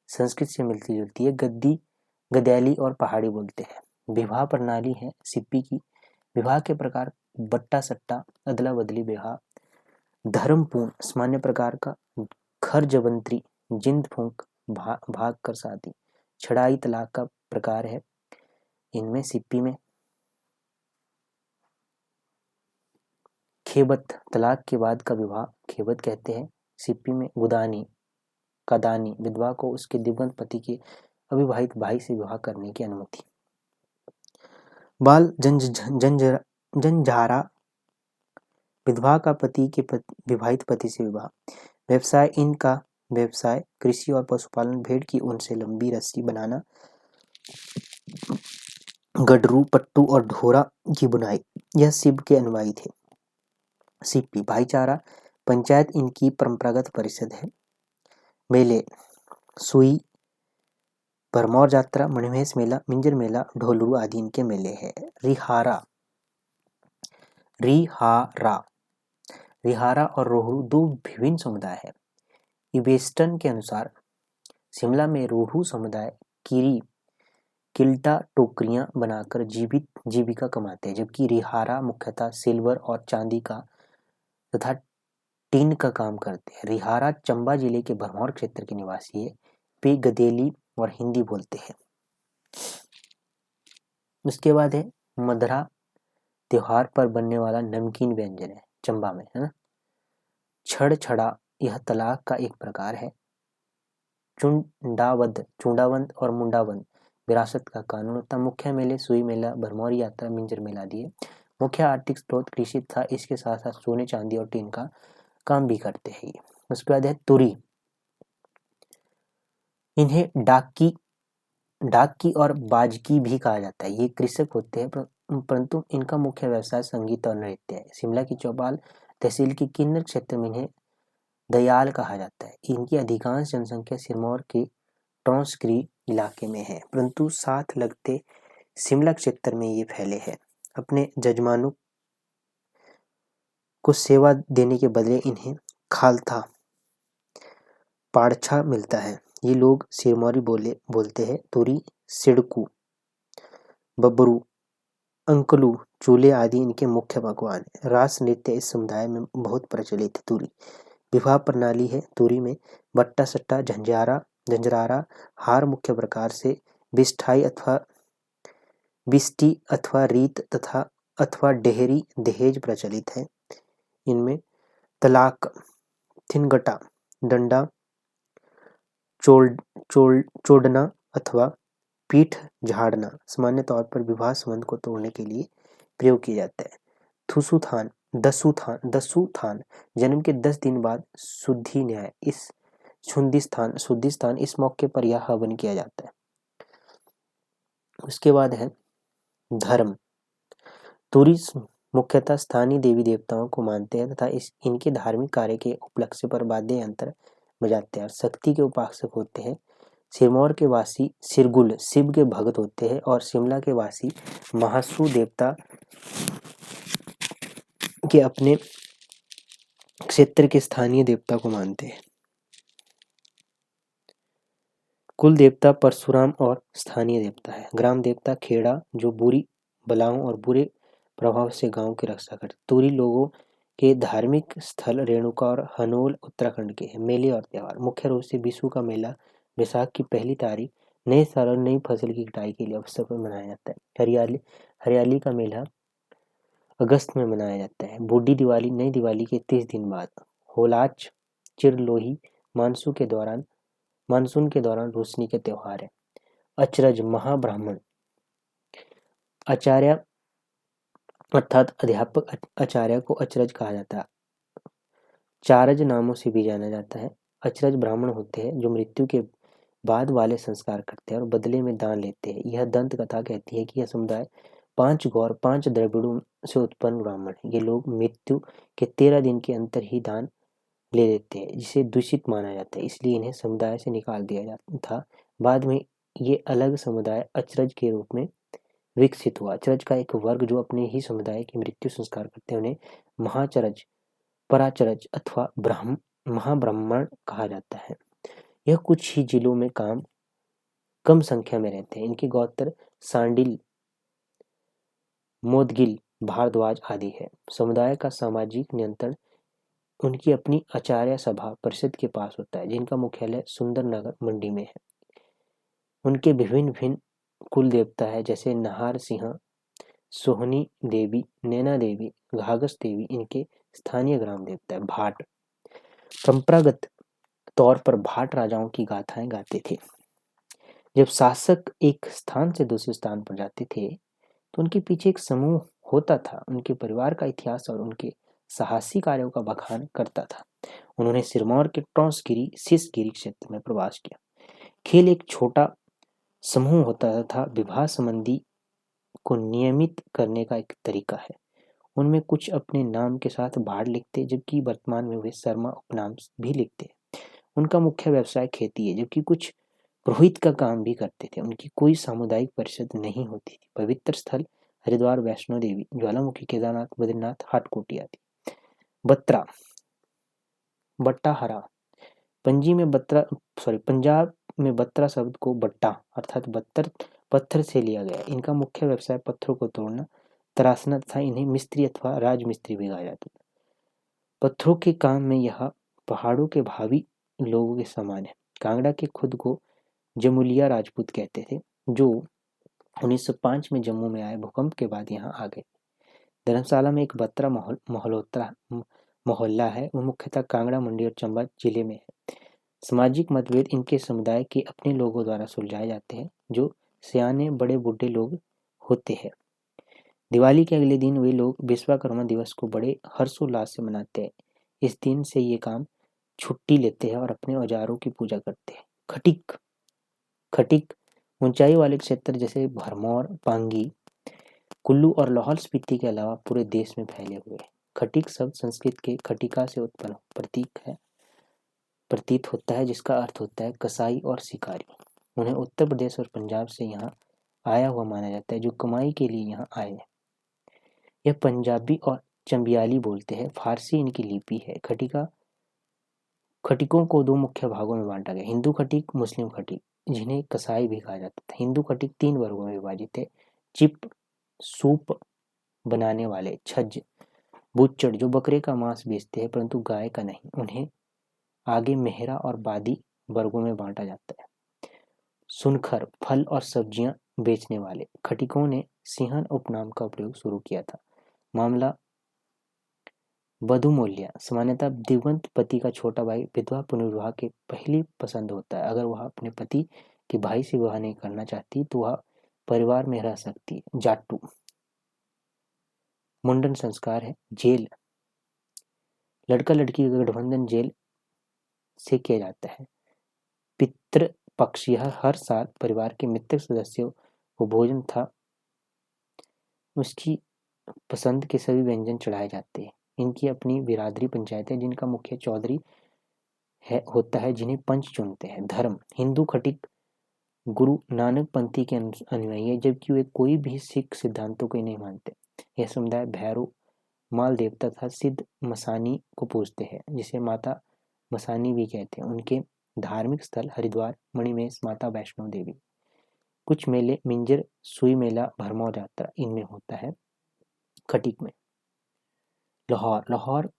संस्कृत से मिलती जुलती है। गद्दी, गदैली और पहाड़ी बोलते हैं। विवाह प्रणाली है सिप्पी की। विवाह के प्रकार बट्टा सट्टा, अदला बदली विवाह, धर्मपूर्ण सामान्य प्रकार का, खर जबंत्री, जिंद फूंक, भाग कर शादी, छड़ाई तलाक का प्रकार है। इनमें सिप्पी में खेबत, तलाक के बाद का विवाह खेबत कहते हैं। सिप्पी में गुदानी, कादानी, विधवा को उसके दिवंगत पति के अविवाहित भाई से विवाह करने की अनुमति। बाल जंझारा, विधवा का पति के विवाहित पति से विवाह। व्यवसाय, इनका व्यवसाय कृषि और पशुपालन, भेड़ की ऊन से लंबी रस्सी बनाना, गडरू, पट्टू और ढोरा की बुनाई। यह शिव के अनुयायी थे। सिप्पी भाईचारा, पंचायत इनकी परंपरागत परिषद है। मेले, सुई, भरमौर जात्रा, मणिमहेश मेला, मिंजर मेला, ढोलरू आदि इनके मेले हैं। रिहारा, रिहारा और रोहू दो विभिन्न समुदाय है। इवेस्टन के अनुसार शिमला में रोहू समुदाय किल्टा टोकरियां बनाकर जीविका कमाते हैं, जबकि रिहारा मुख्यतः सिल्वर और चांदी का तथा टीन का काम करते हैं। रिहारा चंबा जिले के भरमौर क्षेत्र के निवासी है। वे गदेली और हिंदी बोलते हैं। उसके बाद है मदरा, त्योहार पर बनने वाला नमकीन व्यंजन है चंबा में, है ना। छड़ छड़ा, यह तलाक का एक प्रकार है। चुंडावंत और मुंडावंत विरासत का कानून होता। मुख्य मेले सुई मेला, भरमौरी यात्रा, मिंजर मेला दिए। मुख्य आर्थिक स्रोत कृषि था। इसके साथ साथ सोने चांदी और टीन का काम भी करते हैं। उसके बाद है तुरी, इन्हें डाकी और बाजकी भी कहा जाता है। ये कृषक होते हैं, परंतु इनका मुख्य व्यवसाय संगीत और नृत्य है। शिमला की चौपाल तहसील के किन्नर क्षेत्र में इन्हें दयाल कहा जाता है। इनकी अधिकांश जनसंख्या सिरमौर के टॉन्सक्री इलाके में है, परंतु साथ लगते शिमला क्षेत्र में ये फैले हैं। अपने जजमानों को सेवा देने के बदले इन्हें खालथा, पाड़छा मिलता है। ये लोग सिरमौरी बोलते हैं। तुरी, सिडकू, बबरू, अंकलू, चूल्हे आदि इनके मुख्य पकवान है। रास नृत्य इस समुदाय में बहुत प्रचलित है। तुरी विवाह प्रणाली है। तुरी में बट्टा सट्टा, झंझरारा, हार मुख्य प्रकार से बिस्ठाई बिस्टी अथवा रीत अथवा डेहरी दहेज प्रचलित है। इनमें तलाक, थिनगटा, डंडा चोड़ना अथवा पीठ झाड़ना सामान्य तौर पर विवाह संबंध को तोड़ने के लिए प्रयोग किया जाता है। दसूथान, जन्म के 10 दिन बाद शुद्धि न्याय, शुद्धि स्थान इस मौके पर यह हवन किया जाता है। उसके बाद है धर्म। तुरी मुख्यतः स्थानीय देवी देवताओं को मानते हैं तथा इनके धार्मिक कार्य के उपलक्ष्य पर वाद्य यंत्र बजाते हैं और शक्ति के उपासक होते हैं। सिरमौर के वासी सिरगुल शिव के भक्त होते हैं और शिमला के वासी महासू देवता के अपने क्षेत्र के स्थानीय देवता को मानते हैं। कुल देवता परशुराम और स्थानीय देवता है। ग्राम देवता खेड़ा, जो बुरी बलाओं और बुरे प्रभाव से गांव की रक्षा करते। तुरी लोगों के धार्मिक स्थल रेणुका और हनोल उत्तराखंड के हैं। मेले और त्योहार, मुख्य रूप से बिशु का मेला बैसाख की पहली तारीख नए साल और नई फसल की कटाई के लिए अवसर पर मनाया जाता है। हरियाली का मेला अगस्त में मनाया जाता है। बूढ़ी दिवाली नई दिवाली के 30 दिन बाद। होलाच चिरलोही मानसून के दौरान मानसून के दौरान रोशनी के त्योहार है। अचरज महाब्राह्मण, आचार्य अर्थात अध्यापक आचार्य को अचरज कहा जाता है। चारज नामों से भी जाना जाता है। अचरज ब्राह्मण होते हैं जो मृत्यु के बाद वाले संस्कार करते हैं और बदले में दान लेते हैं। यह दंत कथा कहती है कि यह समुदाय 5 गौर 5 द्रविड़ों से उत्पन्न ब्राह्मण है। ये लोग मृत्यु के 13 दिन के अंतर ही दान ले लेते हैं, जिसे दूषित माना जाता है, इसलिए इन्हें समुदाय से निकाल दिया जाता था। बाद में ये अलग समुदाय अचरज के रूप में विकसित हुआ। अचरज का एक वर्ग जो अपने ही समुदाय की मृत्यु संस्कार करते हैं उन्हें महाचरज, पराचरज अथवा महाब्राह्मण कहा जाता है। यह कुछ ही जिलों में कम संख्या में रहते हैं। इनके गोत्र सांडिल, मोदगिल, भारद्वाज आदि है। समुदाय का सामाजिक नियंत्रण उनकी अपनी आचार्य सभा परिषद के पास होता है, जिनका मुख्यालय सुंदरनगर मंडी में है। उनके विभिन्न भिन्न कुल देवता है, जैसे नहार सिंह, सोहनी देवी, नैना देवी, घाघस देवी इनके स्थानीय ग्राम देवता है। भाट, परंपरागत तौर पर भाट राजाओं की गाथाएं गाते थे। जब शासक एक स्थान से दूसरे स्थान पर जाते थे तो उनके पीछे एक समूह होता था, उनके परिवार का इतिहास और उनके साहसी कार्यों का बखान करता था। उन्होंने सिरमौर के टॉन्सगिरी, सिसगिरी क्षेत्र में प्रवास किया। खेल एक छोटा समूह होता था, विवाह संबंधी को नियमित करने का एक तरीका है। उनमें कुछ अपने नाम के साथ भाट लिखते, जबकि वर्तमान में वे शर्मा उपनाम भी लिखते। उनका मुख्य व्यवसाय खेती है, जबकि कुछ पुरोहित का काम भी करते थे। उनकी कोई सामुदायिक परिषद नहीं होती थी। पवित्र स्थल हरिद्वार, वैष्णो देवी, ज्वालामुखी, केदारनाथ, बद्रीनाथ, हाटकोटी आदि। बत्रा, बट्टाहरा, पंजाब में बत्रा शब्द को बट्टा अर्थात पत्थर से लिया गया। इनका मुख्य व्यवसाय पत्थरों को तोड़ना, तराशना तथा इन्हें मिस्त्री अथवा राजमिस्त्री भी कहा जाता था। पत्थरों के काम में यह पहाड़ों के भावी लोगों के समान है। कांगड़ा के खुद को जमुलिया राजपूत कहते थे, जो 1905 में जम्मू में आए भूकंप के बाद यहाँ आ गए। धर्मशाला में एक बत्रा मोहल्ला है, वो मुख्यतः कांगड़ा, मंडी और चंबा जिले में है। सामाजिक मतभेद इनके समुदाय के अपने लोगों द्वारा सुलझाए जाते हैं, जो सियाने बड़े बूढ़े लोग होते हैं। दिवाली के अगले दिन वे लोग विश्वकर्मा दिवस को बड़े हर्षोल्लास से मनाते हैं। इस दिन से ये काम छुट्टी लेते हैं और अपने औजारों की पूजा करते हैं। खटिक ऊंचाई वाले क्षेत्र जैसे भरमौर, पांगी, कुल्लू और लाहौल स्पीति के अलावा पूरे देश में फैले हुए हैं। खटिक शब्द संस्कृत के खटिका से उत्पन्न प्रतीत होता है, जिसका अर्थ होता है कसाई और शिकारी। उन्हें उत्तर प्रदेश और पंजाब से यहाँ आया हुआ माना जाता है, जो कमाई के लिए यहाँ आए हैं। यह पंजाबी और चंबियाली बोलते हैं। फारसी इनकी लिपि है। खटिकों को 2 मुख्य भागों में बांटा गया, हिंदू खटिक, मुस्लिम खटिक, जिन्हें कसाई भी कहा जाता था। हिंदू खटिक 3 वर्गों में विभाजित है। चिप, सूप बनाने वाले, छज, बुच्चड़ जो बकरे का मांस बेचते हैं परंतु गाय का नहीं। उन्हें आगे मेहरा और बादी वर्गों में बांटा जाता है। सुनखर, फल और सब्जियां बेचने वाले। खटिकों ने सिंहन उपनाम का प्रयोग शुरू किया था। मामला वधूमूल्य, सामान्यतः दिवंगत पति का छोटा भाई विधवा पुनर्विवाह की पहली पसंद होता है। अगर वह अपने पति के भाई से विवाह नहीं करना चाहती तो वह परिवार में रह सकती है। जाटू, मुंडन संस्कार है। जेल, लड़का लड़की का गठबंधन जेल से किया जाता है। पितृ पक्ष, यह हर साल परिवार के मृतक सदस्यों को भोजन था उसकी पसंद के सभी व्यंजन चढ़ाए जाते हैं। इनकी अपनी बिरादरी पंचायत है, जिनका मुखिया चौधरी होता है, जिन्हें पंच चुनते हैं। धर्म, हिंदू खटिक गुरु नानक पंथी के अनुयायी है, जबकि वे कोई भी सिख सिद्धांतों को नहीं मानते। यह समुदाय भैरव, माल देवता तथा सिद्ध मसानी को पूजते हैं, जिसे माता मसानी भी कहते हैं। उनके धार्मिक स्थल हरिद्वार, मणिमहेश, माता वैष्णो देवी। कुछ मेले मिंजर, सुई मेला, भरमौर यात्रा इनमें होता है। खटिक में लाहौर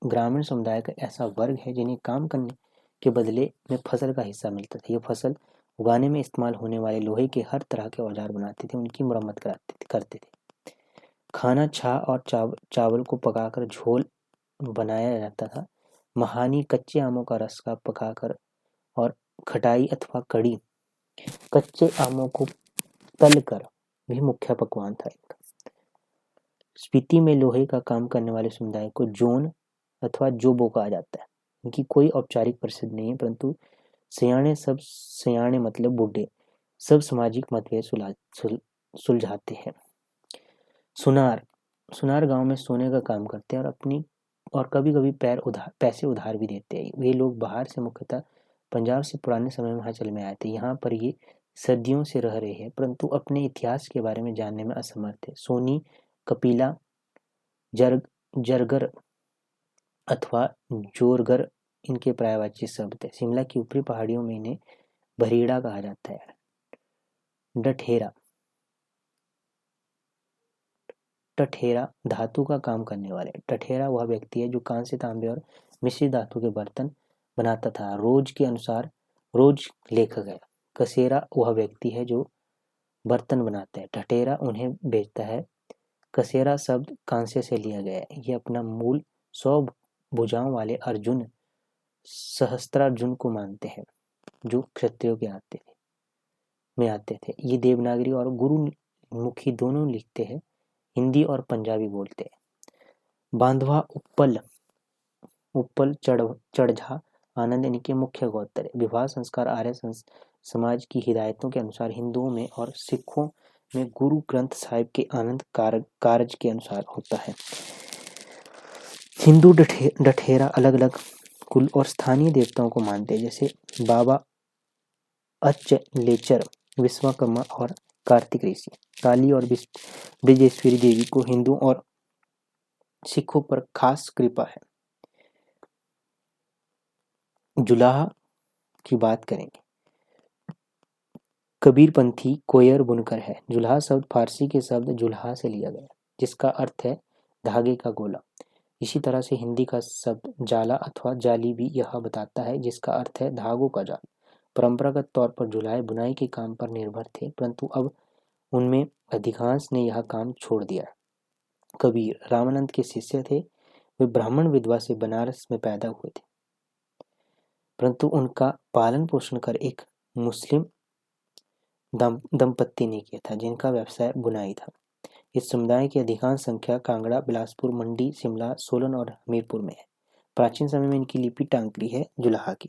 ग्रामीण समुदाय का ऐसा वर्ग है जिन्हें काम करने के बदले में फसल का हिस्सा मिलता था। ये फसल उगाने में इस्तेमाल होने वाले लोहे के हर तरह के औजार बनाते थे, उनकी मरम्मत करते थे। खाना छा और चावल को पकाकर झोल बनाया जाता था। महानी, कच्चे आमों का रस का पकाकर और खटाई अथवा कड़ी, कच्चे आमों को तलकर भी मुख्य पकवान था इनका। स्पीति में लोहे का काम करने वाले समुदाय को जोन अथवा जोबो कहा जाता है। इनकी कोई औपचारिक परिषद नहीं है, परंतु सयाने मतलब बूढ़े सब सामाजिक मतभेद सुलझाते हैं। सुनार गांव में सोने का काम करते हैं और कभी कभी पैसे उधार भी देते हैं। वे लोग बाहर से मुख्यतः पंजाब से पुराने समय में हिमाचल में आए थे। यहाँ पर ये सदियों से रह रहे हैं, परंतु अपने इतिहास के बारे में जानने में असमर्थ है। सोनी, कपिला, जरगर अथवा जोरगर इनके पर्यायवाची शब्द है। शिमला की ऊपरी पहाड़ियों में इन्हें भरीड़ा कहा जाता है। टठेरा धातु का काम करने वाले। टठेरा वह व्यक्ति है जो कांस्य, तांबे और मिश्रित धातु के बर्तन बनाता था। रोज के अनुसार रोज लेखक है। कसेरा वह व्यक्ति है जो बर्तन बनाता है। टठेरा उन्हें बेचता है। कसेरा शब्द कांस्य से लिया गया है। ये अपना मूल 100 भुजाओं वाले अर्जुन सहस्त्रार्जुन को मानते हैं, जो क्षत्रियों के आते थे। ये देवनागरी और गुरुमुखी दोनों लिखते हैं, हिंदी और पंजाबी बोलते हैं। बांधवा, उप्पल, चढ़झा, आनंद इनके मुख्य गोत्र है। विवाह संस्कार आर्य समाज की हिदायतों के अनुसार हिंदुओं में और सिखों में गुरु ग्रंथ साहिब के आनंद कारज के अनुसार होता है। हिंदू डठेरा अलग अलग कुल और स्थानीय देवताओं को मानते हैं, जैसे बाबा अचलेचर, विश्वकर्मा और कार्तिक ऋषि। काली और ब्रजेश्वरी देवी को हिंदू और सिखों पर खास कृपा है। जुलाहा की बात करेंगे। कबीरपंथी कोयर बुनकर है। जुलाहा शब्द फारसी के शब्द जुल्हा से लिया गया, जिसका अर्थ है धागे का गोला। इसी तरह से हिंदी का शब्द जाला अथवा जाली भी यह बताता है, जिसका अर्थ है धागों का जाल। परंपरागत तौर पर जुलाहे बुनाई के काम पर निर्भर थे, परंतु अब उनमें अधिकांश ने यह काम छोड़ दिया। कबीर रामानंद के शिष्य थे। वे ब्राह्मण विधवा से बनारस में पैदा हुए थे, परंतु उनका पालन पोषण कर एक मुस्लिम दंपत्ति ने किया था, जिनका व्यवसाय बुनाई था। इस समुदाय की अधिकांश संख्या कांगड़ा, बिलासपुर, मंडी, शिमला, सोलन और हमीरपुर में है। प्राचीन समय में इनकी लिपि टांकरी है जुलाहा की।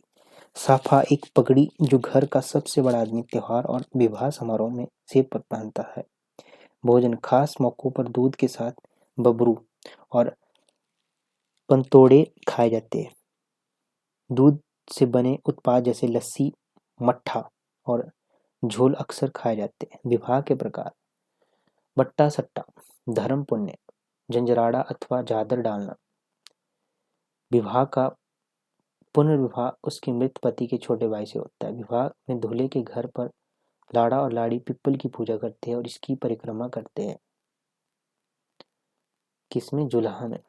साफा एक पगड़ी जो घर का सबसे बड़ा आदमी त्योहार और विवाह समारोह में सिर पर पहनता है। भोजन खास मौकों पर दूध के साथ बबरू और पंतोड़े खाए जाते हैं। दूध से बने उत्पाद जैसे लस्सी, मट्ठा और झोल अक्सर खाए जाते हैं। विवाह के प्रकार: बट्टा सट्टा, धर्म पुण्य, जंजराड़ा अथवा झादर डालना। विवाह का पुनर्विवाह उसके मृत पति के छोटे भाई से होता है। विवाह में दूल्हे के घर पर लाड़ा और लाड़ी पिप्पल की पूजा करते हैं और इसकी परिक्रमा करते हैं। किसमें? जुलाहा में।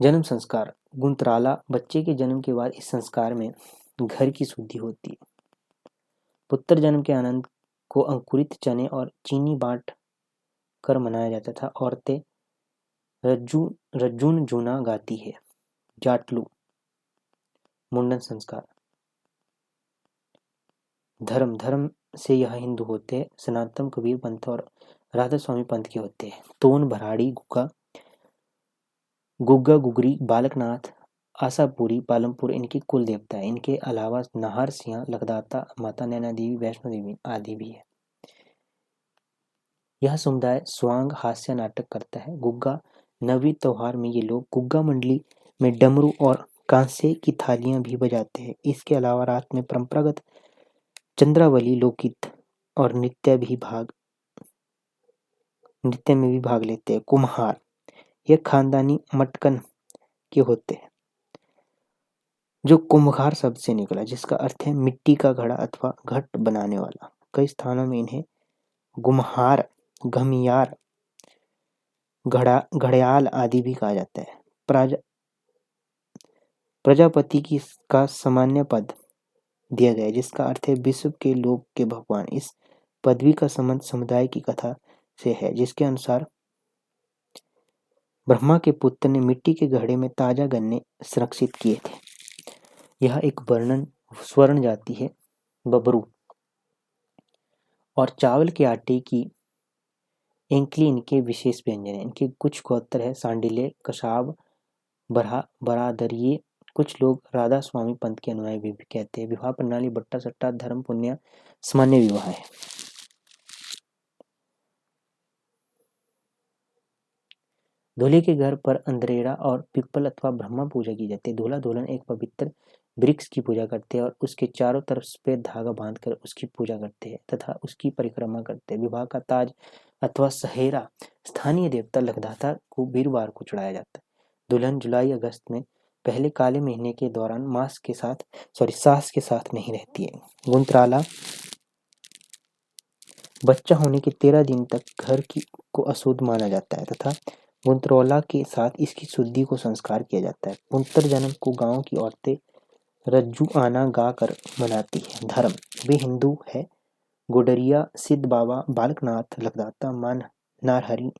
जन्म संस्कार: गुंतराला बच्चे के जन्म के बाद इस संस्कार में घर की शुद्धि होती है। पुत्र जन्म के आनंद को अंकुरित चने और चीनी बांट कर मनाया जाता था। औरतें रज्जुन जूना गाती है। जाटलू मुंडन संस्कार। धर्म से यह हिंदू होते हैं। सनातन कबीर पंथ और राधा स्वामी पंथ के होते हैं। तोन, भराड़ी, गुग्गा, गुगरी, बालकनाथ, आशापुरी, पालमपुर इनके कुल देवता है। इनके अलावा नाहर सिंह, लखदाता, माता नैना देवी, वैष्णो देवी आदि भी है। यह समुदाय स्वांग हास्य नाटक करता है। गुग्गा नवी त्योहार में ये लोग गुग्गा मंडली में डमरू और कांसे की थालियां भी बजाते हैं। इसके अलावा रात में परंपरागत चंद्रावली लोकगीत और नृत्य में भी भाग लेते हैं। कुम्हार यह खानदानी मटकन के होते हैं, जो कुम्हार शब्द से निकला, जिसका अर्थ है मिट्टी का घड़ा अथवा घट बनाने वाला। कई स्थानों में इन्हें गुम्हार, घमियार, घड़ियाल आदि भी कहा जाता है। प्रजापति का सामान्य पद दिया गया, जिसका अर्थ है विश्व के लोक के भगवान। इस पदवी का संबंध समुदाय की कथा से है, जिसके अनुसार ब्रह्मा के पुत्र ने मिट्टी के घड़े में ताजा गन्ने संरक्षित किए थे। यह एक वर्णन स्वर्ण जाति है। बबरू और चावल के आटे की एंकली इनके विशेष व्यंजन हैं। इनके कुछ गोत्र है सांडिल्य, कसाब, बरादरिये। कुछ लोग राधा स्वामी पंथ के अनुयायी भी कहते हैं। विवाह प्रणाली बट्टा सट्टा धर्म पुण्य सामान्य विवाह है। दूल्हे के घर पर अंधेरा और पीपल अथवा ब्रह्मा पूजा की जाती है। दूल्हा दुल्हन एक पवित्र वृक्ष की पूजा करते हैं और उसके चारों तरफ सफेद धागा बांधकर उसकी पूजा करते हैं तथा उसकी परिक्रमा करते हैं। विवाह का ताज अथवा सहेरा स्थानीय देवता लगधाता को वीरवार को चढ़ाया जाता है। दुल्हन जुलाई अगस्त में पहले काले महीने के दौरान सास के साथ नहीं रहती है। गुंतराला बच्चा होने के 13 दिन तक घर को अशुद्ध माना जाता है तथा गुंतरौला के साथ इसकी शुद्धि को संस्कार किया जाता है। पुंतर जन्म को गांव की औरतें रज्जू आना गा कर मनाती है। धर्म वे हिंदू है। गुडरिया, सिद्ध बाबा, बालकनाथ, लगदाता, मान नारहरि,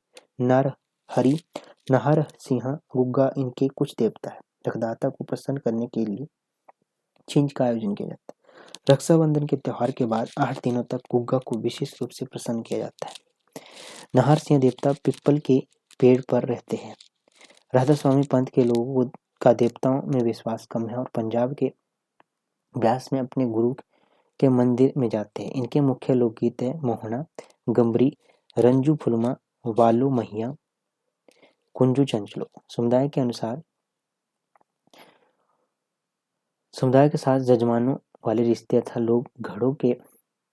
नाहर सिंह, गुग्गा इनके कुछ देवता है। लगदाता को प्रसन्न करने के लिए छिंज का आयोजन किया जाता है। रक्षाबंधन के त्योहार के बाद 8 दिनों तक गुग्गा को विशेष रूप से प्रसन्न किया जाता है। नाहर सिंह देवता पिपल के पेड़ पर रहते हैं। राधा स्वामी पंथ के लोगों का देवताओं में विश्वास कम है और पंजाब के ब्यास में अपने गुरु के मंदिर में जाते हैं। इनके मुख्य लोकगीत है मोहना, गंबरी, रंजू फुलमा, वालू महिया, कुंजू चंचलो। समुदाय के साथ जजमानों वाले रिश्ते तथा लोग घड़ों के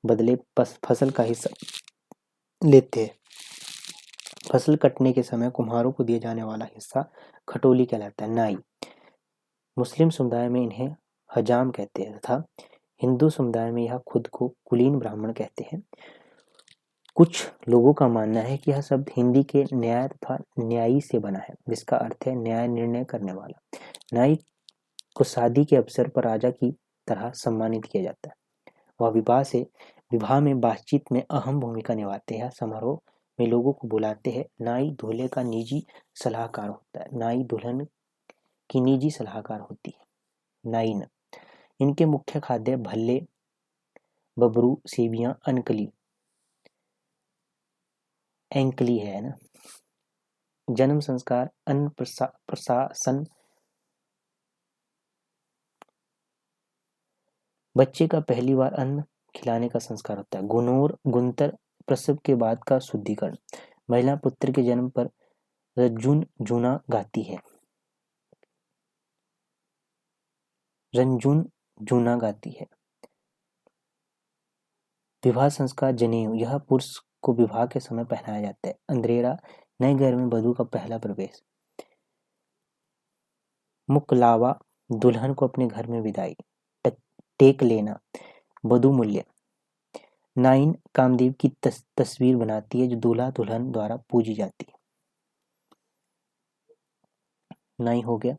बदले फसल का हिस्सा लेते हैं। फसल कटने के समय कुम्हारों को दिया जाने वाला हिस्सा खटोली कहलाता है। नाई मुस्लिम समुदाय में इन्हें हजाम कहते हैं तथा हिंदू समुदाय में यह खुद को कुलीन ब्राह्मण कहते हैं। कुछ लोगों का मानना है कि यह शब्द हिंदी के न्याय तथा न्यायी से बना है, जिसका अर्थ है न्याय निर्णय करने वाला। नाई को शादी के अवसर पर राजा की तरह सम्मानित किया जाता है। वह विवाह में बातचीत में अहम भूमिका निभाते हैं। समारोह में लोगों को बुलाते हैं। नाई दूल्हे का निजी सलाहकार होता है। नाई दुल्हन की निजी सलाहकार होती है। नाइन इनके मुख्य खाद्य भल्ले, बबरू, सेवियां, एंकली है ना। जन्म संस्कार, अन्न प्रशासन, बच्चे का पहली बार अन्न खिलाने का संस्कार होता है। गुंतर प्रसव के बाद का शुद्धिकरण। महिला पुत्र के जन्म पर रंजून जूना गाती है। विवाह संस्कार जनेऊ, यह पुरुष को विवाह के समय पहनाया जाता है। अंधेरा नए घर में वधू का पहला प्रवेश। मुकलावा, दुल्हन को अपने घर में विदाई। टेक लेना, वधू मूल्य। नाइन कामदेव की तस्वीर बनाती है जो दूल्हा दुल्हन द्वारा पूजी जाती है। नाई हो गया।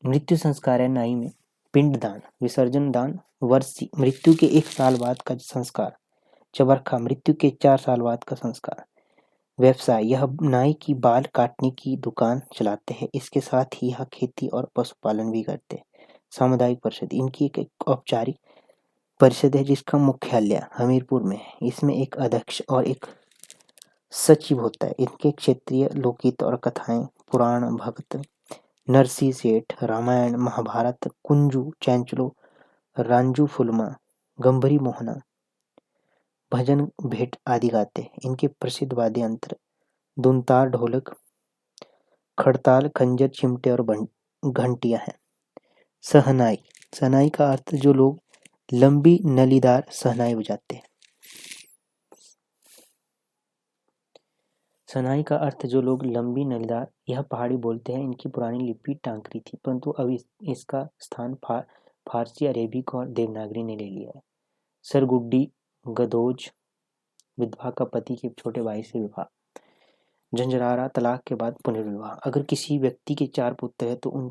मृत्यु संस्कार है नाई में पिंडदान, विसर्जन दान, वर्षी मृत्यु के 1 साल बाद का संस्कार। चबरखा मृत्यु के 4 साल बाद का संस्कार। व्यवसाय, यह नाई की बाल काटने की दुकान चलाते हैं। इसके साथ ही यह खेती और पशुपालन भी करते हैं। सामुदायिक परिषद, इनकी एक औपचारिक परिषद है जिसका मुख्यालय हमीरपुर में है। इसमें एक अध्यक्ष और एक सचिव होता है। इनके क्षेत्रीय लोकगीत और कथाएं पुराण, भक्त, नरसी सेठ, रामायण, महाभारत, कुंजू चैंचलो, रांजू फुलमा, गंभरी मोहना, भजन भेंट आदि गाते हैं। इनके प्रसिद्ध वाद्य यंत्र धुनतार, ढोलक, खड़ताल, खंजर, चिमटे और घंटियां हैं। सहनाई, सहनाई का अर्थ जो लोग लंबी नलीदार सहनाई बजाते हैं। सनाई का अर्थ जो लोग लंबी नलीदार, यह पहाड़ी बोलते हैं। इनकी पुरानी लिपि टांकरी थी परंतु अब इसका स्थान फारसी, अरेबिक और देवनागरी ने ले लिया है। सरगुड्डी, गदोज, विधवा का पति के छोटे भाई से विवाह। झंझरारा, तलाक के बाद पुनर्विवाह। अगर किसी व्यक्ति के 4 पुत्र हैं तो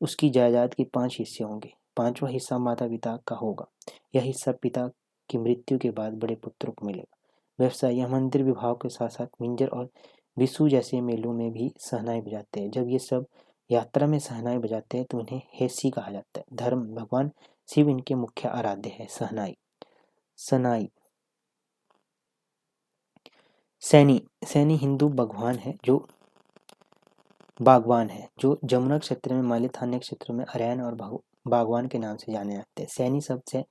उसकी जायदाद के 5 हिस्से होंगे। 5वां हिस्सा माता पिता का होगा। यह हिस्सा पिता की मृत्यु के बाद बड़े पुत्रों को मिलेगा। व्यवसाय, यह मंदिर विवाह के साथ साथ मिंजर और विशु जैसे मेलों में भी सहनाई बजाते हैं। जब ये सब यात्रा में शहनाई बजाते हैं तो इन्हें हेसी कहा जाता है। धर्म, भगवान शिव इनके मुख्य आराध्य है। शहनाई, सनाई। सैनी, सैनी हिंदू भगवान है जो बागवान है, जो जमुना क्षेत्र में मालिथान्य क्षेत्र में अरैन और बागवान के नाम से जाने जाते हैं। सैनी शब्द से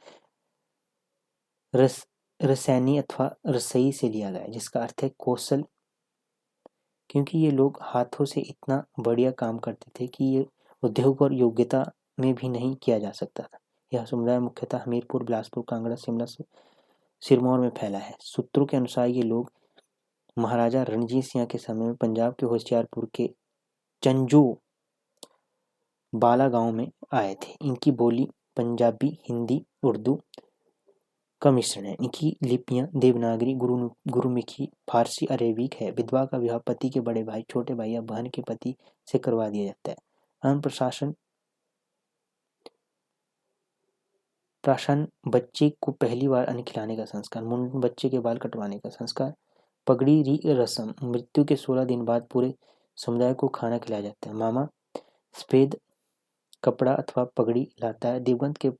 रसैनी अथवा रसई से लिया गया है, जिसका अर्थ है कौशल, क्योंकि ये लोग हाथों से इतना बढ़िया काम करते थे कि ये उद्योग और योग्यता में भी नहीं किया जा सकता था। यह समुदाय मुख्यतः हमीरपुर, बिलासपुर, कांगड़ा, शिमला, सिरमौर में फैला है। सूत्रों के अनुसार ये लोग महाराजा रणजीत सिंह के समय में पंजाब के होशियारपुर के चंजू बाला गांव में आए थे। इनकी बोली पंजाबी, हिंदी, उर्दू का मिश्रण है। इनकी लिपियां देवनागरी, गुरुमुखी, फारसी, अरेबिक है। विधवा का विवाह पति के बड़े भाई, छोटे भाई या बहन के पति से करवा दिया जाता है। अन्नप्राशन, बच्चे को पहली बार अन्न खिलाने का संस्कार। मुंडन, बच्चे के बाल कटवाने का संस्कार। पगड़ी रस्म, मृत्यु के 16 दिन बाद पूरे समुदाय को खाना खिलाया जाता है। मामा सफेद कपड़ा अथवा पगड़ी लाता है, दिवंगत के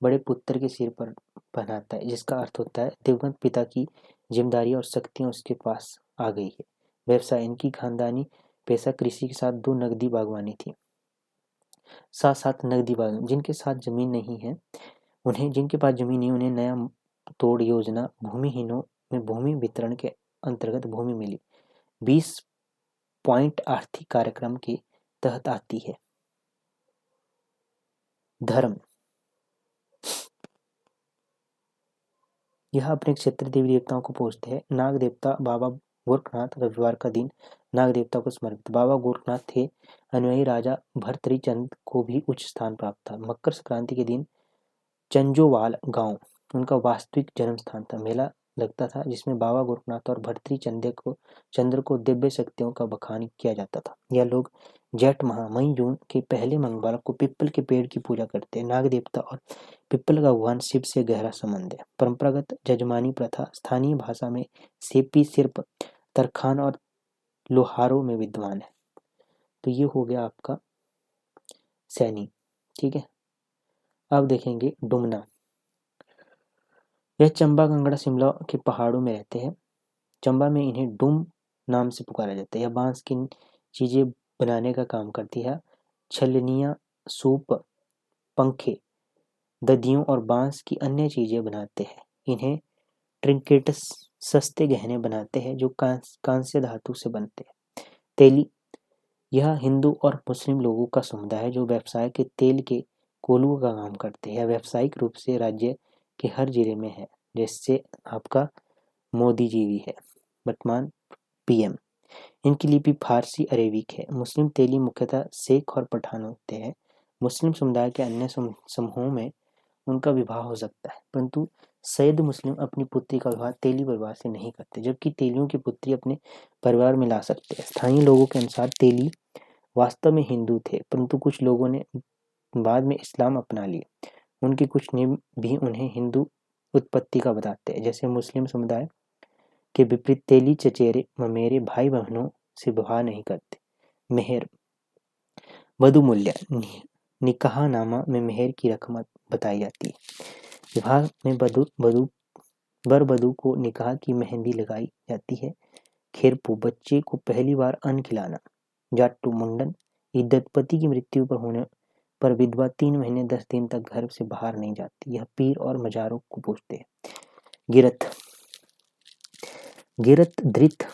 बड़े पुत्र के सिर पर पहनाता है, जिसका अर्थ होता है दिवंगत पिता की जिम्मेदारी और शक्तियां उसके पास आ गई है। व्यवसाय, इनकी खानदानी पेशा कृषि के साथ दो नगदी बागवानी थी। साथ साथ नगदी बागवानी, जिनके साथ जमीन नहीं है जिनके पास जमीन नहीं, उन्हें नया तोड़ योजना भूमिहीनों में भूमि वितरण के अंतर्गत भूमि मिली। 20 पॉइंट आर्थिक कार्यक्रम के तहत आती है। धर्म, यह अपने क्षेत्र देवी देवताओं को पूजते हैं। नाग देवता बाबा गोरखनाथ, रविवार का दिन नाग देवता को समर्पित। बाबा गोरखनाथ थे अनुयायी राजा भर्तृचंद को भी उच्च स्थान प्राप्त था। मकर संक्रांति के दिन चंजोवाल गांव उनका वास्तविक जन्म स्थान था। मेला लगता था जिसमें बाबा गोरखनाथ और चंद्र को दिव्य शक्तियों का बखान किया जाता था। यह लोग जेठ माह मई जून के पहले मंगलवार को पिप्पल के पेड़ की पूजा करते हैं। नाग देवता और पिप्पल का भगवान शिव से गहरा संबंध है। परंपरागत जजमानी प्रथा, स्थानीय भाषा में सेपी, सिर्फ, तरखान और लोहारों में विद्वान है। तो ये हो गया आपका सैनी। ठीक है, अब देखेंगे डुमना। यह चंबा, कांगड़ा, शिमला के पहाड़ों में रहते हैं। चंबा में इन्हें डुम नाम से पुकारा जाता है। यह बांस की चीजें बनाने का काम करती है। छलनियाँ, सूप, पंखे, ददियों और बांस की अन्य चीजें बनाते हैं। इन्हें ट्रिंकेट्स, सस्ते गहने बनाते हैं जो कांस्य धातु से बनते हैं। तेली, यह हिंदू और मुस्लिम लोगों का समुदाय है जो व्यवसाय के तेल के कोलुओं का काम करते हैं। यह व्यावसायिक रूप से राज्य के हर जिले में है, जैसे आपका मोदी जी भी है, वर्तमान पीएम। इनकी लिपि फारसी, अरेबिक है। मुस्लिम तेली मुख्यतः शेख और पठान होते हैं। मुस्लिम समुदाय के अन्य समूहों में उनका विवाह हो सकता है, परंतु सैयद मुस्लिम अपनी पुत्री का विवाह तेली परिवार से नहीं करते, जबकि तेलियों की पुत्री अपने परिवार में ला सकते हैं। स्थानीय लोगों के अनुसार तेली वास्तव में हिंदू थे, परंतु कुछ लोगों ने बाद में इस्लाम अपना लिया। उनके कुछ नियम भी उन्हें हिंदू उत्पत्ति का बताते हैं। जैसे मुस्लिम समुदाय के विपरीत तेली चचेरे ममेरे भाई बहनों से विवाह नहीं करते। मेहर, वधु मूल्य, निकाहनामा में मेहर की रकम बताई जाती है। विवाह में वर वधु को निकाह की मेहंदी लगाई जाती है। खेरपू, बच्चे को पहली बार अन्न खिलाना। जाट्टू, मुंडन, इद्दत, पति की मृत्यु पर होने पर विधवा 3 महीने 10 दिन तक घर से बाहर नहीं जाती। यह पीर और मजारों को पूजते हैं। गिरथ, धृत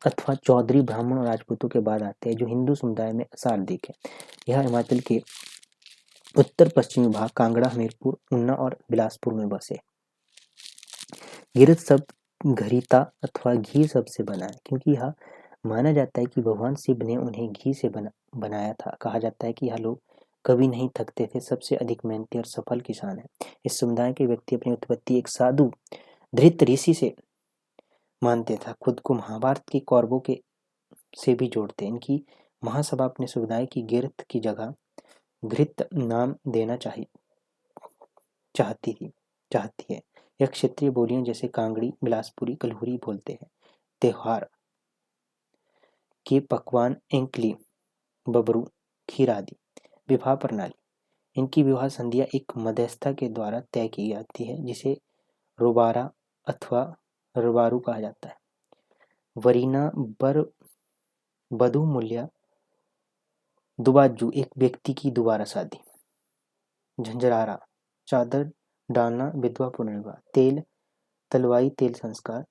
अथवा चौधरी ब्राह्मण और राजपूतों के बाद आते हैं, जो हिंदू समुदाय में असार्दिक है। यह हिमाचल के उत्तर पश्चिमी भाग कांगड़ा, हमीरपुर, उन्ना और बिलासपुर में बसे। गिरथ शब्द घृता अथवा घी शब्द से बना है, क्योंकि यह माना जाता है कि भगवान शिव ने उन्हें घी से बनाया था। कहा जाता है कि यह लोग कभी नहीं थकते थे, सबसे अधिक मेहनती और सफल किसान है। इस समुदाय के व्यक्ति अपनी उत्पत्ति एक साधु धृत ऋषि से मानते था, खुद को महाभारत के कौरवों के से भी जोड़ते। इनकी महासभा अपने समुदाय की गिरथ की जगह घृत नाम देना चाहती है। यह क्षेत्रीय बोलियां जैसे कांगड़ी, बिलासपुरी, कल्हुरी बोलते हैं। त्योहार के पकवान एंकली, बबरू, खीर आदि। विवाह प्रणाली, इनकी विवाह संधियाँ एक मध्यस्थता के द्वारा तय की जाती है जिसे रोबारा अथवा रबारू कहा जाता है। वरीना बर वधू मूल्य दुबाजू, एक व्यक्ति की दोबारा शादी। झंझरारा, चादर डालना विधवा पुनर्विवाह। तेल तलवाई, तेल संस्कार।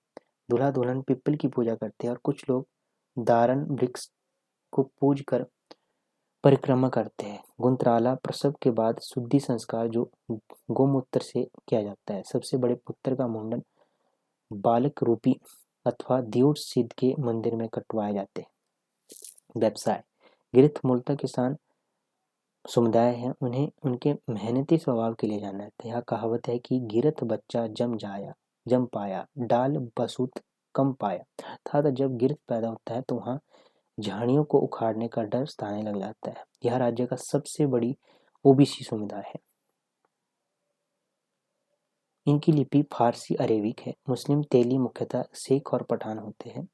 दूल्हा दुल्हन पीपल की पूजा करते हैं और कुछ लोग दारन वृक्ष को पूज कर परिक्रमा करते हैं। गुंतराला, प्रसव के बाद शुद्धि संस्कार जो गोमूत्र से किया जाता है। सबसे बड़े पुत्र का मुंडन बालक रूपी अथवा दियोट सिद्ध के मंदिर में कटवाए जाते हैं। व्यवसाय, गिरथ मूलतः किसान समुदाय हैं, उन्हें उनके मेहनती स्वभाव के लिए जाना जाता है। यह कहावत है कि गिरथ बच्चा जम पाया, डाल बसूत कम पाया। अर्थात जब गिरथ पैदा होता है तो वहाँ झाड़ियों को उखाड़ने का डर सताने लग जाता है। यह राज्य का सबसे बड़ी ओबीसी समुदाय है। इनकी लिपि फारसी अरेबिक है। मुस्लिम तेली मुख्यतः शेख और पठान होते हैं।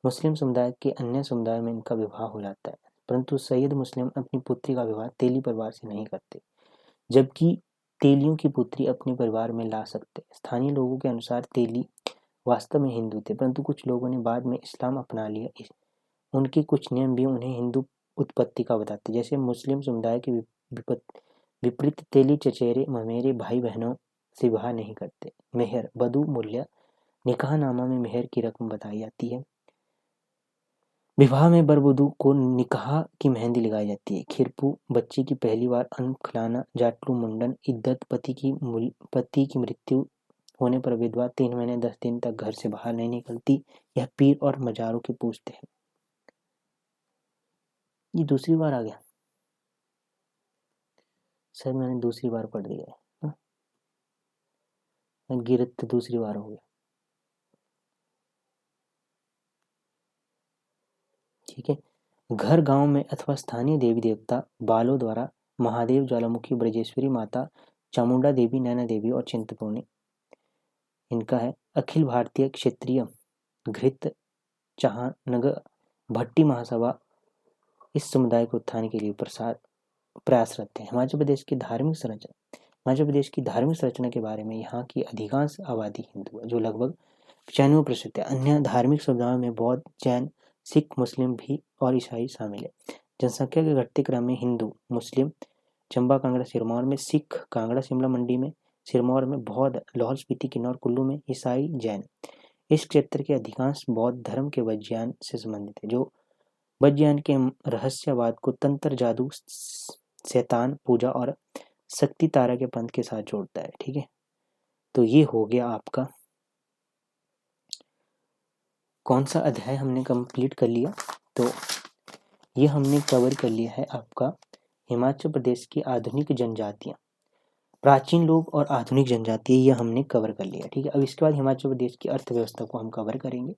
मुस्लिम समुदाय के अन्य समुदायों में इनका विवाह हो जाता है, परंतु सैयद मुस्लिम अपनी पुत्री का विवाह तेली परिवार से नहीं करते, जबकि तेलियों की पुत्री अपने परिवार में ला सकते। स्थानीय लोगों के अनुसार तेली वास्तव में हिंदू थे, परंतु कुछ लोगों ने बाद में इस्लाम अपना लिया। उनके कुछ नियम भी उन्हें हिंदू उत्पत्ति का बताते। जैसे मुस्लिम समुदाय के विपरीत तेली चचेरे ममेरे भाई बहनों से विवाह नहीं करते। मेहर वधू मूल्य, निकाहनामा में मेहर की रकम बताई जाती है। विवाह में वर वधू को निकाह की मेहंदी लगाई जाती है। खिरपू, बच्चे की पहली बार अन्न खिलाना। जाटलू, मुंडन। इद्दत, पति की मृत्यु होने पर विधवा 3 महीने 10 दिन तक घर से बाहर नहीं निकलती। यह पीर और मजारों के पूछते हैं। ये दूसरी बार आ गया, शायद मैंने दूसरी बार पढ़ दिया है। गिरत दूसरी बार हो गया, ठीक है। घर गांव में अथवा स्थानीय देवी देवता बालों द्वारा महादेव, ज्वालामुखी, ब्रजेश्वरी माता, चामुंडा देवी, नैना देवी और चिंतपूर्णी इनका है। अखिल भारतीय क्षेत्रीय घृत चाहनगर भट्टी महासभा इस समुदाय के उत्थान के लिए प्रयासरत है। हिमाचल प्रदेश की धार्मिक संरचना, हिमाचल प्रदेश की धार्मिक संरचना के बारे में यहाँ की अधिकांश आबादी हिंदू है, जो लगभग 95% है। अन्य धार्मिक समुदायों में बौद्ध, जैन, सिख, मुस्लिम भी और ईसाई शामिल है। जनसंख्या के घटते क्रम में हिंदू, मुस्लिम चंबा, कांगड़ा, सिरमौर में, सिख कांगड़ा, शिमला, मंडी में, सिरमौर में, बौद्ध लाहौल स्पीति, किन्नौर, कुल्लू में, ईसाई, जैन। इस क्षेत्र के अधिकांश बौद्ध धर्म के वज्रयान से संबंधित है, जो वज्रयान के रहस्यवाद को तंत्र, जादू, शैतान पूजा और शक्ति तारा के पंथ के साथ जोड़ता है, ठीक है। तो ये हो गया आपका कौन सा अध्याय हमने कंप्लीट कर लिया। तो ये हमने कवर कर लिया है आपका हिमाचल प्रदेश की आधुनिक जनजातियाँ, प्राचीन लोग और आधुनिक जनजातियाँ, ये हमने कवर कर लिया, ठीक है। अब इसके बाद हिमाचल प्रदेश की अर्थव्यवस्था को हम कवर करेंगे।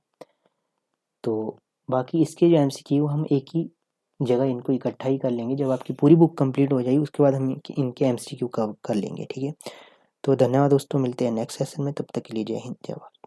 तो बाकी इसके जो MCQ हम एक ही जगह इनको इकट्ठा ही कर लेंगे। जब आपकी पूरी बुक कंप्लीट हो जाएगी उसके बाद हम इनके MCQ कवर कर लेंगे, ठीक है। तो धन्यवाद दोस्तों, मिलते हैं नेक्स्ट सेशन में, तब तक के लिए जय हिंद, जय भारत।